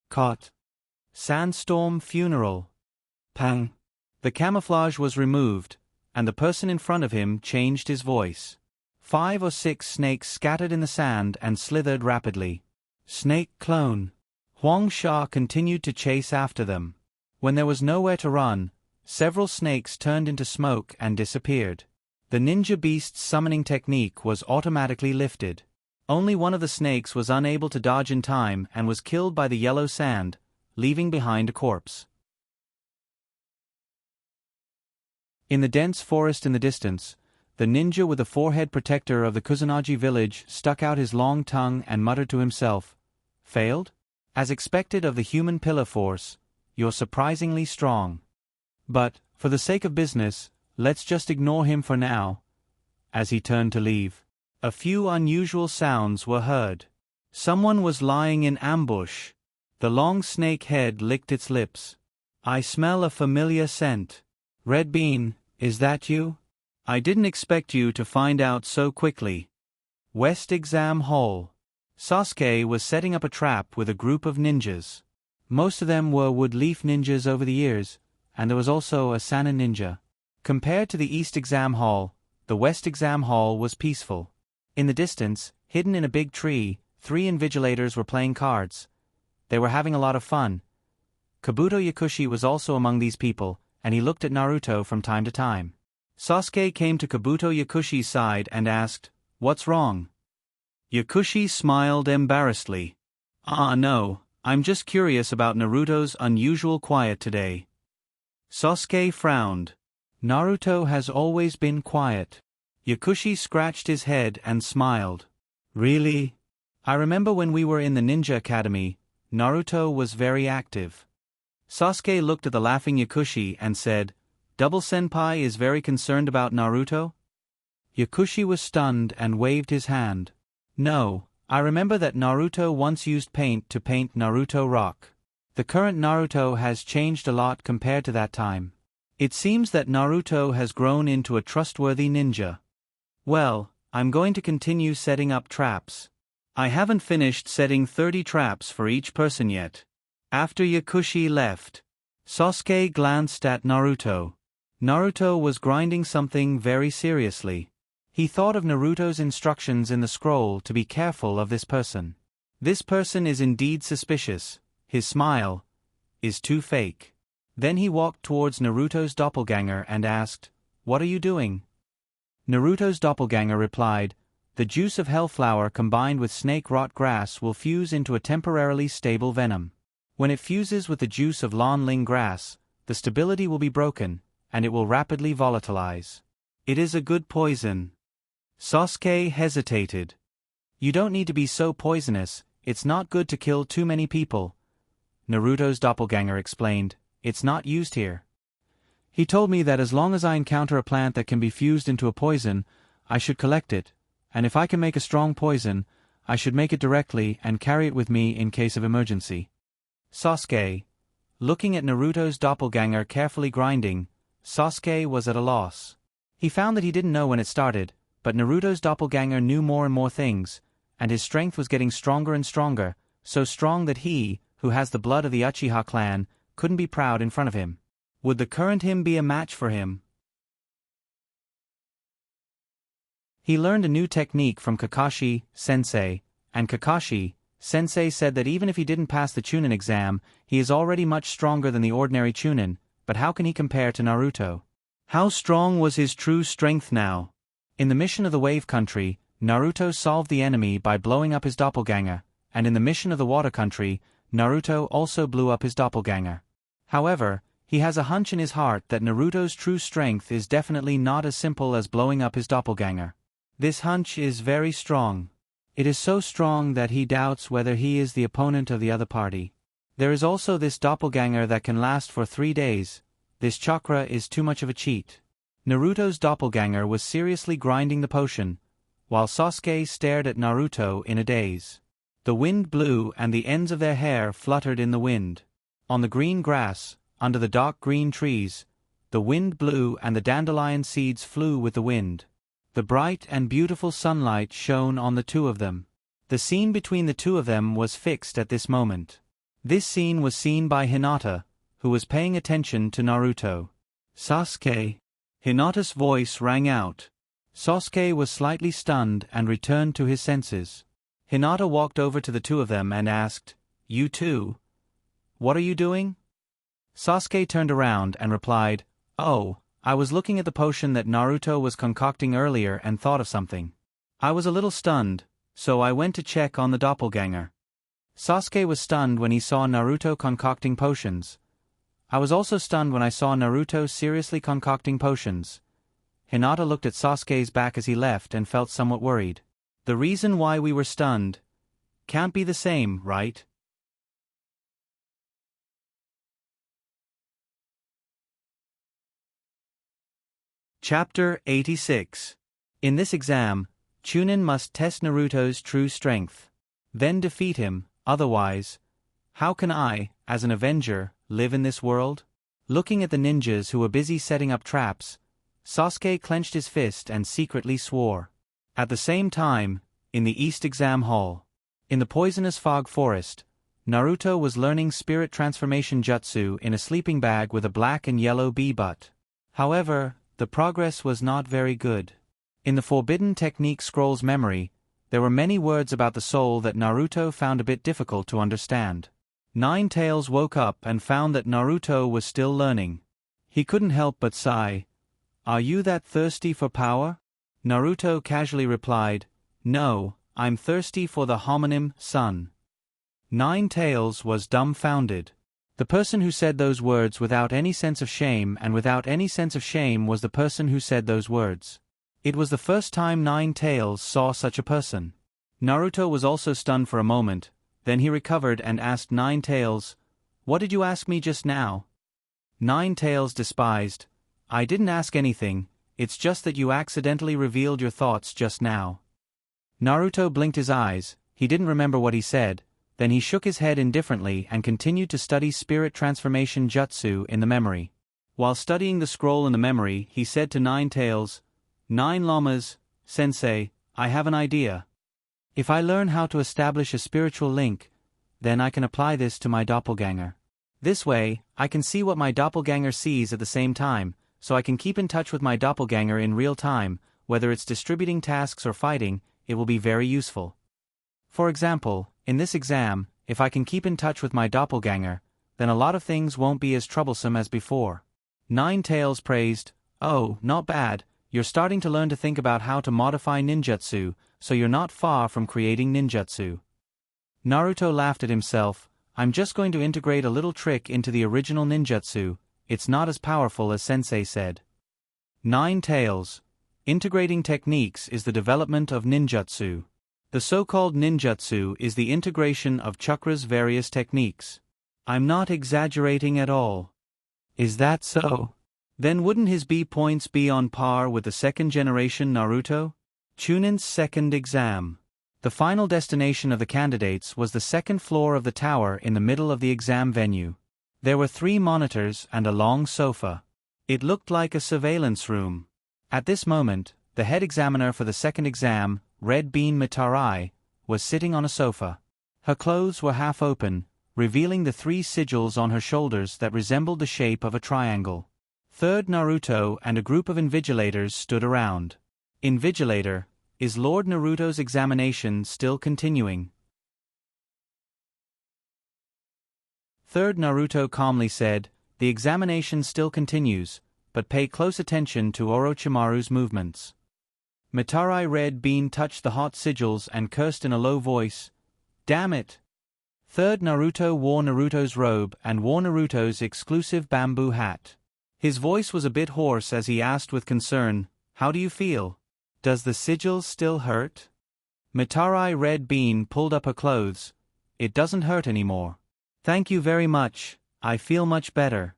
Caught. Sandstorm funeral. Pang. The camouflage was removed, and the person in front of him changed his voice. 5 or 6 snakes scattered in the sand and slithered rapidly. Snake clone. Huang Sha continued to chase after them. When there was nowhere to run, several snakes turned into smoke and disappeared. The ninja beast's summoning technique was automatically lifted. Only one of the snakes was unable to dodge in time and was killed by the yellow sand, leaving behind a corpse. In the dense forest in the distance, the ninja with the forehead protector of the Kusanagi village stuck out his long tongue and muttered to himself, "Failed? As expected of the human pillar force, you're surprisingly strong. But, for the sake of business, let's just ignore him for now." As he turned to leave, a few unusual sounds were heard. Someone was lying in ambush. The long snake head licked its lips. "I smell a familiar scent. Red Bean, is that you? I didn't expect you to find out so quickly." West Exam Hall. Sasuke was setting up a trap with a group of ninjas. Most of them were wood leaf ninjas over the years, and there was also a Sanin ninja. Compared to the East Exam Hall, the West Exam Hall was peaceful. In the distance, hidden in a big tree, 3 invigilators were playing cards. They were having a lot of fun. Kabuto Yakushi was also among these people, and he looked at Naruto from time to time. Sasuke came to Kabuto Yakushi's side and asked, "What's wrong?" Yakushi smiled embarrassedly. No, I'm just curious about Naruto's unusual quiet today." Sasuke frowned. "Naruto has always been quiet." Yakushi scratched his head and smiled. "Really? I remember when we were in the Ninja Academy, Naruto was very active." Sasuke looked at the laughing Yakushi and said, "Double Senpai is very concerned about Naruto?" Yakushi was stunned and waved his hand. "No, I remember that Naruto once used paint to paint Naruto Rock. The current Naruto has changed a lot compared to that time. It seems that Naruto has grown into a trustworthy ninja. Well, I'm going to continue setting up traps. I haven't finished setting 30 traps for each person yet." After Yakushi left, Sasuke glanced at Naruto. Naruto was grinding something very seriously. He thought of Naruto's instructions in the scroll to be careful of this person. This person is indeed suspicious. His smile is too fake. Then he walked towards Naruto's doppelganger and asked, "What are you doing?" Naruto's doppelganger replied, "The juice of hellflower combined with snake rot grass will fuse into a temporarily stable venom. When it fuses with the juice of lawn ling grass, the stability will be broken, and it will rapidly volatilize. It is a good poison." Sasuke hesitated. "You don't need to be so poisonous, it's not good to kill too many people." Naruto's doppelganger explained, "It's not used here. He told me that as long as I encounter a plant that can be fused into a poison, I should collect it, and if I can make a strong poison, I should make it directly and carry it with me in case of emergency." Sasuke, looking at Naruto's doppelganger carefully grinding, Sasuke was at a loss. He found that he didn't know when it started, but Naruto's doppelganger knew more and more things, and his strength was getting stronger and stronger, so strong that he, who has the blood of the Uchiha clan, couldn't be proud in front of him. Would the current him be a match for him? He learned a new technique from Kakashi-sensei, and Kakashi-sensei said that even if he didn't pass the Chunin exam, he is already much stronger than the ordinary Chunin, but how can he compare to Naruto? How strong was his true strength now? In the mission of the Wave Country, Naruto solved the enemy by blowing up his doppelganger, and in the mission of the Water Country, Naruto also blew up his doppelganger. However, he has a hunch in his heart that Naruto's true strength is definitely not as simple as blowing up his doppelganger. This hunch is very strong. It is so strong that he doubts whether he is the opponent of the other party. There is also this doppelganger that can last for 3 days. This chakra is too much of a cheat. Naruto's doppelganger was seriously grinding the potion, while Sasuke stared at Naruto in a daze. The wind blew and the ends of their hair fluttered in the wind. On the green grass, under the dark green trees, the wind blew and the dandelion seeds flew with the wind. The bright and beautiful sunlight shone on the two of them. The scene between the two of them was fixed at this moment. This scene was seen by Hinata, who was paying attention to Naruto. Sasuke. Hinata's voice rang out. Sasuke was slightly stunned and returned to his senses. Hinata walked over to the two of them and asked, "You two? What are you doing?" Sasuke turned around and replied, "Oh, I was looking at the potion that Naruto was concocting earlier and thought of something. I was a little stunned, so I went to check on the doppelganger." Sasuke was stunned when he saw Naruto concocting potions. I was also stunned when I saw Naruto seriously concocting potions. Hinata looked at Sasuke's back as he left and felt somewhat worried. The reason why we were stunned can't be the same, right? Chapter 86. In this exam, Chunin must test Naruto's true strength. Then defeat him, otherwise, how can I, as an Avenger, live in this world? Looking at the ninjas who were busy setting up traps, Sasuke clenched his fist and secretly swore. At the same time, in the East Exam Hall, in the poisonous fog forest, Naruto was learning spirit transformation jutsu in a sleeping bag with a black and yellow bee butt. However, the progress was not very good. In the Forbidden Technique Scroll's memory, there were many words about the soul that Naruto found a bit difficult to understand. Nine Tails woke up and found that Naruto was still learning. He couldn't help but sigh. "Are you that thirsty for power?" Naruto casually replied, "No, I'm thirsty for the homonym sun." Nine Tails was dumbfounded. The person who said those words without any sense of shame and without any sense of shame was the person who said those words. It was the first time Nine Tails saw such a person. Naruto was also stunned for a moment, then he recovered and asked Nine Tails, "What did you ask me just now?" Nine Tails despised, "I didn't ask anything, it's just that you accidentally revealed your thoughts just now." Naruto blinked his eyes, he didn't remember what he said, then he shook his head indifferently and continued to study spirit transformation jutsu in the memory. While studying the scroll in the memory, he said to Nine Tails, "Nine Lamas, Sensei, I have an idea. If I learn how to establish a spiritual link, then I can apply this to my doppelganger. This way, I can see what my doppelganger sees at the same time, so I can keep in touch with my doppelganger in real time, whether it's distributing tasks or fighting, it will be very useful. For example, in this exam, if I can keep in touch with my doppelganger, then a lot of things won't be as troublesome as before." Nine Tails praised, "Oh, not bad, you're starting to learn to think about how to modify ninjutsu, so you're not far from creating ninjutsu." Naruto laughed at himself, "I'm just going to integrate a little trick into the original ninjutsu, it's not as powerful as Sensei said." Nine Tails. Integrating techniques is the development of ninjutsu. The so-called ninjutsu is the integration of chakra's various techniques. I'm not exaggerating at all. Is that so? Then wouldn't his B points be on par with the second-generation Naruto? Chunin's second exam. The final destination of the candidates was the second floor of the tower in the middle of the exam venue. There were 3 monitors and a long sofa. It looked like a surveillance room. At this moment, the head examiner for the second exam, Red Bean Mitarai, was sitting on a sofa. Her clothes were half open, revealing the 3 sigils on her shoulders that resembled the shape of a triangle. Third Naruto and a group of invigilators stood around. Invigilator, is Lord Naruto's examination still continuing? Third Naruto calmly said, "The examination still continues, but pay close attention to Orochimaru's movements." Mitarai Red Bean touched the hot sigils and cursed in a low voice, "Damn it! Third, Naruto wore Naruto's robe and wore Naruto's exclusive bamboo hat. His voice was a bit hoarse as he asked with concern, "How do you feel? Does the sigil still hurt?" Mitarai Red Bean pulled up her clothes. "It doesn't hurt anymore. Thank you very much, I feel much better."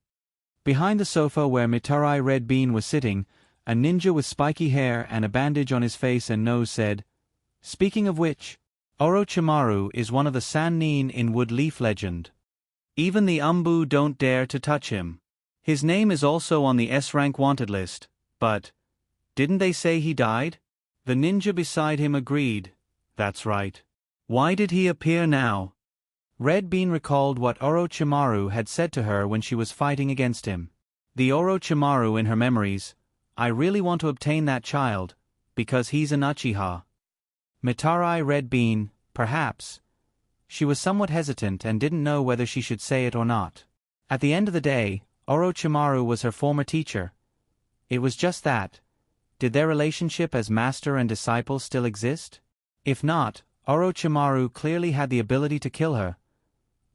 Behind the sofa where Mitarai Red Bean was sitting, a ninja with spiky hair and a bandage on his face and nose said, "Speaking of which, Orochimaru is one of the Sannin in Wood Leaf legend. Even the Umbu don't dare to touch him. His name is also on the S-rank wanted list, but didn't they say he died?" The ninja beside him agreed. "That's right. Why did he appear now?" Red Bean recalled what Orochimaru had said to her when she was fighting against him. The Orochimaru in her memories, "I really want to obtain that child, because he's an Uchiha." Mitarai Red Bean, perhaps. She was somewhat hesitant and didn't know whether she should say it or not. At the end of the day, Orochimaru was her former teacher. It was just that. Did their relationship as master and disciple still exist? If not, Orochimaru clearly had the ability to kill her.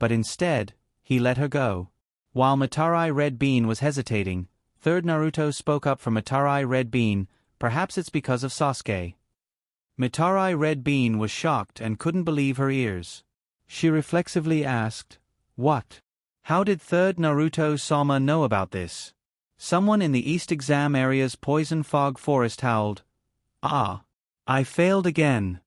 But instead, he let her go. While Mitarai Red Bean was hesitating, Third Naruto spoke up for Mitarai Red Bean, "Perhaps it's because of Sasuke." Mitarai Red Bean was shocked and couldn't believe her ears. She reflexively asked, "What? How did Third Naruto-sama know about this?" Someone in the East Exam area's Poison Fog Forest howled, "Ah! I failed again."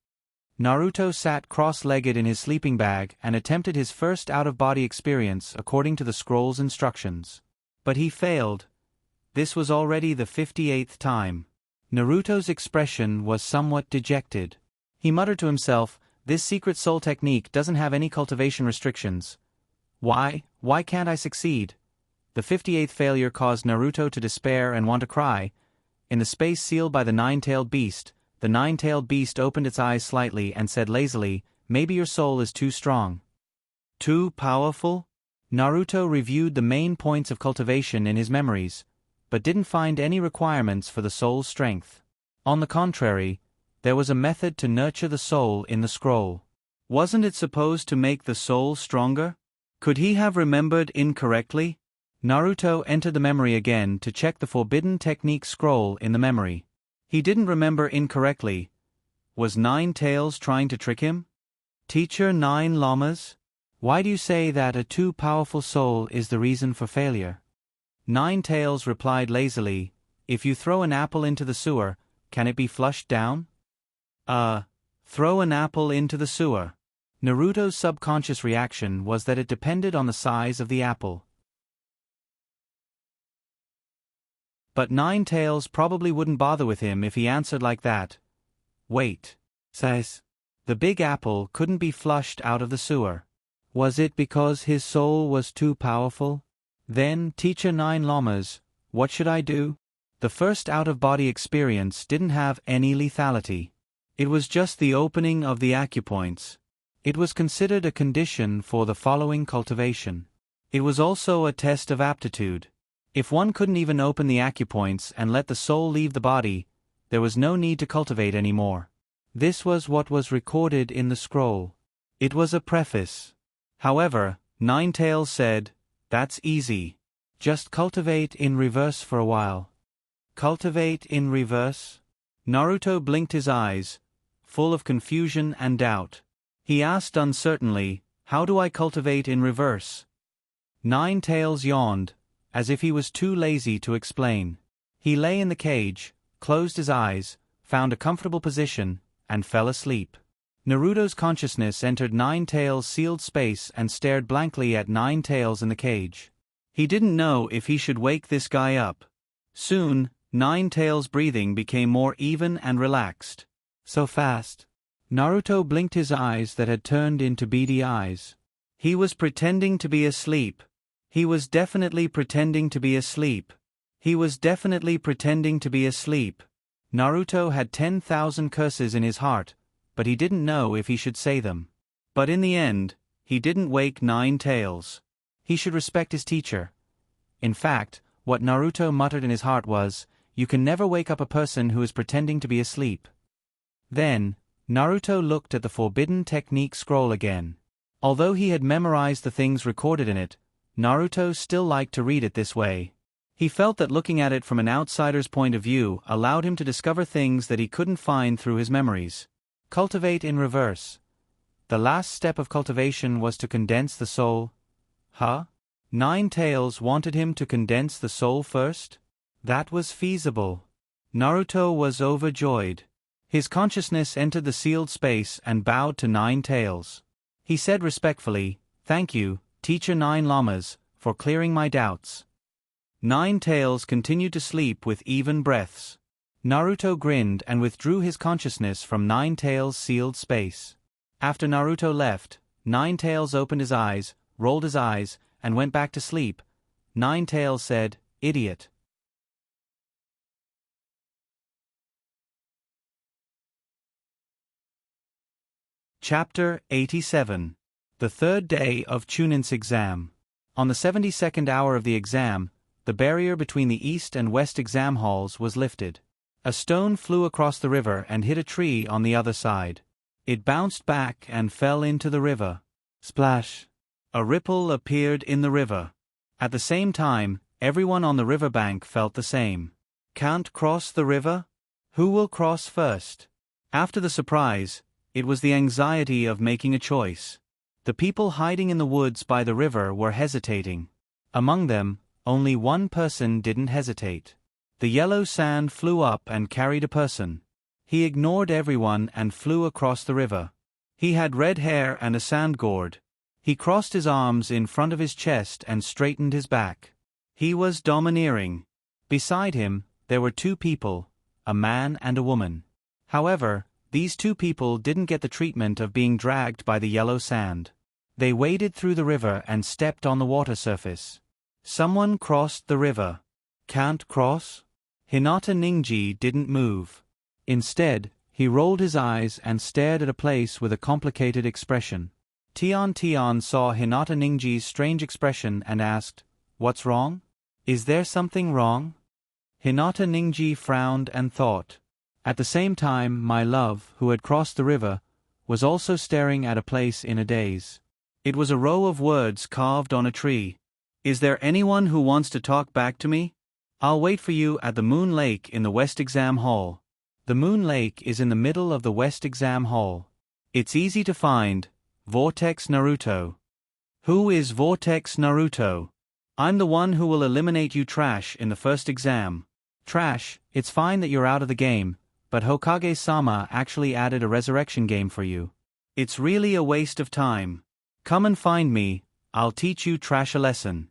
Naruto sat cross-legged in his sleeping bag and attempted his first out-of-body experience according to the scroll's instructions. But he failed. This was already the 58th time. Naruto's expression was somewhat dejected. He muttered to himself, "This secret soul technique doesn't have any cultivation restrictions. Why can't I succeed?" The 58th failure caused Naruto to despair and want to cry. In the space sealed by the nine-tailed beast, the nine-tailed beast opened its eyes slightly and said lazily, "Maybe your soul is too strong." Too powerful? Naruto reviewed the main points of cultivation in his memories, but didn't find any requirements for the soul's strength. On the contrary, there was a method to nurture the soul in the scroll. Wasn't it supposed to make the soul stronger? Could he have remembered incorrectly? Naruto entered the memory again to check the forbidden technique scroll in the memory. He didn't remember incorrectly. Was Nine Tails trying to trick him? "Teacher Nine Llamas? Why do you say that a too powerful soul is the reason for failure?" Nine Tails replied lazily, "If you throw an apple into the sewer, can it be flushed down?" Throw an apple into the sewer. Naruto's subconscious reaction was that it depended on the size of the apple. But Nine Tails probably wouldn't bother with him if he answered like that. Wait. Says. The big apple couldn't be flushed out of the sewer. Was it because his soul was too powerful? Then, Teacher Nine Llamas, what should I do? The first out-of-body experience didn't have any lethality. It was just the opening of the acupoints. It was considered a condition for the following cultivation. It was also a test of aptitude. If one couldn't even open the acupoints and let the soul leave the body, there was no need to cultivate anymore. This was what was recorded in the scroll. It was a preface. However, Nine Tails said, "That's easy. Just cultivate in reverse for a while." Cultivate in reverse? Naruto blinked his eyes, full of confusion and doubt. He asked uncertainly, "How do I cultivate in reverse?" Nine Tails yawned, as if he was too lazy to explain. He lay in the cage, closed his eyes, found a comfortable position, and fell asleep. Naruto's consciousness entered Nine Tails' sealed space and stared blankly at Nine Tails in the cage. He didn't know if he should wake this guy up. Soon, Nine Tails' breathing became more even and relaxed. So fast. Naruto blinked his eyes that had turned into beady eyes. He was pretending to be asleep. He was definitely pretending to be asleep. He was definitely pretending to be asleep. Naruto had 10,000 curses in his heart, but he didn't know if he should say them. But in the end, he didn't wake Nine Tails. He should respect his teacher. In fact, what Naruto muttered in his heart was, "You can never wake up a person who is pretending to be asleep." Then, Naruto looked at the forbidden technique scroll again. Although he had memorized the things recorded in it, Naruto still liked to read it this way. He felt that looking at it from an outsider's point of view allowed him to discover things that he couldn't find through his memories. Cultivate in reverse. The last step of cultivation was to condense the soul. Huh? Nine Tails wanted him to condense the soul first? That was feasible. Naruto was overjoyed. His consciousness entered the sealed space and bowed to Nine Tails. He said respectfully, "Thank you, Teacher Nine Lamas, for clearing my doubts." Nine Tails continued to sleep with even breaths. Naruto grinned and withdrew his consciousness from Nine Tails' sealed space. After Naruto left, Nine Tails opened his eyes, rolled his eyes, and went back to sleep. Nine Tails said, "Idiot." Chapter 87. The third day of Chunin's exam. On the 72nd hour of the exam, the barrier between the East and West exam halls was lifted. A stone flew across the river and hit a tree on the other side. It bounced back and fell into the river. Splash! A ripple appeared in the river. At the same time, everyone on the riverbank felt the same. Can't cross the river? Who will cross first? After the surprise, it was the anxiety of making a choice. The people hiding in the woods by the river were hesitating. Among them, only one person didn't hesitate. The yellow sand flew up and carried a person. He ignored everyone and flew across the river. He had red hair and a sand gourd. He crossed his arms in front of his chest and straightened his back. He was domineering. Beside him, there were two people, a man and a woman. However, these two people didn't get the treatment of being dragged by the yellow sand. They waded through the river and stepped on the water surface. Someone crossed the river. Can't cross? Hinata Ninji didn't move. Instead, he rolled his eyes and stared at a place with a complicated expression. Tian saw Hinata Ninji's strange expression and asked, "What's wrong? Is there something wrong?" Hinata Ninji frowned and thought. At the same time, my love, who had crossed the river, was also staring at a place in a daze. It was a row of words carved on a tree. "Is there anyone who wants to talk back to me? I'll wait for you at the Moon Lake in the West Exam Hall." The Moon Lake is in the middle of the West Exam Hall. It's easy to find. Vortex Naruto. Who is Vortex Naruto? I'm the one who will eliminate you trash in the first exam. Trash, it's fine that you're out of the game, but Hokage-sama actually added a resurrection game for you. It's really a waste of time. Come and find me, I'll teach you trash a lesson.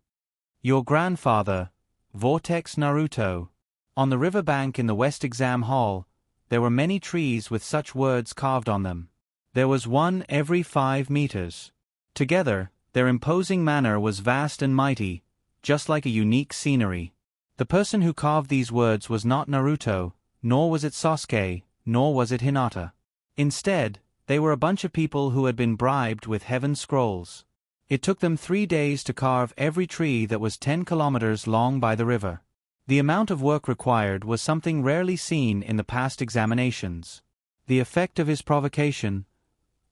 Your grandfather, Vortex Naruto. On the riverbank in the West Exam Hall, there were many trees with such words carved on them. There was one every 5 meters. Together, their imposing manner was vast and mighty, just like a unique scenery. The person who carved these words was not Naruto, nor was it Sasuke, nor was it Hinata. Instead, they were a bunch of people who had been bribed with heaven scrolls. It took them 3 days to carve every tree that was 10 kilometers long by the river. The amount of work required was something rarely seen in the past examinations. The effect of his provocation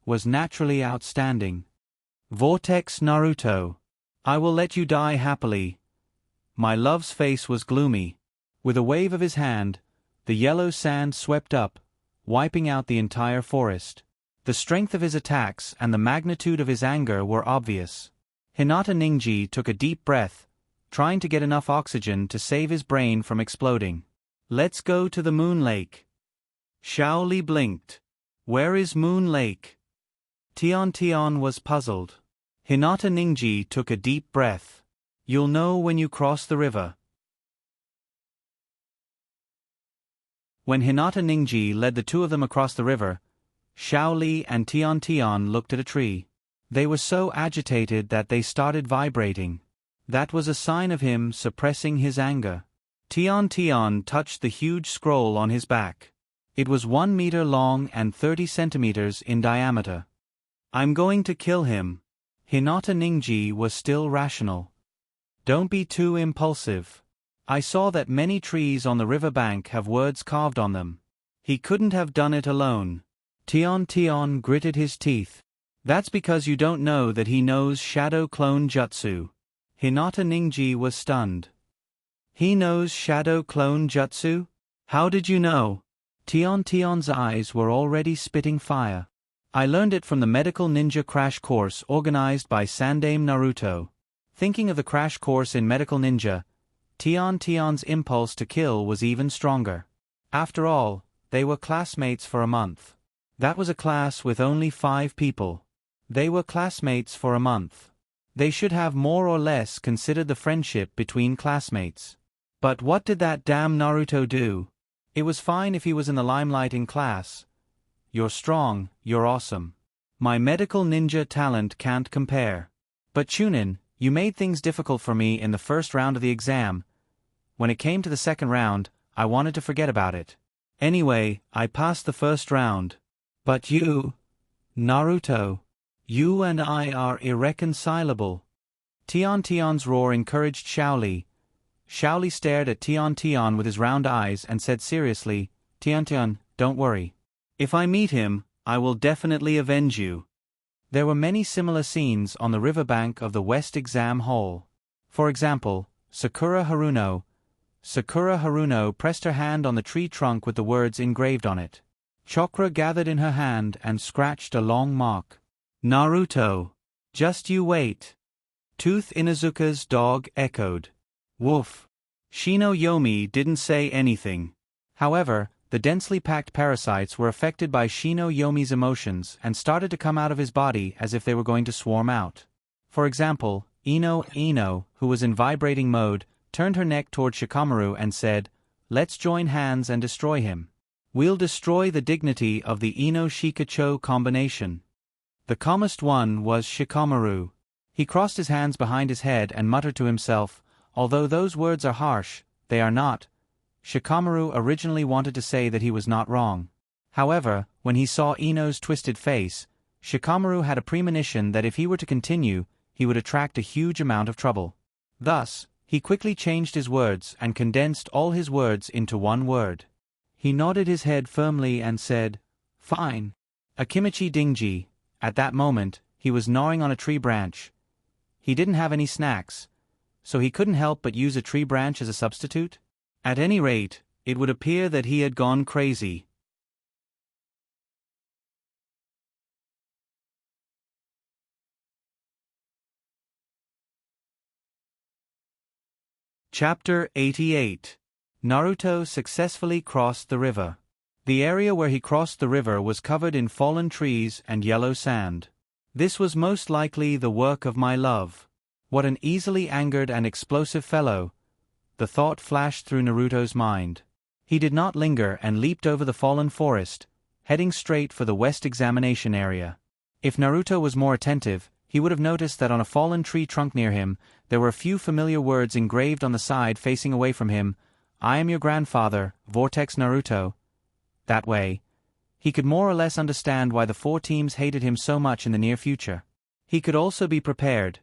was naturally outstanding. Vortex Naruto. I will let you die happily. My love's face was gloomy. With a wave of his hand, the yellow sand swept up, wiping out the entire forest. The strength of his attacks and the magnitude of his anger were obvious. Hinata Ninji took a deep breath, trying to get enough oxygen to save his brain from exploding. Let's go to the Moon Lake. Shaoli blinked. Where is Moon Lake? Tian was puzzled. Hinata Ninji took a deep breath. You'll know when you cross the river. When Hinata Ninji led the two of them across the river, Shaoli and Tian looked at a tree. They were so agitated that they started vibrating. That was a sign of him suppressing his anger. Tian touched the huge scroll on his back. It was 1 meter long and 30 centimeters in diameter. I'm going to kill him. Hinata Ninji was still rational. Don't be too impulsive. I saw that many trees on the river bank have words carved on them. He couldn't have done it alone. Tian gritted his teeth. That's because you don't know that he knows Shadow Clone Jutsu. Hinata Ningji was stunned. He knows Shadow Clone Jutsu? How did you know? Tion's eyes were already spitting fire. I learned it from the medical ninja crash course organized by Sandame Naruto. Thinking of the crash course in medical ninja, Tion's impulse to kill was even stronger. After all, they were classmates for a month. That was a class with only 5 people. They were classmates for a month. They should have more or less considered the friendship between classmates. But what did that damn Naruto do? It was fine if he was in the limelight in class. You're strong, you're awesome. My medical ninja talent can't compare. But Chunin, you made things difficult for me in the first round of the exam. When it came to the second round, I wanted to forget about it. Anyway, I passed the first round. But you, Naruto, you and I are irreconcilable. Tion's roar encouraged Xiaoli. Xiaoli stared at Tion with his round eyes and said seriously, Tion, don't worry. If I meet him, I will definitely avenge you. There were many similar scenes on the riverbank of the West Exam Hall. For example, Sakura Haruno pressed her hand on the tree trunk with the words engraved on it. Chakra gathered in her hand and scratched a long mark. Naruto. Just you wait. Tooth Inuzuka's dog echoed. Woof. Shino Yomi didn't say anything. However, the densely packed parasites were affected by Shino Yomi's emotions and started to come out of his body as if they were going to swarm out. For example, Ino, who was in vibrating mode, turned her neck toward Shikamaru and said, "Let's join hands and destroy him. We'll destroy the dignity of the Ino-Shikacho combination." The calmest one was Shikamaru. He crossed his hands behind his head and muttered to himself, "Although those words are harsh, they are not." Shikamaru originally wanted to say that he was not wrong. However, when he saw Ino's twisted face, Shikamaru had a premonition that if he were to continue, he would attract a huge amount of trouble. Thus, he quickly changed his words and condensed all his words into one word. He nodded his head firmly and said, "Fine." Akimichi Dingji. At that moment, he was gnawing on a tree branch. He didn't have any snacks, so he couldn't help but use a tree branch as a substitute. At any rate, it would appear that he had gone crazy. Chapter 88. Naruto successfully crossed the river. The area where he crossed the river was covered in fallen trees and yellow sand. This was most likely the work of my love. What an easily angered and explosive fellow. The thought flashed through Naruto's mind. He did not linger and leaped over the fallen forest, heading straight for the west examination area. If Naruto was more attentive, he would have noticed that on a fallen tree trunk near him, there were a few familiar words engraved on the side facing away from him. "I am your grandfather, Vortex Naruto." That way, he could more or less understand why the 4 teams hated him so much in the near future. He could also be prepared.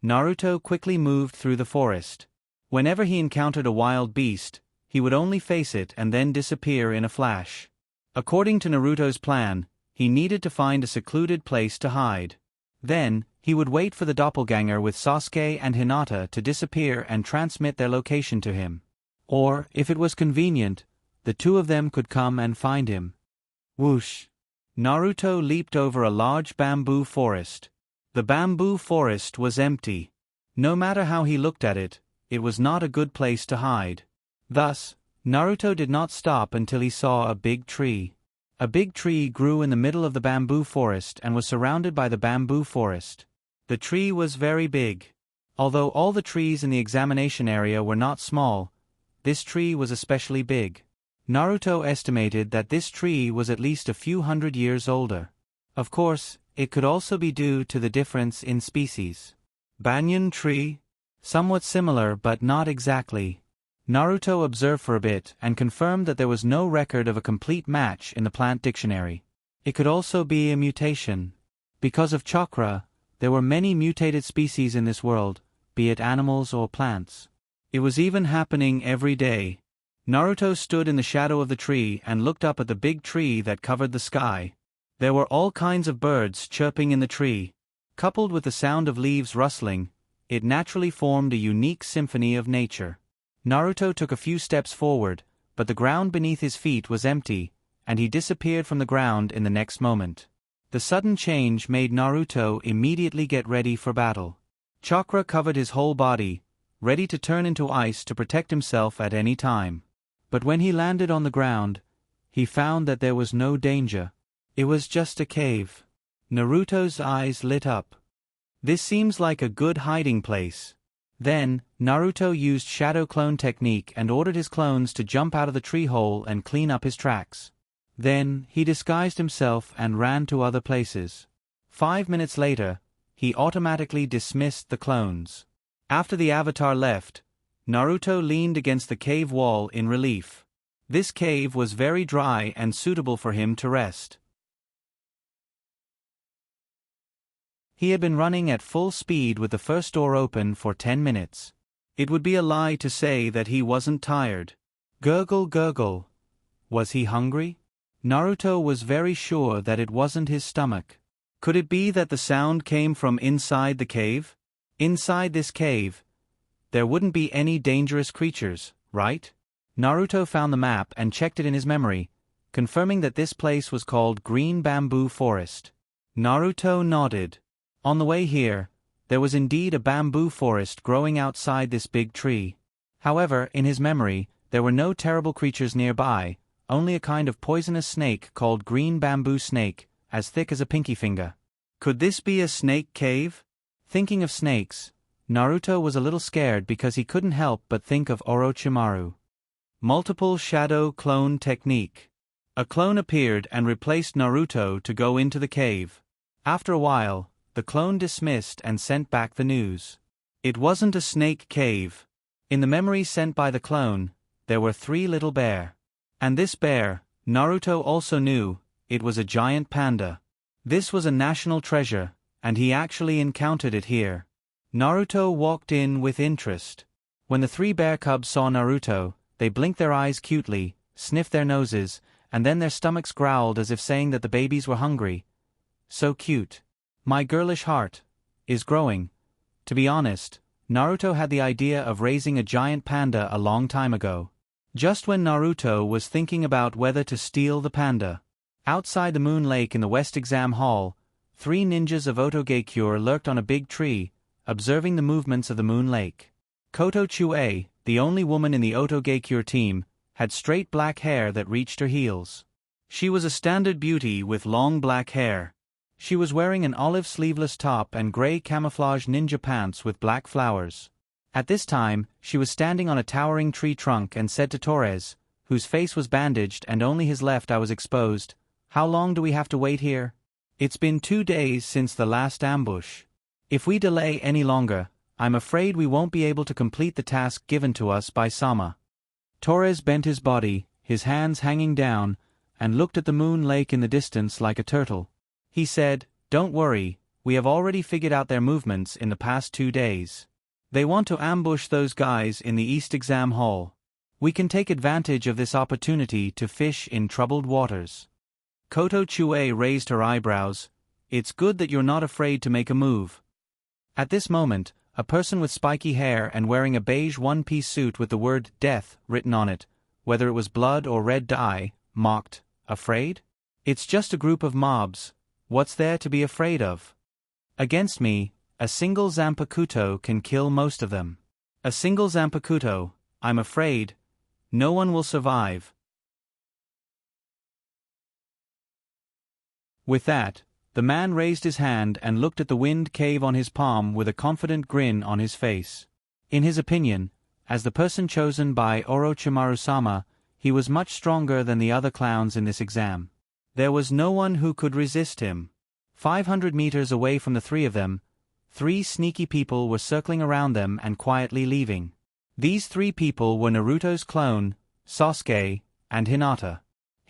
Naruto quickly moved through the forest. Whenever he encountered a wild beast, he would only face it and then disappear in a flash. According to Naruto's plan, he needed to find a secluded place to hide. Then, he would wait for the doppelganger with Sasuke and Hinata to disappear and transmit their location to him. Or, if it was convenient, the 2 of them could come and find him. Whoosh! Naruto leaped over a large bamboo forest. The bamboo forest was empty. No matter how he looked at it, it was not a good place to hide. Thus, Naruto did not stop until he saw a big tree. A big tree grew in the middle of the bamboo forest and was surrounded by the bamboo forest. The tree was very big. Although all the trees in the examination area were not small, this tree was especially big. Naruto estimated that this tree was at least a few hundred years older. Of course, it could also be due to the difference in species. Banyan tree? Somewhat similar but not exactly. Naruto observed for a bit and confirmed that there was no record of a complete match in the plant dictionary. It could also be a mutation. Because of chakra, there were many mutated species in this world, be it animals or plants. It was even happening every day. Naruto stood in the shadow of the tree and looked up at the big tree that covered the sky. There were all kinds of birds chirping in the tree. Coupled with the sound of leaves rustling, it naturally formed a unique symphony of nature. Naruto took a few steps forward, but the ground beneath his feet was empty, and he disappeared from the ground in the next moment. The sudden change made Naruto immediately get ready for battle. Chakra covered his whole body, ready to turn into ice to protect himself at any time. But when he landed on the ground, he found that there was no danger. It was just a cave. Naruto's eyes lit up. This seems like a good hiding place. Then, Naruto used shadow clone technique and ordered his clones to jump out of the tree hole and clean up his tracks. Then, he disguised himself and ran to other places. 5 minutes later, he automatically dismissed the clones. After the avatar left, Naruto leaned against the cave wall in relief. This cave was very dry and suitable for him to rest. He had been running at full speed with the first door open for 10 minutes. It would be a lie to say that he wasn't tired. Gurgle gurgle. Was he hungry? Naruto was very sure that it wasn't his stomach. Could it be that the sound came from inside the cave? Inside this cave, there wouldn't be any dangerous creatures, right? Naruto found the map and checked it in his memory, confirming that this place was called Green Bamboo Forest. Naruto nodded. On the way here, there was indeed a bamboo forest growing outside this big tree. However, in his memory, there were no terrible creatures nearby, only a kind of poisonous snake called green bamboo snake, as thick as a pinky finger. Could this be a snake cave? Thinking of snakes, Naruto was a little scared because he couldn't help but think of Orochimaru. Multiple shadow clone technique. A clone appeared and replaced Naruto to go into the cave. After a while, the clone dismissed and sent back the news. It wasn't a snake cave. In the memory sent by the clone, there were 3 little bears. And this bear, Naruto also knew, it was a giant panda. This was a national treasure, and he actually encountered it here. Naruto walked in with interest. When the 3 bear cubs saw Naruto, they blinked their eyes cutely, sniffed their noses, and then their stomachs growled as if saying that the babies were hungry. So cute. My girlish heart is growing. To be honest, Naruto had the idea of raising a giant panda a long time ago. Just when Naruto was thinking about whether to steal the panda. Outside the Moon Lake in the West Exam Hall, 3 ninjas of Otogakure lurked on a big tree, observing the movements of the Moon Lake. Koto Chue, the only woman in the Otogakure team, had straight black hair that reached her heels. She was a standard beauty with long black hair. She was wearing an olive sleeveless top and gray camouflage ninja pants with black flowers. At this time, she was standing on a towering tree trunk and said to Torres, whose face was bandaged and only his left eye was exposed, "How long do we have to wait here? It's been 2 days since the last ambush. If we delay any longer, I'm afraid we won't be able to complete the task given to us by Sama." Torres bent his body, his hands hanging down, and looked at the Moon Lake in the distance like a turtle. He said, "Don't worry, we have already figured out their movements in the past 2 days. They want to ambush those guys in the East Exam Hall. We can take advantage of this opportunity to fish in troubled waters." Koto Chue raised her eyebrows. "It's good that you're not afraid to make a move." At this moment, a person with spiky hair and wearing a beige one-piece suit with the word death written on it, whether it was blood or red dye, mocked, "Afraid? It's just a group of mobs. What's there to be afraid of? Against me, a single Zanpakuto can kill most of them. A single Zanpakuto, I'm afraid, no one will survive." With that, the man raised his hand and looked at the wind cave on his palm with a confident grin on his face. In his opinion, as the person chosen by Orochimaru-sama, he was much stronger than the other clowns in this exam. There was no one who could resist him. 500 meters away from the 3 of them, 3 sneaky people were circling around them and quietly leaving. These 3 people were Naruto's clone, Sasuke, and Hinata.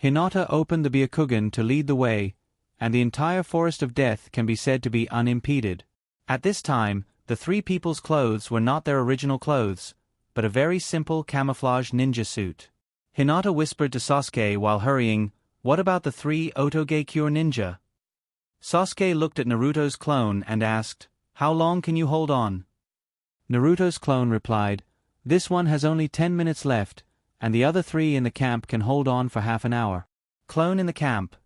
Hinata opened the Byakugan to lead the way, and the entire Forest of Death can be said to be unimpeded. At this time, the 3 people's clothes were not their original clothes, but a very simple camouflage ninja suit. Hinata whispered to Sasuke while hurrying, What about the 3 Otogekure ninja? Sasuke looked at Naruto's clone and asked, "How long can you hold on?" Naruto's clone replied, "This one has only 10 minutes left, and the other 3 in the camp can hold on for half an hour." Clone in the camp.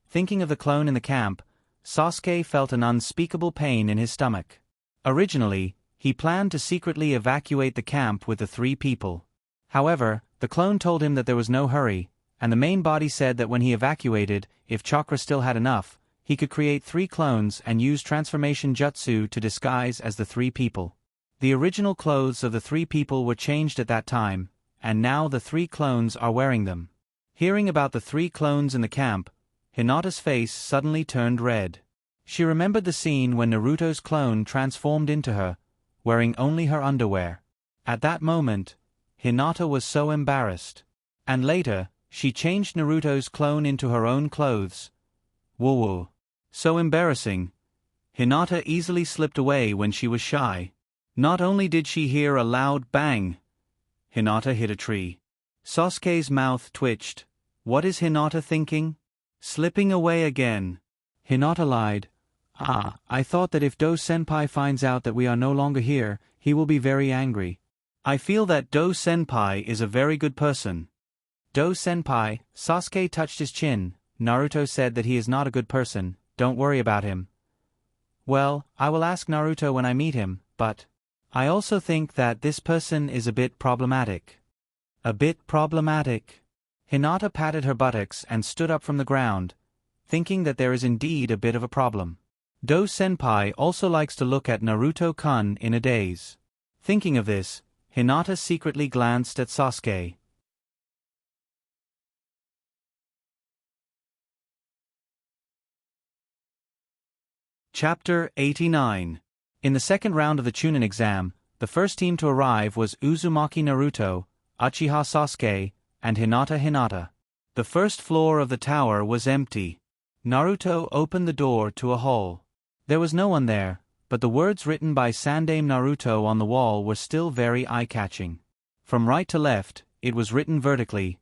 Thinking of the clone in the camp, Sasuke felt an unspeakable pain in his stomach. Originally, he planned to secretly evacuate the camp with the 3 people. However, the clone told him that there was no hurry, and the main body said that when he evacuated, if Chakra still had enough, he could create 3 clones and use transformation jutsu to disguise as the 3 people. The original clothes of the 3 people were changed at that time, and now the 3 clones are wearing them. Hearing about the 3 clones in the camp, Hinata's face suddenly turned red. She remembered the scene when Naruto's clone transformed into her, wearing only her underwear. At that moment, Hinata was so embarrassed. And later, she changed Naruto's clone into her own clothes. Woo-woo. So embarrassing. Hinata easily slipped away when she was shy. Not only did she hear a loud bang, Hinata hit a tree. Sasuke's mouth twitched. What is Hinata thinking? Slipping away again. Hinata lied. I thought that if Do-senpai finds out that we are no longer here, he will be very angry. I feel that Do-senpai is a very good person. Do-senpai, Sasuke touched his chin. Naruto said that he is not a good person, don't worry about him. Well, I will ask Naruto when I meet him, but I also think that this person is a bit problematic. A bit problematic. Hinata patted her buttocks and stood up from the ground, thinking that there is indeed a bit of a problem. Do-senpai also likes to look at Naruto-kun in a daze. Thinking of this, Hinata secretly glanced at Sasuke. Chapter 89. In the second round of the Chunin exam, the first team to arrive was Uzumaki Naruto, Uchiha Sasuke, and Hinata. The first floor of the tower was empty. Naruto opened the door to a hall. There was no one there, but the words written by Sandaime Naruto on the wall were still very eye-catching. From right to left, it was written vertically,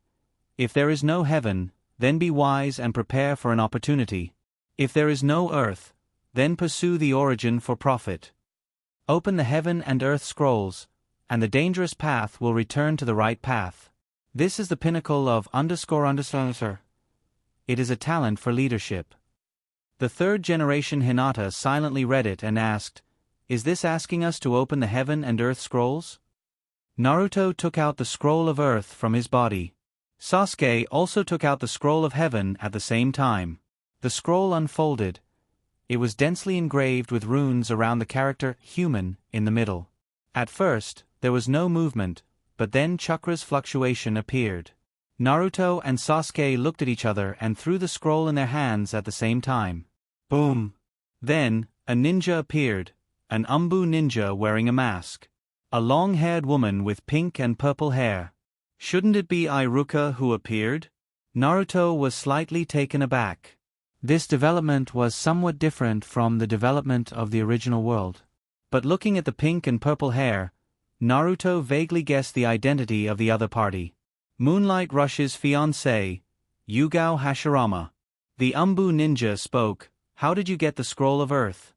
"If there is no heaven, then be wise and prepare for an opportunity. If there is no earth, then pursue the origin for profit. Open the heaven and earth scrolls, and the dangerous path will return to the right path. This is the pinnacle of __. It is a talent for leadership." The third generation Hinata silently read it and asked, "Is this asking us to open the heaven and earth scrolls?" Naruto took out the scroll of earth from his body. Sasuke also took out the scroll of heaven at the same time. The scroll unfolded. It was densely engraved with runes around the character human in the middle. At first, there was no movement, but then Chakra's fluctuation appeared. Naruto and Sasuke looked at each other and threw the scroll in their hands at the same time. Boom! Then, a ninja appeared, an Umbu ninja wearing a mask. A long-haired woman with pink and purple hair. Shouldn't it be Iruka who appeared? Naruto was slightly taken aback. This development was somewhat different from the development of the original world. But looking at the pink and purple hair, Naruto vaguely guessed the identity of the other party. Moonlight Rush's fiancée, Yugao Hashirama. The Umbu ninja spoke. "How did you get the scroll of earth?"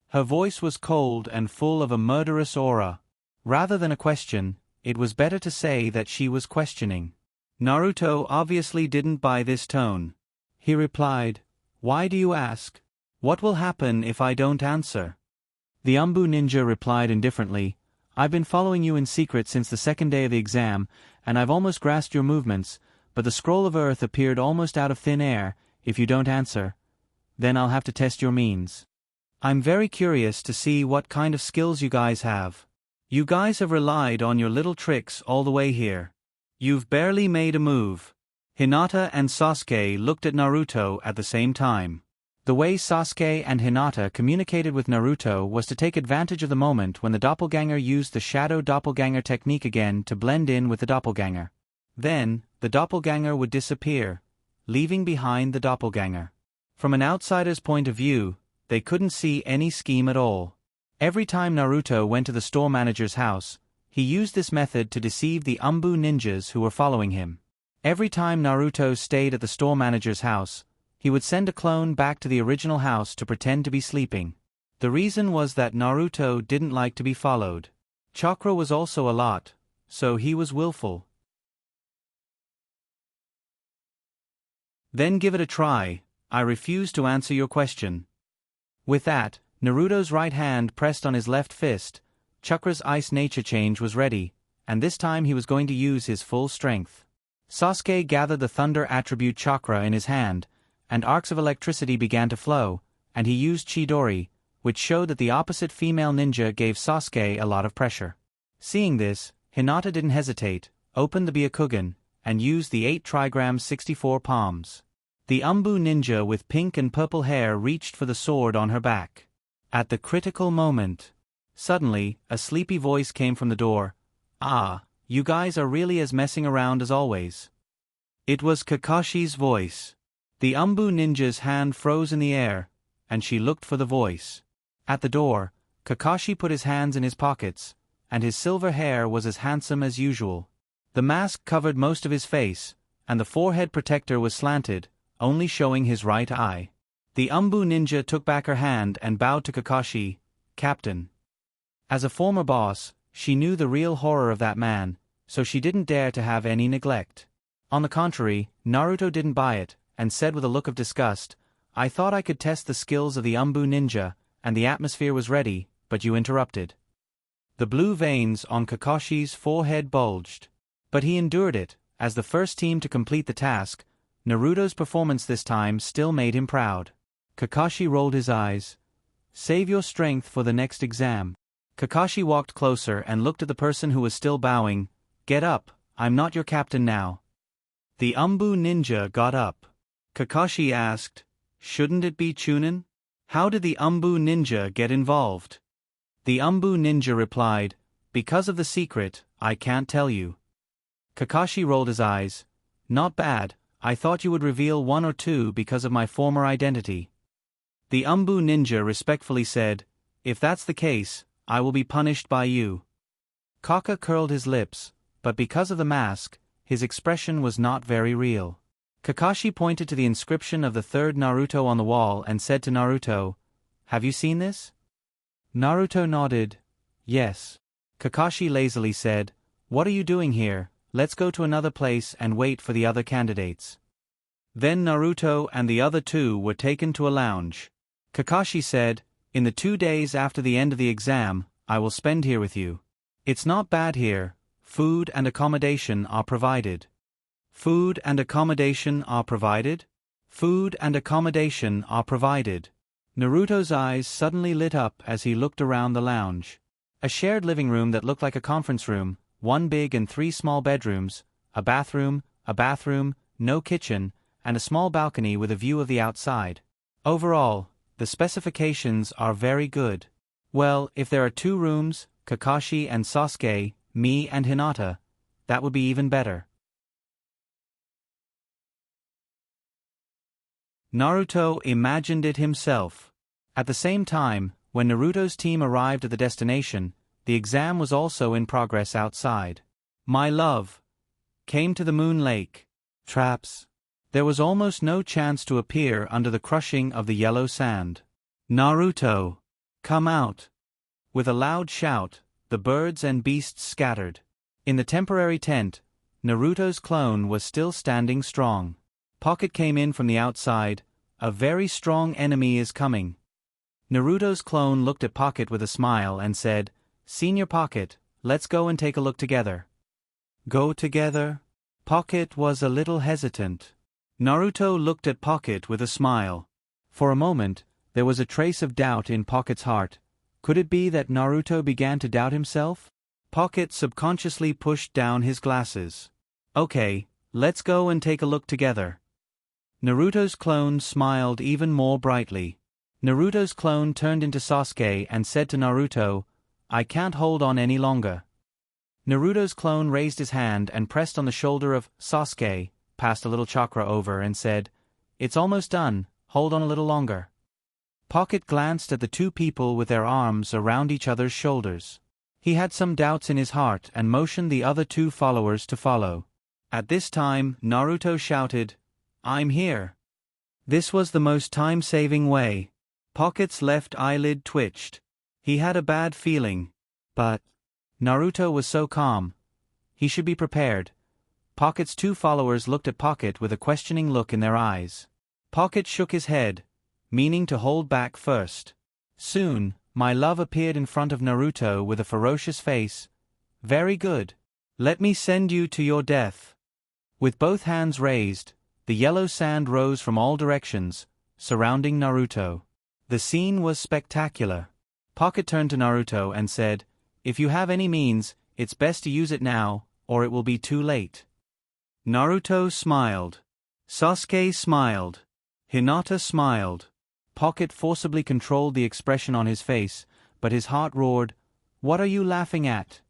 Her voice was cold and full of a murderous aura. Rather than a question, it was better to say that she was questioning. Naruto obviously didn't buy this tone. He replied, "Why do you ask? What will happen if I don't answer?" The Umbu ninja replied indifferently, "I've been following you in secret since the second day of the exam, and I've almost grasped your movements, but the scroll of earth appeared almost out of thin air. If you don't answer, then I'll have to test your means. I'm very curious to see what kind of skills you guys have. You guys have relied on your little tricks all the way here. You've barely made a move." Hinata and Sasuke looked at Naruto at the same time. The way Sasuke and Hinata communicated with Naruto was to take advantage of the moment when the doppelganger used the shadow doppelganger technique again to blend in with the doppelganger. Then, the doppelganger would disappear, leaving behind the doppelganger. From an outsider's point of view, they couldn't see any scheme at all. Every time Naruto went to the store manager's house, he used this method to deceive the Umbu ninjas who were following him. Every time Naruto stayed at the store manager's house, he would send a clone back to the original house to pretend to be sleeping. The reason was that Naruto didn't like to be followed. Chakra was also a lot, so he was willful. Then give it a try, I refuse to answer your question. With that, Naruto's right hand pressed on his left fist, Chakra's ice nature change was ready, and this time he was going to use his full strength. Sasuke gathered the thunder attribute chakra in his hand, and arcs of electricity began to flow, and he used Chidori, which showed that the opposite female ninja gave Sasuke a lot of pressure. Seeing this, Hinata didn't hesitate, opened the Byakugan, and used the 8 trigrams 64 palms. The Umbu ninja with pink and purple hair reached for the sword on her back. At the critical moment, suddenly, a sleepy voice came from the door. "Ah, you guys are really as messing around as always." It was Kakashi's voice. The Umbu ninja's hand froze in the air, and she looked for the voice. At the door, Kakashi put his hands in his pockets, and his silver hair was as handsome as usual. The mask covered most of his face, and the forehead protector was slanted, only showing his right eye. The Umbu ninja took back her hand and bowed to Kakashi, "Captain." As a former boss, she knew the real horror of that man, so she didn't dare to have any neglect. On the contrary, Naruto didn't buy it, and said with a look of disgust, "I thought I could test the skills of the Umbu ninja, and the atmosphere was ready, but you interrupted." The blue veins on Kakashi's forehead bulged. But he endured it. As the first team to complete the task, Naruto's performance this time still made him proud. Kakashi rolled his eyes. "Save your strength for the next exam." Kakashi walked closer and looked at the person who was still bowing. "Get up, I'm not your captain now." The Umbu ninja got up. Kakashi asked, "Shouldn't it be Chunin?" How did the Umbu ninja get involved? The Umbu ninja replied, "Because of the secret, I can't tell you." Kakashi rolled his eyes. "Not bad, I thought you would reveal one or two because of my former identity." The Umbu ninja respectfully said, "If that's the case, I will be punished by you." Kaka curled his lips, but because of the mask, his expression was not very real. Kakashi pointed to the inscription of the third Naruto on the wall and said to Naruto, "Have you seen this?" Naruto nodded. "Yes." Kakashi lazily said, "What are you doing here? Let's go to another place and wait for the other candidates." Then Naruto and the other two were taken to a lounge. Kakashi said, "In the 2 days after the end of the exam, I will spend here with you. It's not bad here, food and accommodation are provided." Food and accommodation are provided? Food and accommodation are provided. Naruto's eyes suddenly lit up as he looked around the lounge. A shared living room that looked like a conference room, 1 big and 3 small bedrooms, a bathroom, no kitchen, and a small balcony with a view of the outside. Overall, the specifications are very good. Well, if there are 2 rooms, Kakashi and Sasuke, me and Hinata, that would be even better. Naruto imagined it himself. At the same time, when Naruto's team arrived at the destination, the exam was also in progress outside. "My love," came to the Moon Lake. Traps. There was almost no chance to appear under the crushing of the yellow sand. "Naruto, come out." With a loud shout, the birds and beasts scattered. In the temporary tent, Naruto's clone was still standing strong. Pocket came in from the outside. "A very strong enemy is coming." Naruto's clone looked at Pocket with a smile and said, "Senior Pocket, let's go and take a look together." Go together? Pocket was a little hesitant. Naruto looked at Pocket with a smile. For a moment, there was a trace of doubt in Pocket's heart. Could it be that Naruto began to doubt himself? Pocket subconsciously pushed down his glasses. "Okay, let's go and take a look together." Naruto's clone smiled even more brightly. Naruto's clone turned into Sasuke and said to Naruto, "I can't hold on any longer." Naruto's clone raised his hand and pressed on the shoulder of Sasuke, passed a little chakra over and said, "It's almost done, hold on a little longer." Pocket glanced at the 2 people with their arms around each other's shoulders. He had some doubts in his heart and motioned the other 2 followers to follow. At this time, Naruto shouted, "I'm here." This was the most time-saving way. Pocket's left eyelid twitched. He had a bad feeling. But Naruto was so calm. He should be prepared. Pocket's two followers looked at Pocket with a questioning look in their eyes. Pocket shook his head, meaning to hold back first. Soon, my love appeared in front of Naruto with a ferocious face. "Very good. Let me send you to your death." With both hands raised, the yellow sand rose from all directions, surrounding Naruto. The scene was spectacular. Pocket turned to Naruto and said, "If you have any means, it's best to use it now, or it will be too late." Naruto smiled. Sasuke smiled. Hinata smiled. Pocket forcibly controlled the expression on his face, but his heart roared, "What are you laughing at?"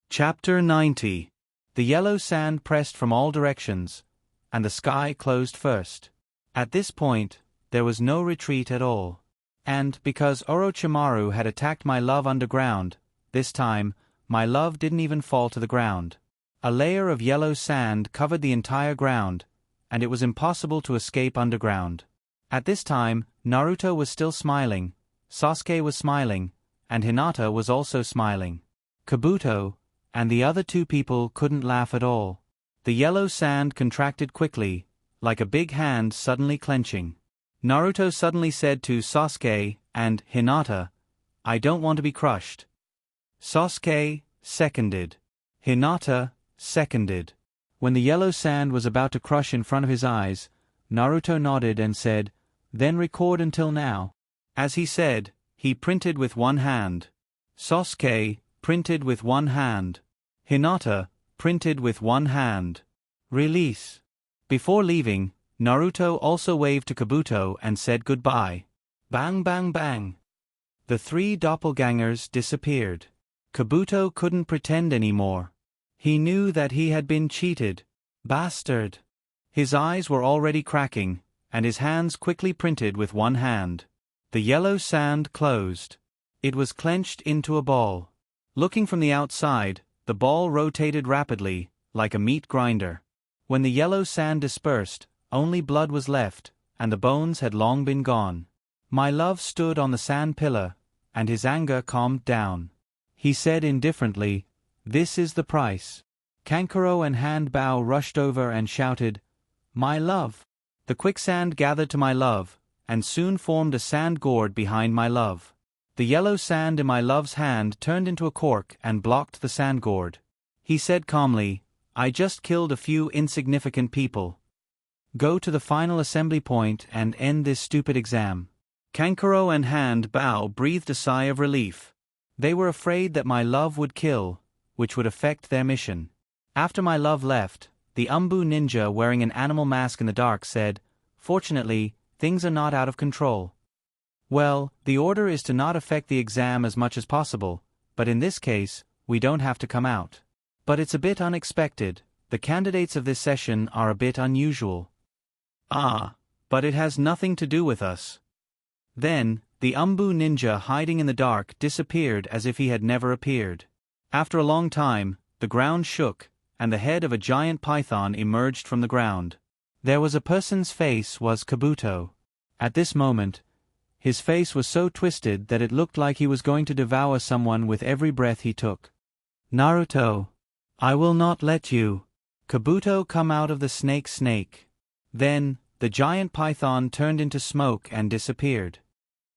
Chapter 90. The yellow sand pressed from all directions, and the sky closed first. At this point, there was no retreat at all. And, because Orochimaru had attacked my love underground, this time, my love didn't even fall to the ground. A layer of yellow sand covered the entire ground, and it was impossible to escape underground. At this time, Naruto was still smiling, Sasuke was smiling, and Hinata was also smiling. Kabuto and the other two people couldn't laugh at all. The yellow sand contracted quickly, like a big hand suddenly clenching. Naruto suddenly said to Sasuke and Hinata, "I don't want to be crushed." Sasuke seconded. Hinata seconded. When the yellow sand was about to crush in front of his eyes, Naruto nodded and said, "Then record until now." As he said, he printed with one hand. Sasuke printed with one hand. Hinata printed with one hand. Release. Before leaving, Naruto also waved to Kabuto and said goodbye. Bang bang bang. The three doppelgangers disappeared. Kabuto couldn't pretend anymore. He knew that he had been cheated. Bastard. His eyes were already cracking, and his hands quickly printed with one hand. The yellow sand closed. It was clenched into a ball. Looking from the outside, the ball rotated rapidly, like a meat grinder. When the yellow sand dispersed, only blood was left, and the bones had long been gone. My love stood on the sand pillar, and his anger calmed down. He said indifferently, "This is the price." Kankuro and Hand Bao rushed over and shouted, "My love!" The quicksand gathered to my love, and soon formed a sand gourd behind my love. The yellow sand in my love's hand turned into a cork and blocked the sand gourd. He said calmly, "I just killed a few insignificant people. Go to the final assembly point and end this stupid exam." Kankuro and Hand Bao breathed a sigh of relief. They were afraid that my love would kill, which would affect their mission. After my love left, the Umbu ninja wearing an animal mask in the dark said, "Fortunately, things are not out of control. Well, the order is to not affect the exam as much as possible, but in this case, we don't have to come out. But it's a bit unexpected, the candidates of this session are a bit unusual." "Ah, but it has nothing to do with us." Then, the Umbu ninja hiding in the dark disappeared as if he had never appeared. After a long time, the ground shook, and the head of a giant python emerged from the ground. There was a person's face was Kabuto. At this moment, his face was so twisted that it looked like he was going to devour someone with every breath he took. "Naruto, I will not let you." Kabuto come out of the snake. Then, the giant python turned into smoke and disappeared.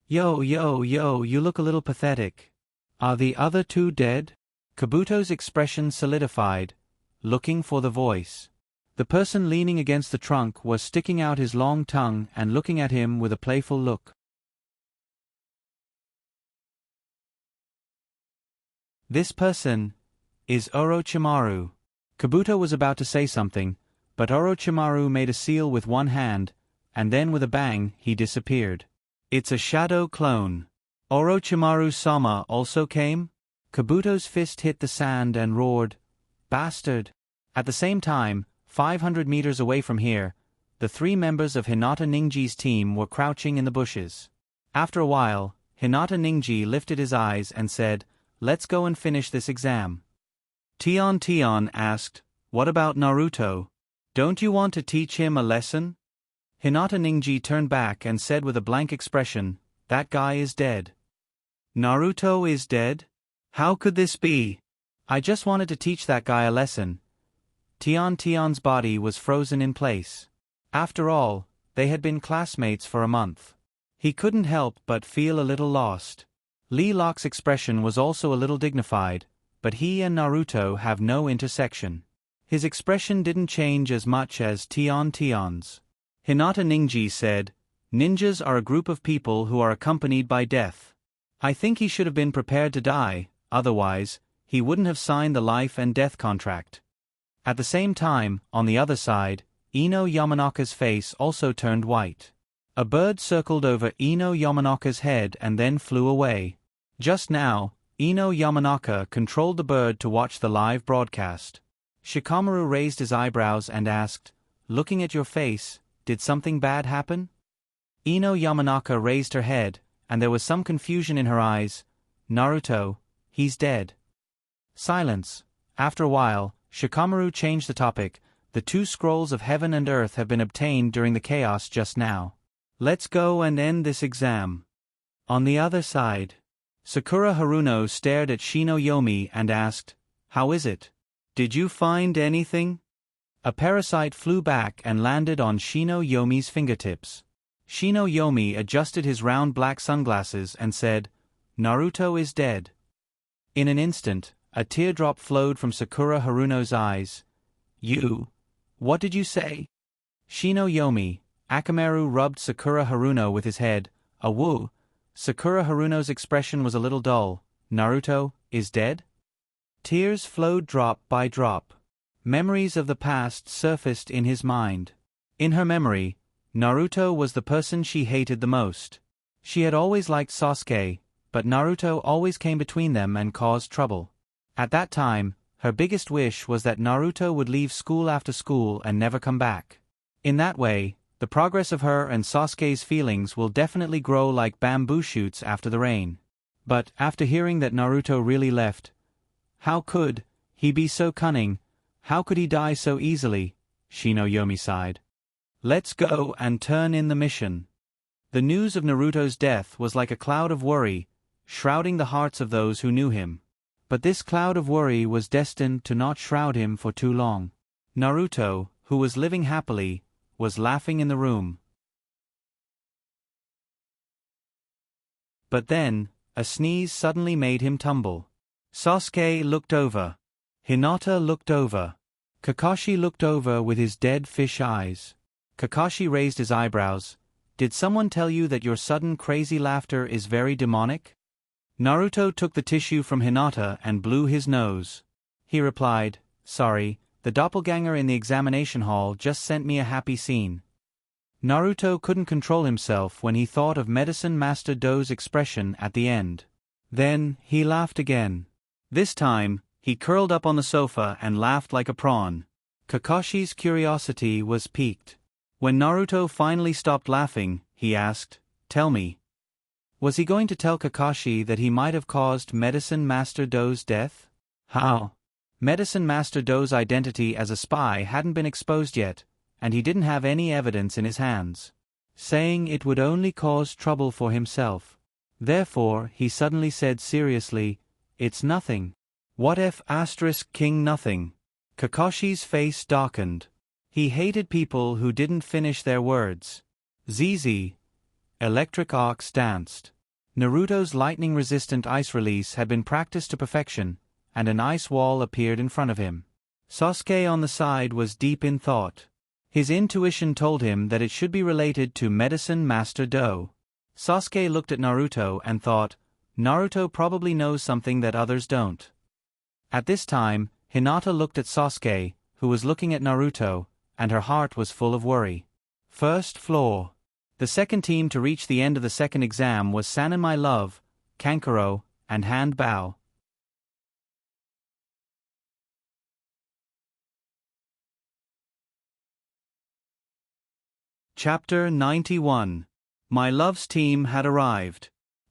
Yo, you look a little pathetic. Are the other two dead?" Kabuto's expression solidified, looking for the voice. The person leaning against the trunk was sticking out his long tongue and looking at him with a playful look. This person is Orochimaru. Kabuto was about to say something, but Orochimaru made a seal with one hand, and then with a bang he disappeared. "It's a shadow clone. Orochimaru-sama also came?" Kabuto's fist hit the sand and roared, "Bastard!" At the same time, 500 meters away from here, the three members of Hinata Ninji's team were crouching in the bushes. After a while, Hinata Ninji lifted his eyes and said, "Let's go and finish this exam." Tion asked, "What about Naruto? Don't you want to teach him a lesson?" Hinata Ninji turned back and said with a blank expression, "That guy is dead." "Naruto is dead? How could this be? I just wanted to teach that guy a lesson." Tion's body was frozen in place. After all, they had been classmates for a month. He couldn't help but feel a little lost. Lee Lock's expression was also a little dignified, but he and Naruto have no intersection. His expression didn't change as much as Tion's. Hinata Ninji said, "Ninjas are a group of people who are accompanied by death. I think he should have been prepared to die, otherwise, he wouldn't have signed the life and death contract." At the same time, on the other side, Ino Yamanaka's face also turned white. A bird circled over Ino Yamanaka's head and then flew away. Just now, Ino Yamanaka controlled the bird to watch the live broadcast. Shikamaru raised his eyebrows and asked, "Looking at your face, did something bad happen?" Ino Yamanaka raised her head, and there was some confusion in her eyes. "Naruto, he's dead." Silence. After a while, Shikamaru changed the topic. "The 2 scrolls of heaven and earth have been obtained during the chaos just now. Let's go and end this exam." On the other side, Sakura Haruno stared at Shino Yomi and asked, "How is it? Did you find anything?" A parasite flew back and landed on Shino Yomi's fingertips. Shino Yomi adjusted his round black sunglasses and said, "Naruto is dead." In an instant, a teardrop flowed from Sakura Haruno's eyes. What did you say?" Shino Yomi, Akamaru rubbed Sakura Haruno with his head. "Woo." Sakura Haruno's expression was a little dull. "Naruto is dead?" Tears flowed drop by drop. Memories of the past surfaced in his mind. In her memory, Naruto was the person she hated the most. She had always liked Sasuke, but Naruto always came between them and caused trouble. At that time, her biggest wish was that Naruto would leave school after school and never come back. In that way, the progress of her and Sasuke's feelings will definitely grow like bamboo shoots after the rain. But after hearing that Naruto really left, how could he be so cunning? How could he die so easily? Shino Yomi sighed. "Let's go and turn in the mission." The news of Naruto's death was like a cloud of worry, shrouding the hearts of those who knew him. But this cloud of worry was destined to not shroud him for too long. Naruto, who was living happily, was laughing in the room. But then, a sneeze suddenly made him tumble. Sasuke looked over. Hinata looked over. Kakashi looked over with his dead fish eyes. Kakashi raised his eyebrows. "Did someone tell you that your sudden crazy laughter is very demonic?" Naruto took the tissue from Hinata and blew his nose. He replied, "Sorry, the doppelganger in the examination hall just sent me a happy scene." Naruto couldn't control himself when he thought of Medicine Master Do's expression at the end. Then, he laughed again. This time, he curled up on the sofa and laughed like a prawn. Kakashi's curiosity was piqued. When Naruto finally stopped laughing, he asked, "Tell me." Was he going to tell Kakashi that he might have caused Medicine Master Do's death? How? Medicine Master Do's identity as a spy hadn't been exposed yet, and he didn't have any evidence in his hands. Saying it would only cause trouble for himself. Therefore, he suddenly said seriously, "It's nothing." What if *King nothing? Kakashi's face darkened. He hated people who didn't finish their words. ZZ. Electric arcs danced. Naruto's lightning-resistant ice release had been practiced to perfection, and an ice wall appeared in front of him. Sasuke on the side was deep in thought. His intuition told him that it should be related to Medicine Master Do. Sasuke looked at Naruto and thought, Naruto probably knows something that others don't. At this time, Hinata looked at Sasuke, who was looking at Naruto, and her heart was full of worry. First floor. The second team to reach the end of the second exam was San and My Love, Kankuro, and Hand Bao. Chapter 91. My Love's team had arrived.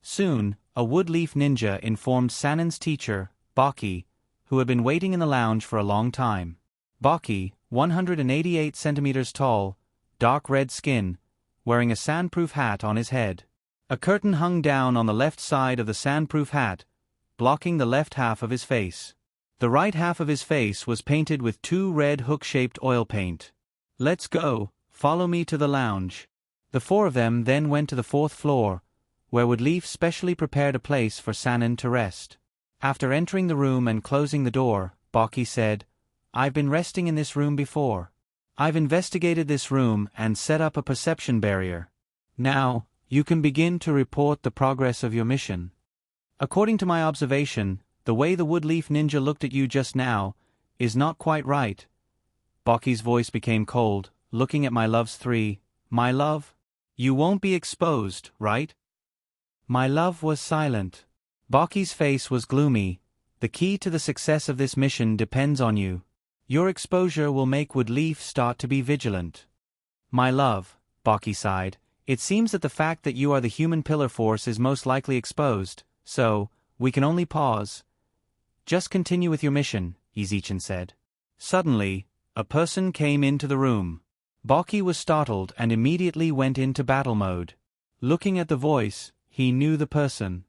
Soon, a wood-leaf ninja informed Sanen's teacher, Baki, who had been waiting in the lounge for a long time. Baki, 188 centimeters tall, dark red skin, wearing a sandproof hat on his head. A curtain hung down on the left side of the sandproof hat, blocking the left half of his face. The right half of his face was painted with 2 red hook-shaped oil paint. "Let's go, follow me to the lounge." The 4 of them then went to the 4th floor, where Woodleaf specially prepared a place for Sanen to rest. After entering the room and closing the door, Baki said, "I've been resting in this room before. I've investigated this room and set up a perception barrier. Now, you can begin to report the progress of your mission. According to my observation, the way the Woodleaf Ninja looked at you just now is not quite right." Baki's voice became cold, looking at my love's 3. "My love? You won't be exposed, right?" My love was silent. Baki's face was gloomy. "The key to the success of this mission depends on you. Your exposure will make Woodleaf start to be vigilant." "My love," Baki sighed, "it seems that the fact that you are the human pillar force is most likely exposed, so, we can only pause." "Just continue with your mission," Izichin said. Suddenly, a person came into the room. Baki was startled and immediately went into battle mode. Looking at the voice, he knew the person.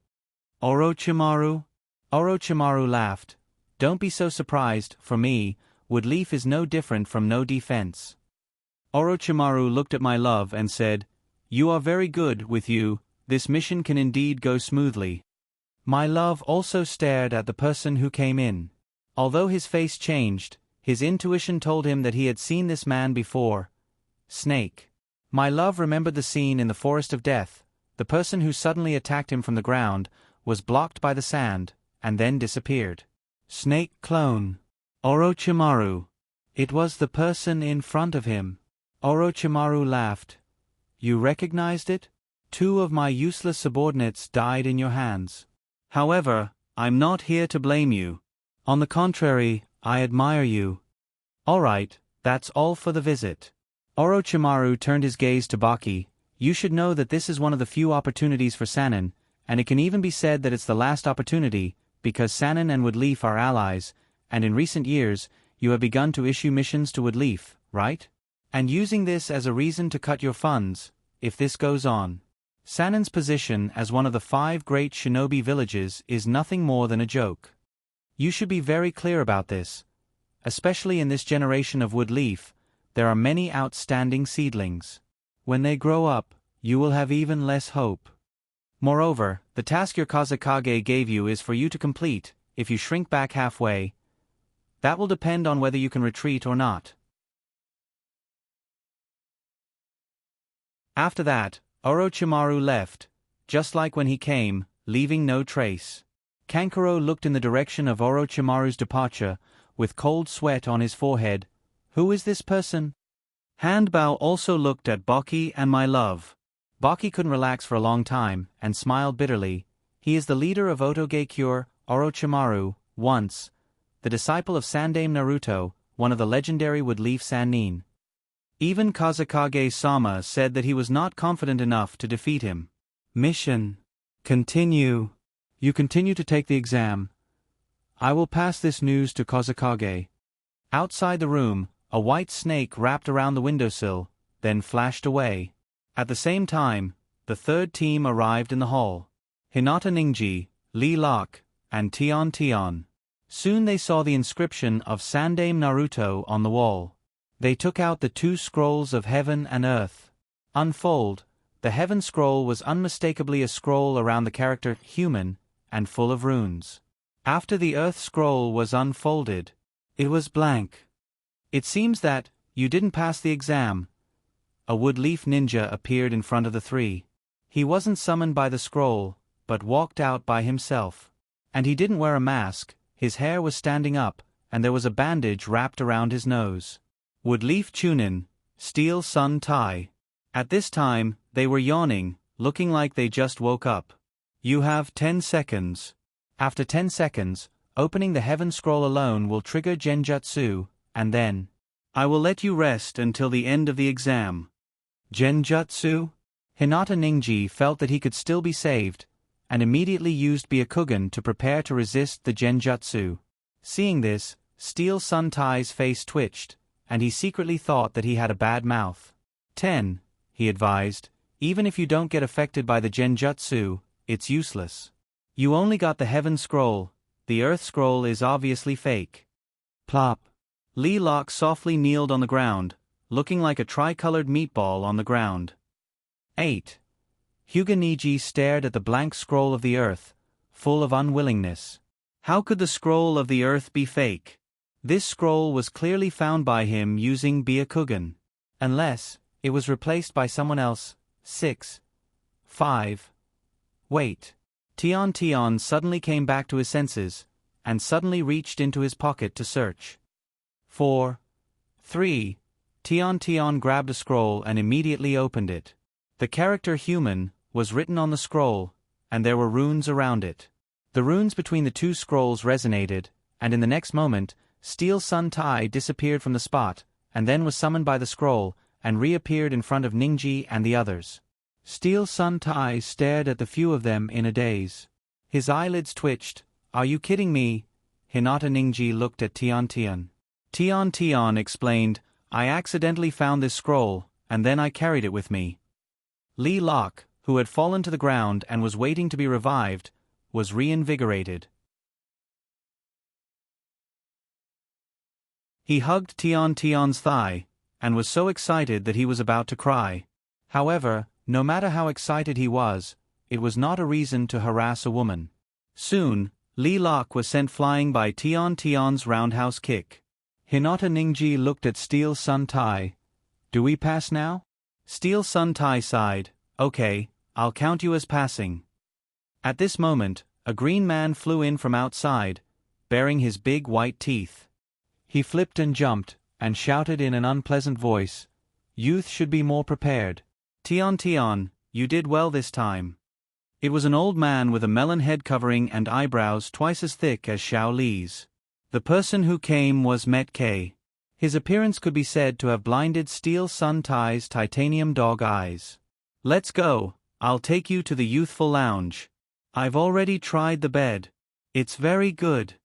"Orochimaru?" Orochimaru laughed. "Don't be so surprised, for me, Woodleaf is no different from no defense." Orochimaru looked at my love and said, "You are very good, with you, this mission can indeed go smoothly." My love also stared at the person who came in. Although his face changed, his intuition told him that he had seen this man before. Snake. My love remembered the scene in the Forest of Death. The person who suddenly attacked him from the ground was blocked by the sand, and then disappeared. Snake clone. Orochimaru. It was the person in front of him. Orochimaru laughed. "You recognized it? 2 of my useless subordinates died in your hands. However, I'm not here to blame you. On the contrary, I admire you. All right, that's all for the visit." Orochimaru turned his gaze to Baki. "You should know that this is one of the few opportunities for Sanen, and it can even be said that it's the last opportunity, because Sanen and Woodleaf are allies, and in recent years, you have begun to issue missions to Woodleaf, right? And using this as a reason to cut your funds, if this goes on. Sanen's position as one of the 5 great shinobi villages is nothing more than a joke. You should be very clear about this. Especially in this generation of Woodleaf, there are many outstanding seedlings. When they grow up, you will have even less hope. Moreover, the task your Kazekage gave you is for you to complete. If you shrink back halfway, that will depend on whether you can retreat or not." After that, Orochimaru left, just like when he came, leaving no trace. Kankuro looked in the direction of Orochimaru's departure, with cold sweat on his forehead. "Who is this person?" Handbao also looked at Baki and my love. Baki couldn't relax for a long time, and smiled bitterly. "He is the leader of Otoge-cure, Orochimaru, once the disciple of Sandame Naruto, one of the legendary Woodleaf Sannin. Even Kazekage-sama said that he was not confident enough to defeat him." "Mission. Continue. You continue to take the exam. I will pass this news to Kazekage." Outside the room, a white snake wrapped around the windowsill, then flashed away. At the same time, the 3rd team arrived in the hall. Hinata Ningji, Li Locke, and Tion Tion. Soon they saw the inscription of Sandame Naruto on the wall. They took out the 2 scrolls of heaven and earth. Unfold, the heaven scroll was unmistakably a scroll around the character human, and full of runes. After the earth scroll was unfolded, it was blank. "It seems that you didn't pass the exam." A Woodleaf ninja appeared in front of the 3. He wasn't summoned by the scroll, but walked out by himself. And he didn't wear a mask, his hair was standing up, and there was a bandage wrapped around his nose. Woodleaf Chunin, Steel Sun Tai. At this time, they were yawning, looking like they just woke up. "You have 10 seconds. After 10 seconds, opening the heaven scroll alone will trigger Genjutsu, and then I will let you rest until the end of the exam." Genjutsu? Hinata Ningji felt that he could still be saved, and immediately used Byakugan to prepare to resist the genjutsu. Seeing this, Steel Sun Tai's face twitched, and he secretly thought that he had a bad mouth. 10, he advised, even if you don't get affected by the genjutsu, it's useless. You only got the Heaven Scroll, the Earth Scroll is obviously fake. Plop. Lee Locke softly kneeled on the ground, looking like a tricolored meatball on the ground. 8. Hyuga Niji stared at the blank scroll of the earth, full of unwillingness. How could the scroll of the earth be fake? This scroll was clearly found by him using Byakugan. Unless, it was replaced by someone else. 6. 5. Wait. Tion suddenly came back to his senses, and suddenly reached into his pocket to search. 4. 3. Tion grabbed a scroll and immediately opened it. The character human was written on the scroll, and there were runes around it. The runes between the two scrolls resonated, and in the next moment, Steel Sun Tai disappeared from the spot, and then was summoned by the scroll, and reappeared in front of Ningji and the others. Steel Sun Tai stared at the few of them in a daze. His eyelids twitched. Are you kidding me? Hinata Ningji looked at Tion. Tion explained, I accidentally found this scroll, and then I carried it with me. Lee Locke, who had fallen to the ground and was waiting to be revived, was reinvigorated. He hugged Tion's thigh, and was so excited that he was about to cry. However, no matter how excited he was, it was not a reason to harass a woman. Soon, Lee Locke was sent flying by Tion's roundhouse kick. Hinata Ningji looked at Steel Sun Tai. Do we pass now? Steel Sun Tai sighed. Okay, I'll count you as passing. At this moment, a green man flew in from outside, bearing his big white teeth. He flipped and jumped, and shouted in an unpleasant voice, Youth should be more prepared. Tion, you did well this time. It was an old man with a melon head covering and eyebrows twice as thick as Xiao Li's. The person who came was Metkei. His appearance could be said to have blinded Steel Sun Tai's titanium dog eyes. Let's go, I'll take you to the youthful lounge. I've already tried the bed. It's very good.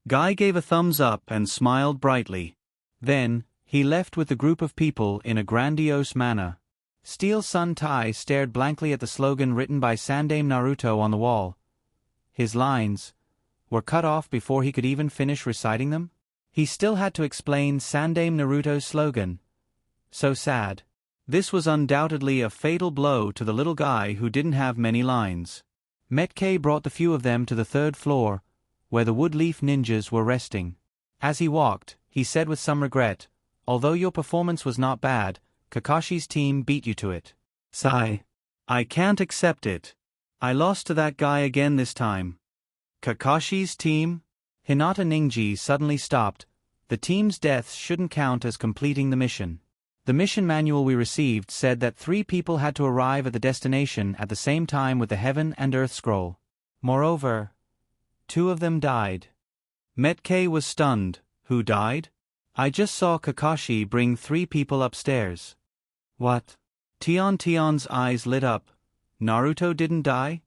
Guy gave a thumbs up and smiled brightly. Then, he left with the group of people in a grandiose manner. Steel Sun Tai stared blankly at the slogan written by Sandame Naruto on the wall. His lines were cut off before he could even finish reciting them. He still had to explain Sandame Naruto's slogan. So sad. This was undoubtedly a fatal blow to the little guy who didn't have many lines. Metkei brought the few of them to the 3rd floor, where the Woodleaf ninjas were resting. As he walked, he said with some regret, although your performance was not bad, Kakashi's team beat you to it. Sigh. I can't accept it. I lost to that guy again this time. Kakashi's team? Hinata Ningji suddenly stopped. The team's deaths shouldn't count as completing the mission. The mission manual we received said that 3 people had to arrive at the destination at the same time with the Heaven and Earth Scroll. Moreover, 2 of them died. Metkei was stunned. Who died? I just saw Kakashi bring 3 people upstairs. What? Tion's eyes lit up. Naruto didn't die?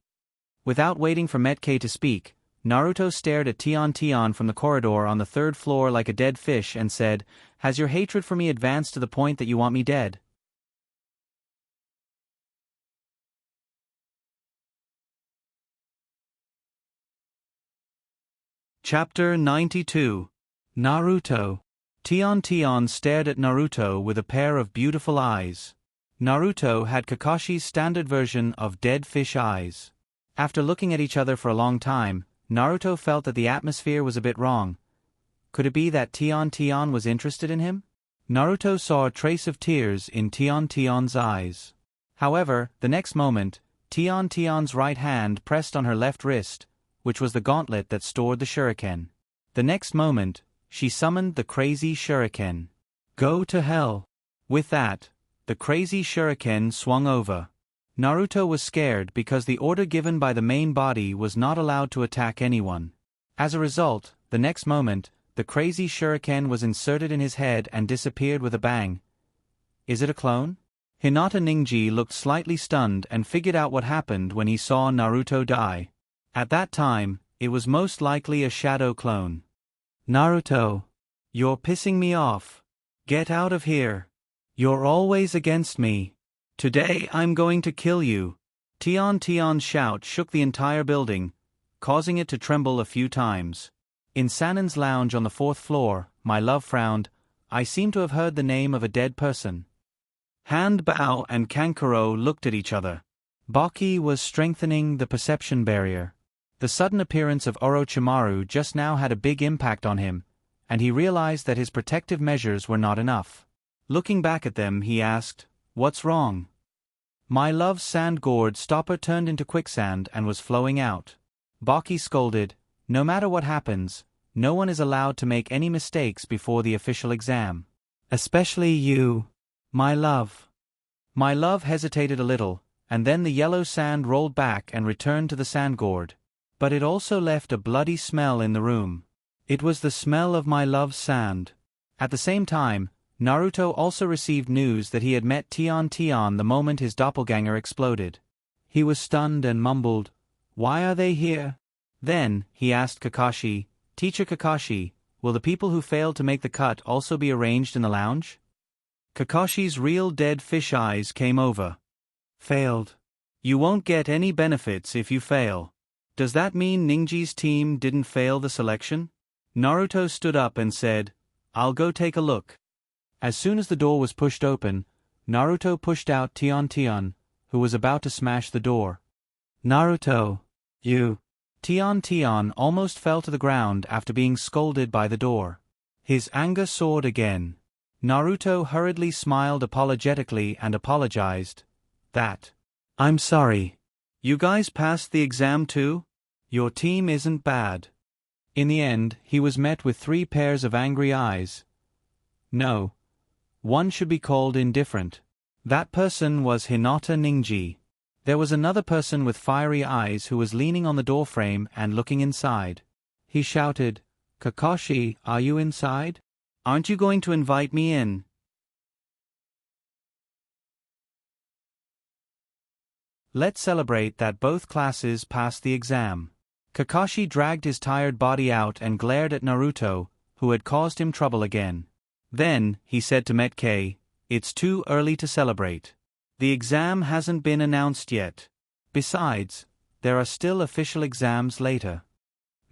Without waiting for Metkei to speak, Naruto stared at Tion from the corridor on the 3rd floor like a dead fish and said, Has your hatred for me advanced to the point that you want me dead? Chapter 92. Naruto. Tion stared at Naruto with a pair of beautiful eyes. Naruto had Kakashi's standard version of dead fish eyes. After looking at each other for a long time, Naruto felt that the atmosphere was a bit wrong. Could it be that Tion was interested in him? Naruto saw a trace of tears in Tion's eyes. However, the next moment, Tion's right hand pressed on her left wrist, which was the gauntlet that stored the shuriken. The next moment, she summoned the crazy shuriken. Go to hell. With that, the crazy shuriken swung over. Naruto was scared because the order given by the main body was not allowed to attack anyone. As a result, the next moment, the crazy shuriken was inserted in his head and disappeared with a bang. Is it a clone? Hinata Ningji looked slightly stunned and figured out what happened when he saw Naruto die. At that time, it was most likely a shadow clone. Naruto. You're pissing me off. Get out of here. You're always against me. Today I'm going to kill you. Tion's shout shook the entire building, causing it to tremble a few times. In Sanon's lounge on the 4th floor, my love frowned. I seem to have heard the name of a dead person. Hand Bao and Kankuro looked at each other. Baki was strengthening the perception barrier. The sudden appearance of Orochimaru just now had a big impact on him, and he realized that his protective measures were not enough. Looking back at them, he asked, "What's wrong?" My love's sand gourd stopper turned into quicksand and was flowing out. Baki scolded, "No matter what happens, no one is allowed to make any mistakes before the official exam. Especially you, my love." My love hesitated a little, and then the yellow sand rolled back and returned to the sand gourd. But it also left a bloody smell in the room. It was the smell of my love's sand. At the same time, Naruto also received news that he had met Tion the moment his doppelganger exploded. He was stunned and mumbled, "Why are they here?" Then, he asked Kakashi, "Teacher Kakashi, will the people who failed to make the cut also be arranged in the lounge?" Kakashi's real dead fish eyes came over. "Failed. You won't get any benefits if you fail. Does that mean Ningji's team didn't fail the selection?" Naruto stood up and said, "I'll go take a look." As soon as the door was pushed open, Naruto pushed out Tion, who was about to smash the door. "Naruto, you..." Tion almost fell to the ground after being scolded by the door. His anger soared again. Naruto hurriedly smiled apologetically and apologized. "I'm sorry. You guys passed the exam too? Your team isn't bad." In the end, he was met with 3 pairs of angry eyes. No. One should be called indifferent. That person was Hinata Ningji. There was another person with fiery eyes who was leaning on the doorframe and looking inside. He shouted, "Kakashi, are you inside? Aren't you going to invite me in?" Let's celebrate that both classes passed the exam. Kakashi dragged his tired body out and glared at Naruto, who had caused him trouble again. Then, he said to Metke, "It's too early to celebrate. The exam hasn't been announced yet. Besides, there are still official exams later."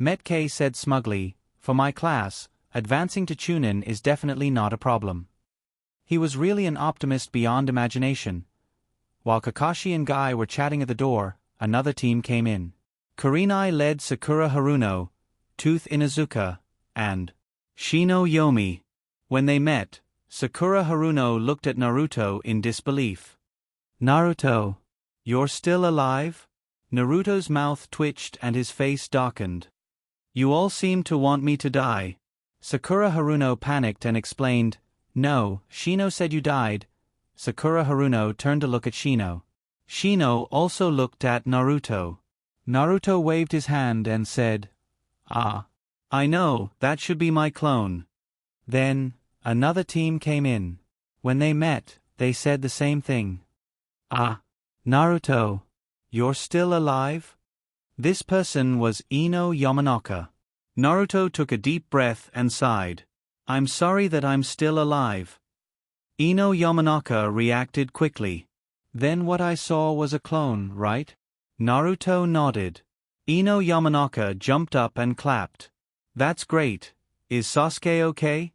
Metke said smugly, "For my class, advancing to Chunin is definitely not a problem." He was really an optimist beyond imagination. While Kakashi and Guy were chatting at the door, another team came in. Kurenai led Sakura Haruno, Tooth Inuzuka, and Shino Yomi. When they met, Sakura Haruno looked at Naruto in disbelief. "Naruto, you're still alive?" Naruto's mouth twitched and his face darkened. "You all seem to want me to die." Sakura Haruno panicked and explained, "No, Shino said you died." Sakura Haruno turned to look at Shino. Shino also looked at Naruto. Naruto waved his hand and said, "Ah. I know, that should be my clone." Then, another team came in. When they met, they said the same thing. "Ah. Naruto, you're still alive?" This person was Ino Yamanaka. Naruto took a deep breath and sighed. "I'm sorry that I'm still alive." Ino Yamanaka reacted quickly. "Then what I saw was a clone, right?" Naruto nodded. Ino Yamanaka jumped up and clapped. "That's great. Is Sasuke okay?"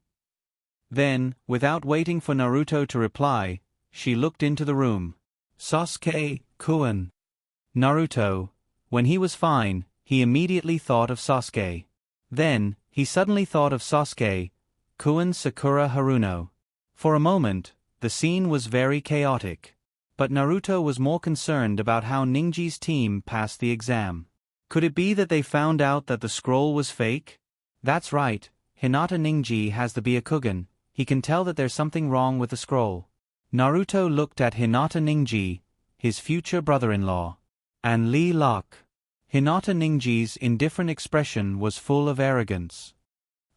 Then, without waiting for Naruto to reply, she looked into the room. Sasuke-kun. Naruto. When he was fine, he immediately thought of Sasuke. Then, he suddenly thought of Sasuke-kun Sakura Haruno. For a moment, the scene was very chaotic. But Naruto was more concerned about how Ningji's team passed the exam. Could it be that they found out that the scroll was fake? That's right, Hinata Ningji has the Byakugan. He can tell that there's something wrong with the scroll. Naruto looked at Hinata Ningji, his future brother-in-law, and Lee Locke. Hinata Ningji's indifferent expression was full of arrogance.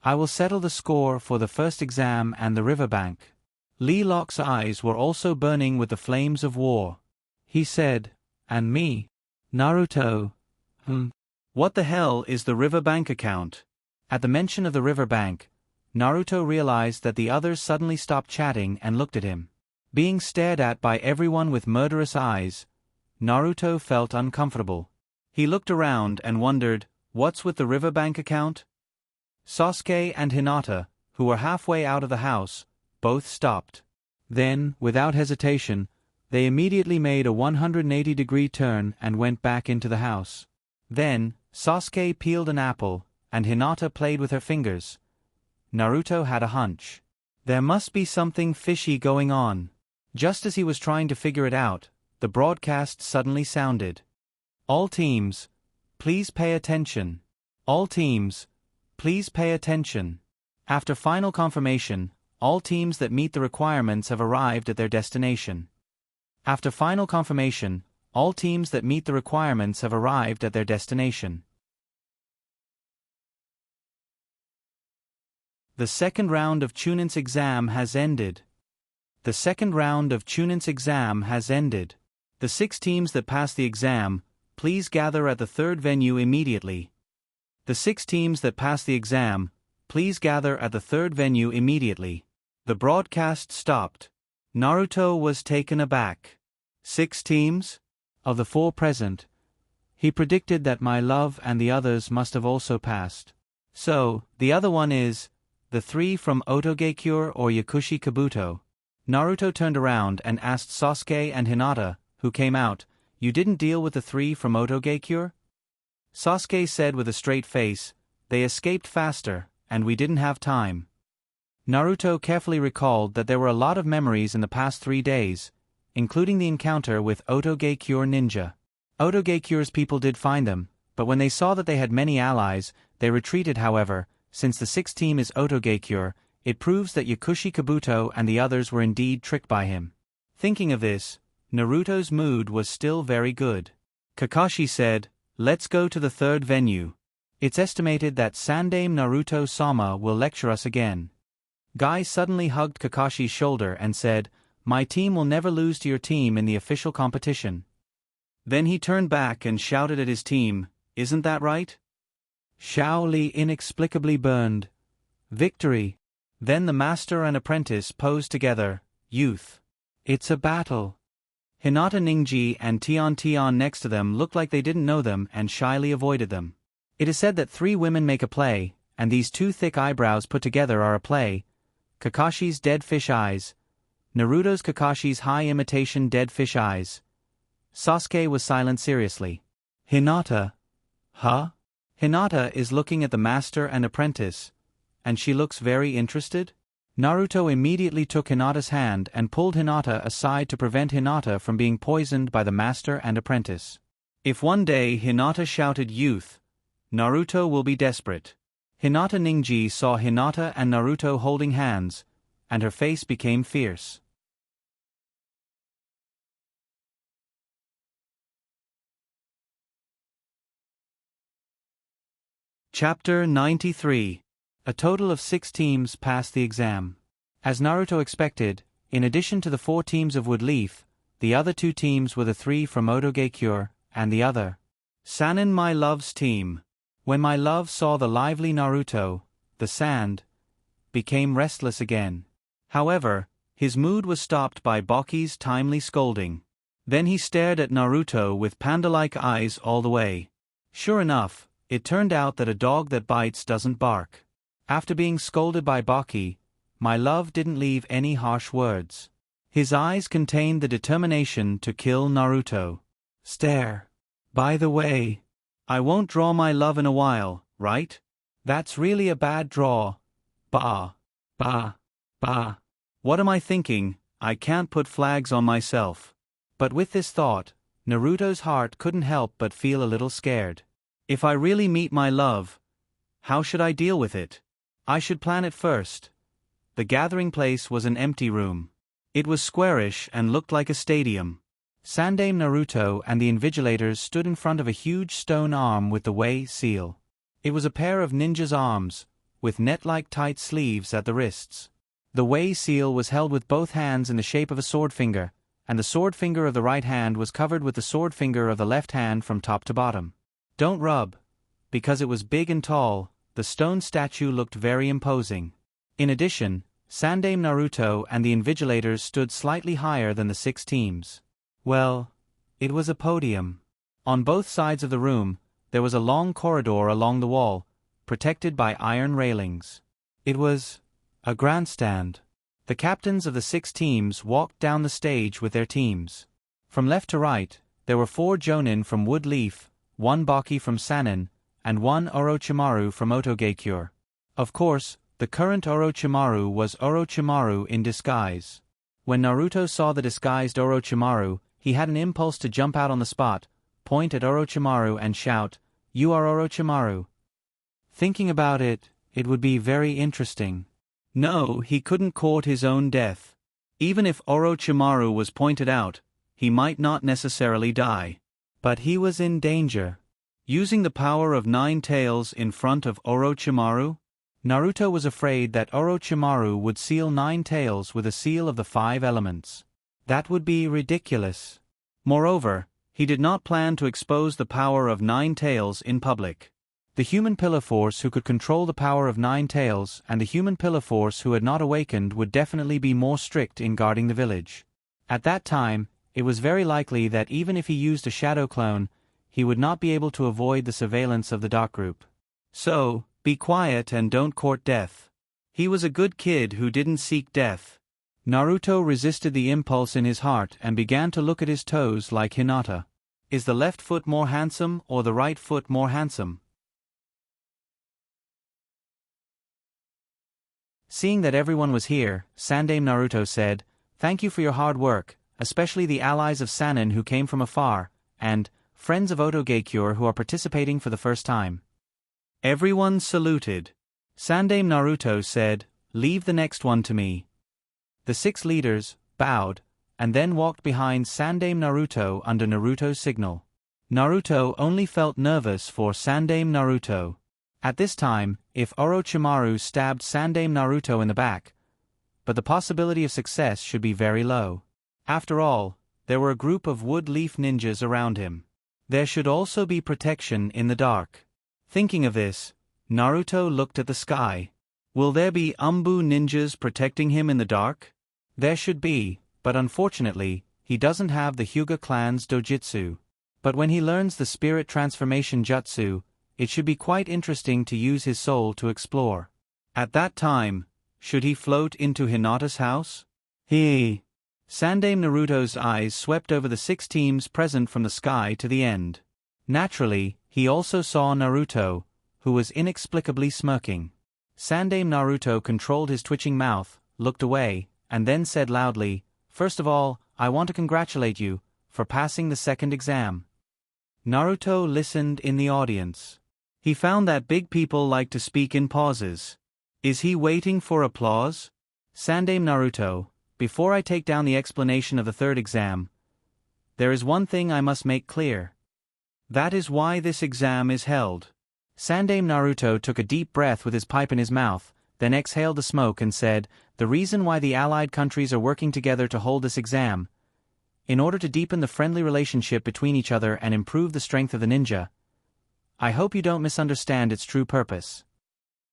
"I will settle the score for the first exam and the riverbank." Lee Lock's eyes were also burning with the flames of war. He said, "And me? Naruto? What the hell is the riverbank account?" At the mention of the riverbank, Naruto realized that the others suddenly stopped chatting and looked at him. Being stared at by everyone with murderous eyes, Naruto felt uncomfortable. He looked around and wondered, what's with the riverbank account? Sasuke and Hinata, who were halfway out of the house, both stopped. Then, without hesitation, they immediately made a 180-degree turn and went back into the house. Then, Sasuke peeled an apple, and Hinata played with her fingers. Naruto had a hunch. There must be something fishy going on. Just as he was trying to figure it out, the broadcast suddenly sounded. "All teams, please pay attention. All teams, please pay attention. After final confirmation, all teams that meet the requirements have arrived at their destination. After final confirmation, all teams that meet the requirements have arrived at their destination. The second round of Chunin's exam has ended. The second round of Chunin's exam has ended. The 6 teams that pass the exam, please gather at the third venue immediately. The 6 teams that pass the exam, please gather at the third venue immediately." The broadcast stopped. Naruto was taken aback. 6 teams? Of the 4 present, he predicted that my love and the others must have also passed. So, the other one is the 3 from Otogekure or Yakushi Kabuto. Naruto turned around and asked Sasuke and Hinata, who came out, "You didn't deal with the 3 from Otogekure?" Sasuke said with a straight face, "They escaped faster, and we didn't have time." Naruto carefully recalled that there were a lot of memories in the past 3 days, including the encounter with Otogekure ninja. Otogekure's people did find them, but when they saw that they had many allies, they retreated. However, since the 6th team is Otogekure, it proves that Yakushi Kabuto and the others were indeed tricked by him. Thinking of this, Naruto's mood was still very good. Kakashi said, "Let's go to the third venue. It's estimated that Sandaime Naruto-sama will lecture us again." Guy suddenly hugged Kakashi's shoulder and said, "My team will never lose to your team in the official competition." Then he turned back and shouted at his team, "Isn't that right?" Xiao Li inexplicably burned. "Victory!" Then the master and apprentice posed together, "Youth. It's a battle." Hinata Ningji and Tian Tian next to them looked like they didn't know them and shyly avoided them. It is said that 3 women make a play, and these 2 thick eyebrows put together are a play. Kakashi's dead fish eyes. Naruto's Kakashi's high imitation dead fish eyes. Sasuke was silent seriously. "Hinata." "Huh?" Hinata is looking at the master and apprentice, and she looks very interested. Naruto immediately took Hinata's hand and pulled Hinata aside to prevent Hinata from being poisoned by the master and apprentice. If one day Hinata shouted "Youth," Naruto will be desperate. Hinata Ningji saw Hinata and Naruto holding hands, and her face became fierce. Chapter 93. A total of 6 teams passed the exam. As Naruto expected, in addition to the 4 teams of Woodleaf, the other 2 teams were the 3 from Otogekure, and the other. Sanin my love's team. When my love saw the lively Naruto, the sand became restless again. However, his mood was stopped by Baki's timely scolding. Then he stared at Naruto with panda-like eyes all the way. Sure enough, it turned out that a dog that bites doesn't bark. After being scolded by Baki, my love didn't leave any harsh words. His eyes contained the determination to kill Naruto. Stare. By the way, I won't draw my love in a while, right? That's really a bad draw. Bah. Bah. Bah. What am I thinking? I can't put flags on myself. But with this thought, Naruto's heart couldn't help but feel a little scared. If I really meet my love, how should I deal with it? I should plan it first. The gathering place was an empty room. It was squarish and looked like a stadium. Sandaime Naruto and the invigilators stood in front of a huge stone arm with the Wei seal. It was a pair of ninja's arms, with net-like tight sleeves at the wrists. The Wei seal was held with both hands in the shape of a sword finger, and the sword finger of the right hand was covered with the sword finger of the left hand from top to bottom. Don't rub. Because it was big and tall, the stone statue looked very imposing. In addition, Sandaime Naruto and the Invigilators stood slightly higher than the 6 teams. Well, it was a podium. On both sides of the room, there was a long corridor along the wall, protected by iron railings. It was a grandstand. The captains of the 6 teams walked down the stage with their teams. From left to right, there were 4 Jonin from Wood Leaf, 1 Baki from Sannin, and 1 Orochimaru from Otogekyure. Of course, the current Orochimaru was Orochimaru in disguise. When Naruto saw the disguised Orochimaru, he had an impulse to jump out on the spot, point at Orochimaru and shout, "You are Orochimaru." Thinking about it, it would be very interesting. No, he couldn't court his own death. Even if Orochimaru was pointed out, he might not necessarily die. But he was in danger. Using the power of 9 tails in front of Orochimaru? Naruto was afraid that Orochimaru would seal 9 tails with a seal of the 5 elements. That would be ridiculous. Moreover, he did not plan to expose the power of 9 tails in public. The human pillar force who could control the power of 9 tails and the human pillar force who had not awakened would definitely be more strict in guarding the village. At that time, it was very likely that even if he used a shadow clone, he would not be able to avoid the surveillance of the dark group. So, be quiet and don't court death. He was a good kid who didn't seek death. Naruto resisted the impulse in his heart and began to look at his toes like Hinata. Is the left foot more handsome or the right foot more handsome? Seeing that everyone was here, Sandaime Naruto said, "Thank you for your hard work, especially the allies of Sannin who came from afar, and friends of Otogekyure who are participating for the first time." Everyone saluted. Sandaime Naruto said, "Leave the next one to me." The 6 leaders bowed, and then walked behind Sandaime Naruto under Naruto's signal. Naruto only felt nervous for Sandaime Naruto. At this time, if Orochimaru stabbed Sandaime Naruto in the back, but the possibility of success should be very low. After all, there were a group of wood leaf ninjas around him. There should also be protection in the dark. Thinking of this, Naruto looked at the sky. Will there be Umbu ninjas protecting him in the dark? There should be, but unfortunately, he doesn't have the Hyuga clan's dojutsu. But when he learns the spirit transformation jutsu, it should be quite interesting to use his soul to explore. At that time, should he float into Hinata's house? Sandaime Naruto's eyes swept over the 6 teams present from the sky to the end. Naturally, he also saw Naruto, who was inexplicably smirking. Sandaime Naruto controlled his twitching mouth, looked away, and then said loudly, "First of all, I want to congratulate you for passing the 2nd exam." Naruto listened in the audience. He found that big people like to speak in pauses. Is he waiting for applause? Sandaime Naruto, before I take down the explanation of the 3rd exam, there is one thing I must make clear. That is why this exam is held. Sandaime Naruto took a deep breath with his pipe in his mouth, then exhaled the smoke and said, "The reason why the allied countries are working together to hold this exam, in order to deepen the friendly relationship between each other and improve the strength of the ninja. I hope you don't misunderstand its true purpose."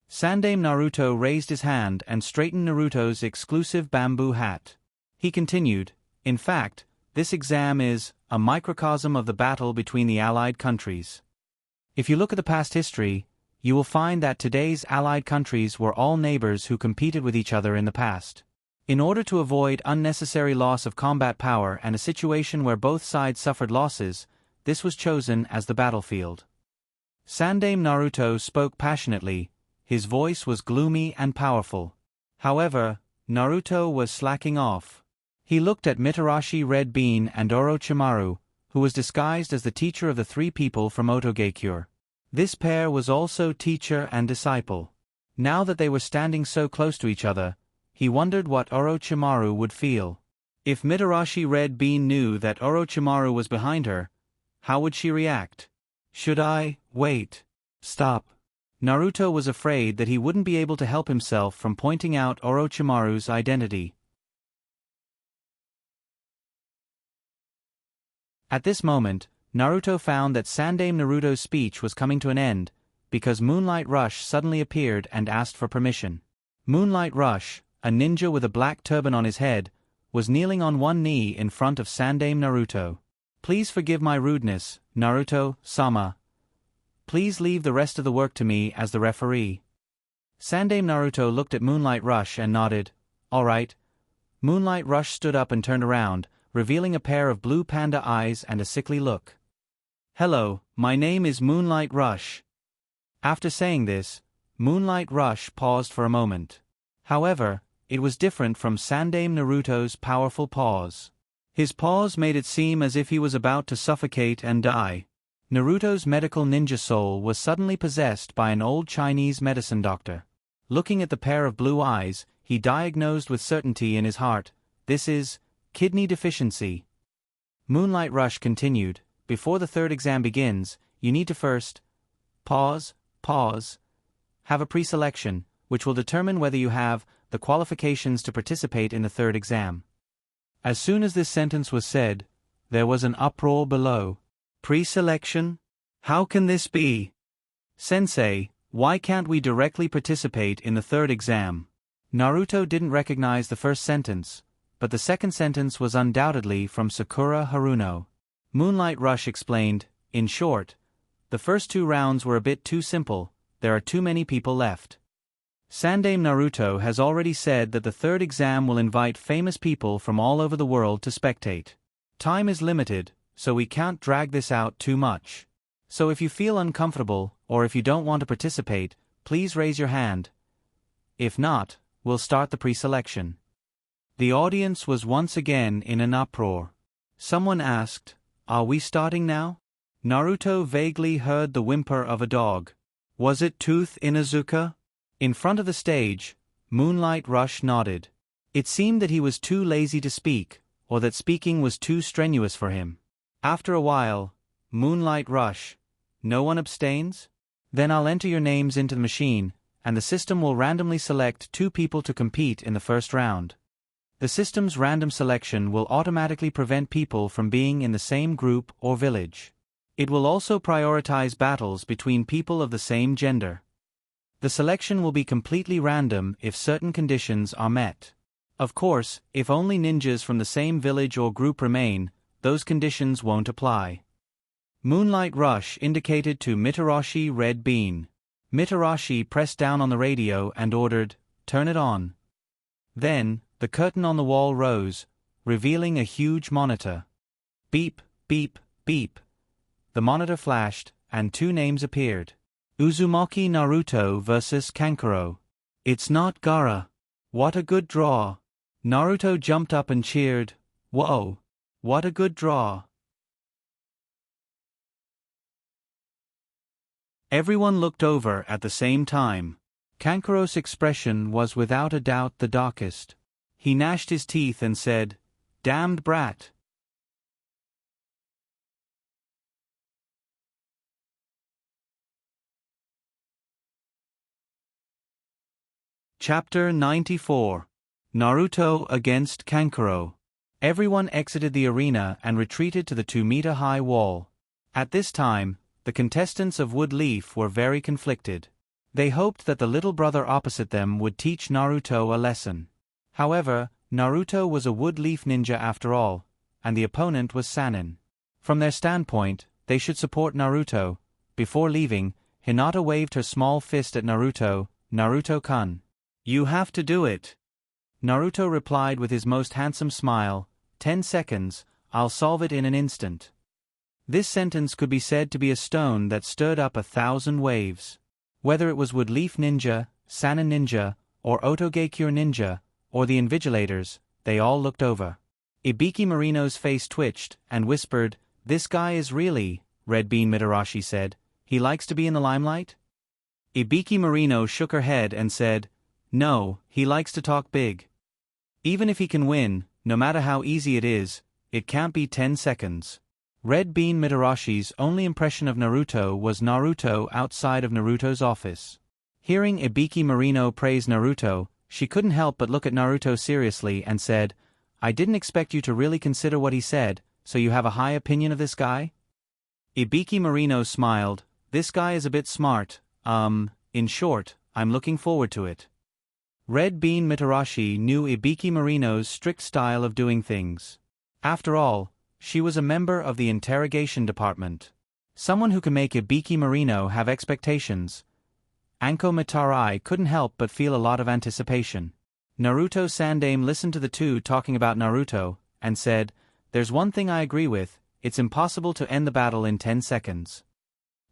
Sandaime Naruto raised his hand and straightened Naruto's exclusive bamboo hat. He continued, "In fact, this exam is a microcosm of the battle between the allied countries. If you look at the past history, you will find that today's allied countries were all neighbors who competed with each other in the past. In order to avoid unnecessary loss of combat power and a situation where both sides suffered losses, this was chosen as the battlefield." Sandaime Naruto spoke passionately, his voice was gloomy and powerful. However, Naruto was slacking off. He looked at Mitarashi Red Bean and Orochimaru, who was disguised as the teacher of the 3 people from Otogekyure. This pair was also teacher and disciple. Now that they were standing so close to each other, he wondered what Orochimaru would feel. If Mitarashi Red Bean knew that Orochimaru was behind her, how would she react? Should I wait? Stop. Naruto was afraid that he wouldn't be able to help himself from pointing out Orochimaru's identity. At this moment, Naruto found that Sandaime Naruto's speech was coming to an end, because Moonlight Rush suddenly appeared and asked for permission. Moonlight Rush, a ninja with a black turban on his head, was kneeling on one knee in front of Sandaime Naruto. "Please forgive my rudeness, Naruto-sama. Please leave the rest of the work to me as the referee." Sandaime Naruto looked at Moonlight Rush and nodded. "All right." Moonlight Rush stood up and turned around, revealing a pair of blue panda eyes and a sickly look. "Hello, my name is Moonlight Rush." After saying this, Moonlight Rush paused for a moment. However, it was different from Sandaime Naruto's powerful pause. His pause made it seem as if he was about to suffocate and die. Naruto's medical ninja soul was suddenly possessed by an old Chinese medicine doctor. Looking at the pair of blue eyes, he diagnosed with certainty in his heart, "This is kidney deficiency." Moonlight Rush continued, "Before the third exam begins, you need to first pause, have a pre-selection, which will determine whether you have the qualifications to participate in the third exam." As soon as this sentence was said, there was an uproar below. "Pre-selection? How can this be? Sensei, why can't we directly participate in the third exam?" Naruto didn't recognize the first sentence, but the second sentence was undoubtedly from Sakura Haruno. Moonlight Rush explained, "In short, the first two rounds were a bit too simple, there are too many people left. Sandaime Naruto has already said that the third exam will invite famous people from all over the world to spectate. Time is limited, so we can't drag this out too much. So if you feel uncomfortable, or if you don't want to participate, please raise your hand. If not, we'll start the pre-selection." The audience was once again in an uproar. Someone asked, "Are we starting now?" Naruto vaguely heard the whimper of a dog. Was it Tooth Inuzuka? In front of the stage, Moonlight Rush nodded. It seemed that he was too lazy to speak, or that speaking was too strenuous for him. After a while, Moonlight Rush, "No one abstains? Then I'll enter your names into the machine, and the system will randomly select 2 people to compete in the first round. The system's random selection will automatically prevent people from being in the same group or village. It will also prioritize battles between people of the same gender. The selection will be completely random if certain conditions are met. Of course, if only ninjas from the same village or group remain, those conditions won't apply." Moonlight Rush indicated to Mitarashi Red Bean. Mitarashi pressed down on the radio and ordered, "Turn it on." Then, the curtain on the wall rose, revealing a huge monitor. Beep, beep, beep. The monitor flashed, and 2 names appeared. Uzumaki Naruto vs. Kankuro. "It's not Gaara. What a good draw." Naruto jumped up and cheered, "Whoa! What a good draw." Everyone looked over at the same time. Kankuro's expression was without a doubt the darkest. He gnashed his teeth and said, "Damned brat." Chapter 94. Naruto against Kankuro. Everyone exited the arena and retreated to the 2-meter-high wall. At this time, the contestants of Wood Leaf were very conflicted. They hoped that the little brother opposite them would teach Naruto a lesson. However, Naruto was a Wood Leaf ninja after all, and the opponent was Sannin. From their standpoint, they should support Naruto. Before leaving, Hinata waved her small fist at Naruto, "Naruto-kun. You have to do it." Naruto replied with his most handsome smile, 10 seconds, I'll solve it in an instant." This sentence could be said to be a stone that stirred up 1,000 waves. Whether it was Wood Leaf Ninja, Sannin Ninja, or Otogekure Ninja, or the Invigilators, they all looked over. Ibiki Marino's face twitched, and whispered, "This guy is really," Red Bean Mitarashi said. "He likes to be in the limelight?" Ibiki Marino shook her head and said, "No, he likes to talk big. Even if he can win, no matter how easy it is, it can't be 10 seconds. Red Bean Mitarashi's only impression of Naruto was Naruto outside of Naruto's office. Hearing Ibiki Marino praise Naruto, she couldn't help but look at Naruto seriously and said, "I didn't expect you to really consider what he said, so you have a high opinion of this guy?" Ibiki Marino smiled, "This guy is a bit smart, in short, I'm looking forward to it." Red Bean Mitarashi knew Ibiki Marino's strict style of doing things. After all, she was a member of the interrogation department. Someone who can make Ibiki Marino have expectations. Anko Mitarai couldn't help but feel a lot of anticipation. Naruto Sandame listened to the two talking about Naruto, and said, "There's one thing I agree with, it's impossible to end the battle in 10 seconds.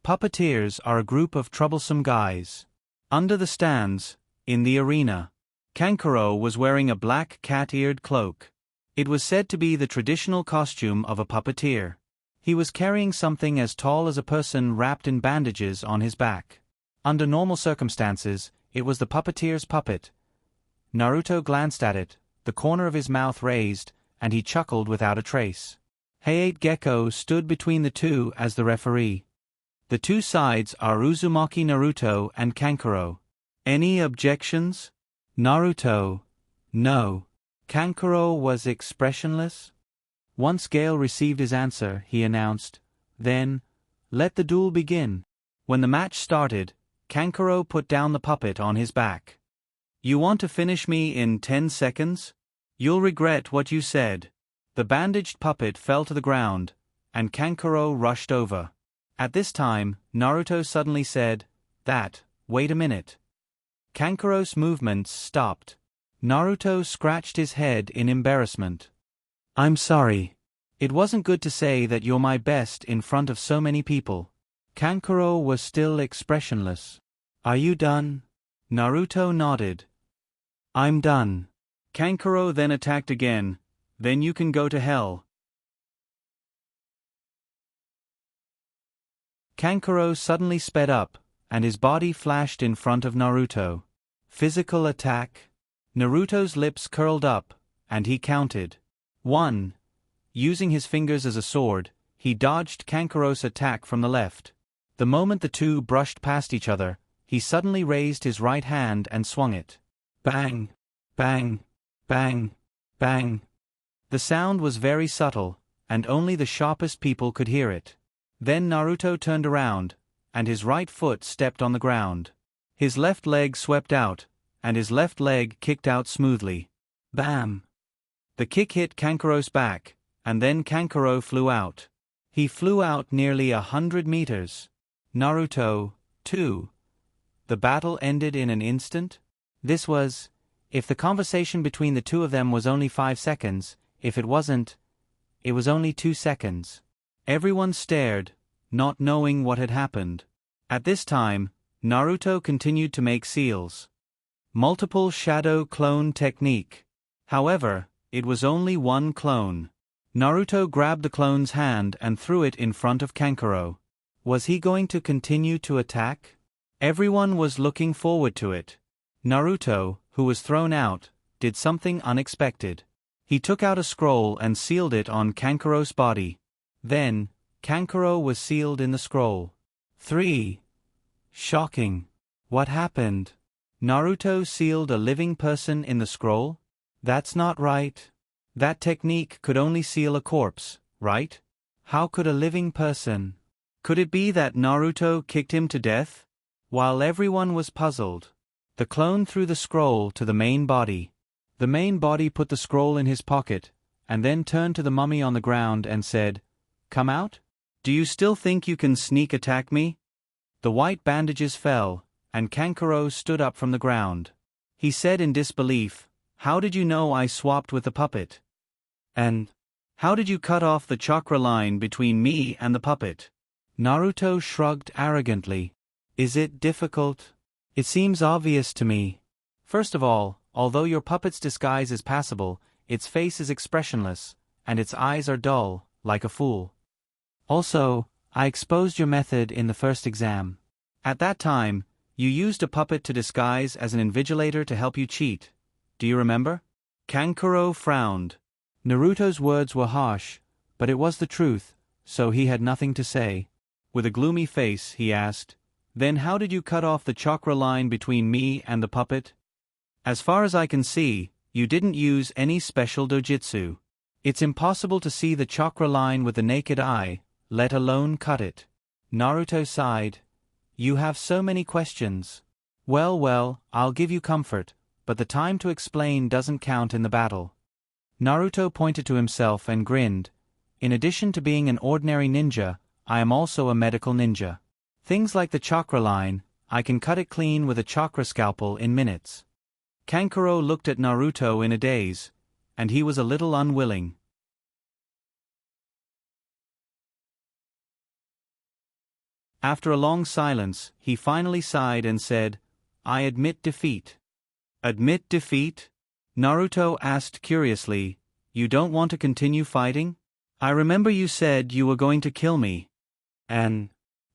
Puppeteers are a group of troublesome guys." Under the stands, in the arena, Kankuro was wearing a black cat-eared cloak. It was said to be the traditional costume of a puppeteer. He was carrying something as tall as a person wrapped in bandages on his back. Under normal circumstances, it was the puppeteer's puppet. Naruto glanced at it, the corner of his mouth raised, and he chuckled without a trace. Hayate Gecko stood between the two as the referee. The two sides are Uzumaki Naruto and Kankuro. Any objections? Naruto, no. Kankuro was expressionless. Once Gale received his answer, he announced, "Then, let the duel begin." When the match started, Kankuro put down the puppet on his back. "You want to finish me in 10 seconds? You'll regret what you said." The bandaged puppet fell to the ground, and Kankuro rushed over. At this time, Naruto suddenly said, Wait a minute." Kankuro's movements stopped. Naruto scratched his head in embarrassment. "I'm sorry. It wasn't good to say that you're my best in front of so many people." Kankuro was still expressionless. "Are you done?" Naruto nodded. "I'm done." Kankuro then attacked again. "Then you can go to hell." Kankuro suddenly sped up, and his body flashed in front of Naruto. Physical attack? Naruto's lips curled up, and he counted. 1. Using his fingers as a sword, he dodged Kankuro's attack from the left. The moment the two brushed past each other, he suddenly raised his right hand and swung it. Bang! Bang! Bang! Bang! The sound was very subtle, and only the sharpest people could hear it. Then Naruto turned around, and his right foot stepped on the ground. His left leg swept out, and his left leg kicked out smoothly. Bam! The kick hit Kankuro's back, and then Kankuro flew out. He flew out nearly 100 meters. Naruto, too. The battle ended in an instant? This was, if the conversation between the two of them was only 5 seconds, if it wasn't, it was only 2 seconds. Everyone stared, not knowing what had happened. At this time, Naruto continued to make seals. Multiple shadow clone technique. However, it was only one clone. Naruto grabbed the clone's hand and threw it in front of Kankuro. Was he going to continue to attack? Everyone was looking forward to it. Naruto, who was thrown out, did something unexpected. He took out a scroll and sealed it on Kankuro's body. Then, Kankuro was sealed in the scroll. 3. Shocking. What happened? Naruto sealed a living person in the scroll? That's not right. That technique could only seal a corpse, right? How could a living person? Could it be that Naruto kicked him to death? While everyone was puzzled, the clone threw the scroll to the main body. The main body put the scroll in his pocket, and then turned to the mummy on the ground and said, "Come out? Do you still think you can sneak attack me?" The white bandages fell, and Kankuro stood up from the ground. He said in disbelief, "How did you know I swapped with the puppet? And how did you cut off the chakra line between me and the puppet?" Naruto shrugged arrogantly. "Is it difficult? It seems obvious to me. First of all, although your puppet's disguise is passable, its face is expressionless, and its eyes are dull, like a fool. Also, I exposed your method in the first exam. At that time, you used a puppet to disguise as an invigilator to help you cheat. Do you remember?" Kankuro frowned. Naruto's words were harsh, but it was the truth, so he had nothing to say. With a gloomy face, he asked, "Then how did you cut off the chakra line between me and the puppet?" "As far as I can see, you didn't use any special dojutsu. It's impossible to see the chakra line with the naked eye, let alone cut it." Naruto sighed. "You have so many questions. Well, I'll give you comfort, but the time to explain doesn't count in the battle." Naruto pointed to himself and grinned. "In addition to being an ordinary ninja, I am also a medical ninja. Things like the chakra line, I can cut it clean with a chakra scalpel in minutes." Kankuro looked at Naruto in a daze, and he was a little unwilling. After a long silence, he finally sighed and said, "I admit defeat." "Admit defeat?" Naruto asked curiously. "You don't want to continue fighting? I remember you said you were going to kill me. And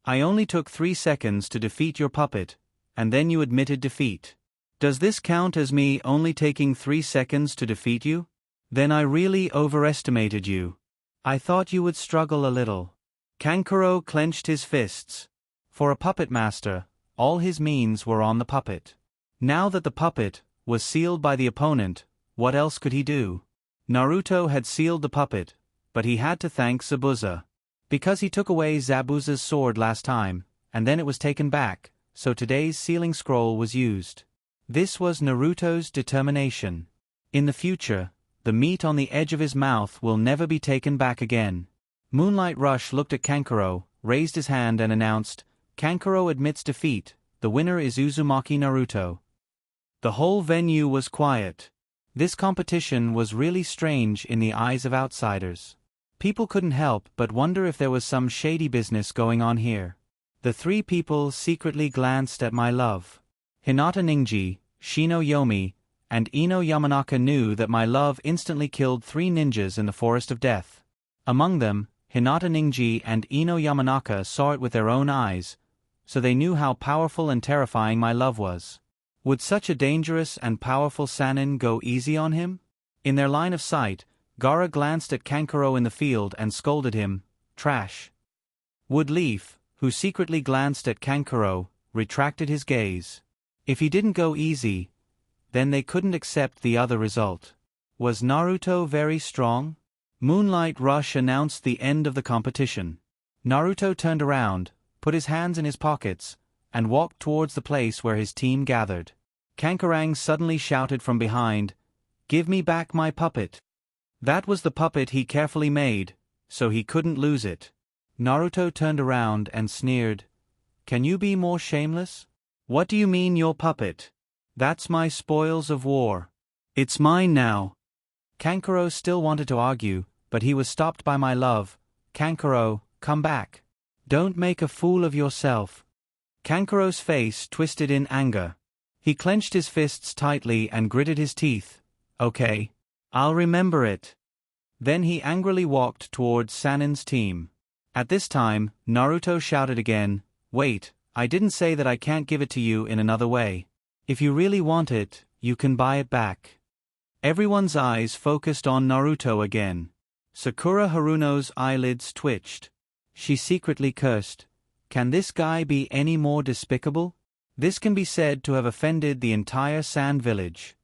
I only took 3 seconds to defeat your puppet, and then you admitted defeat. Does this count as me only taking 3 seconds to defeat you? Then I really overestimated you. I thought you would struggle a little." Kankuro clenched his fists. For a puppet master, all his means were on the puppet. Now that the puppet was sealed by the opponent, what else could he do? Naruto had sealed the puppet, but he had to thank Zabuza. Because he took away Zabuza's sword last time, and then it was taken back, so today's sealing scroll was used. This was Naruto's determination. In the future, the meat on the edge of his mouth will never be taken back again. Moonlight Rush looked at Kankuro, raised his hand and announced, "Kankuro admits defeat, the winner is Uzumaki Naruto." The whole venue was quiet. This competition was really strange in the eyes of outsiders. People couldn't help but wonder if there was some shady business going on here. The 3 people secretly glanced at my love. Hinata Ninji, Shino Yomi, and Ino Yamanaka knew that my love instantly killed 3 ninjas in the Forest of Death. Among them, Hinata Ninji and Ino Yamanaka saw it with their own eyes, so they knew how powerful and terrifying my love was. Would such a dangerous and powerful Sannin go easy on him? In their line of sight, Gaara glanced at Kankuro in the field and scolded him, "Trash." Woodleaf, who secretly glanced at Kankuro, retracted his gaze. If he didn't go easy, then they couldn't accept the other result. Was Naruto very strong? Moonlight Rush announced the end of the competition. Naruto turned around, put his hands in his pockets, and walked towards the place where his team gathered. Kankurang suddenly shouted from behind, "Give me back my puppet." That was the puppet he carefully made, so he couldn't lose it. Naruto turned around and sneered, "Can you be more shameless? What do you mean your puppet? That's my spoils of war. It's mine now." Kankuro still wanted to argue, but he was stopped by my love. "Kankuro, come back. Don't make a fool of yourself." Kankuro's face twisted in anger. He clenched his fists tightly and gritted his teeth. "Okay. I'll remember it." Then he angrily walked towards Sannin's team. At this time, Naruto shouted again, "Wait, I didn't say that I can't give it to you in another way. If you really want it, you can buy it back." Everyone's eyes focused on Naruto again. Sakura Haruno's eyelids twitched. She secretly cursed. Can this guy be any more despicable? This can be said to have offended the entire Sand Village.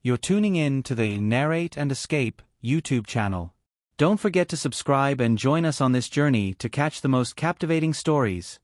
You're tuning in to the Narrate and Escape YouTube channel. Don't forget to subscribe and join us on this journey to catch the most captivating stories.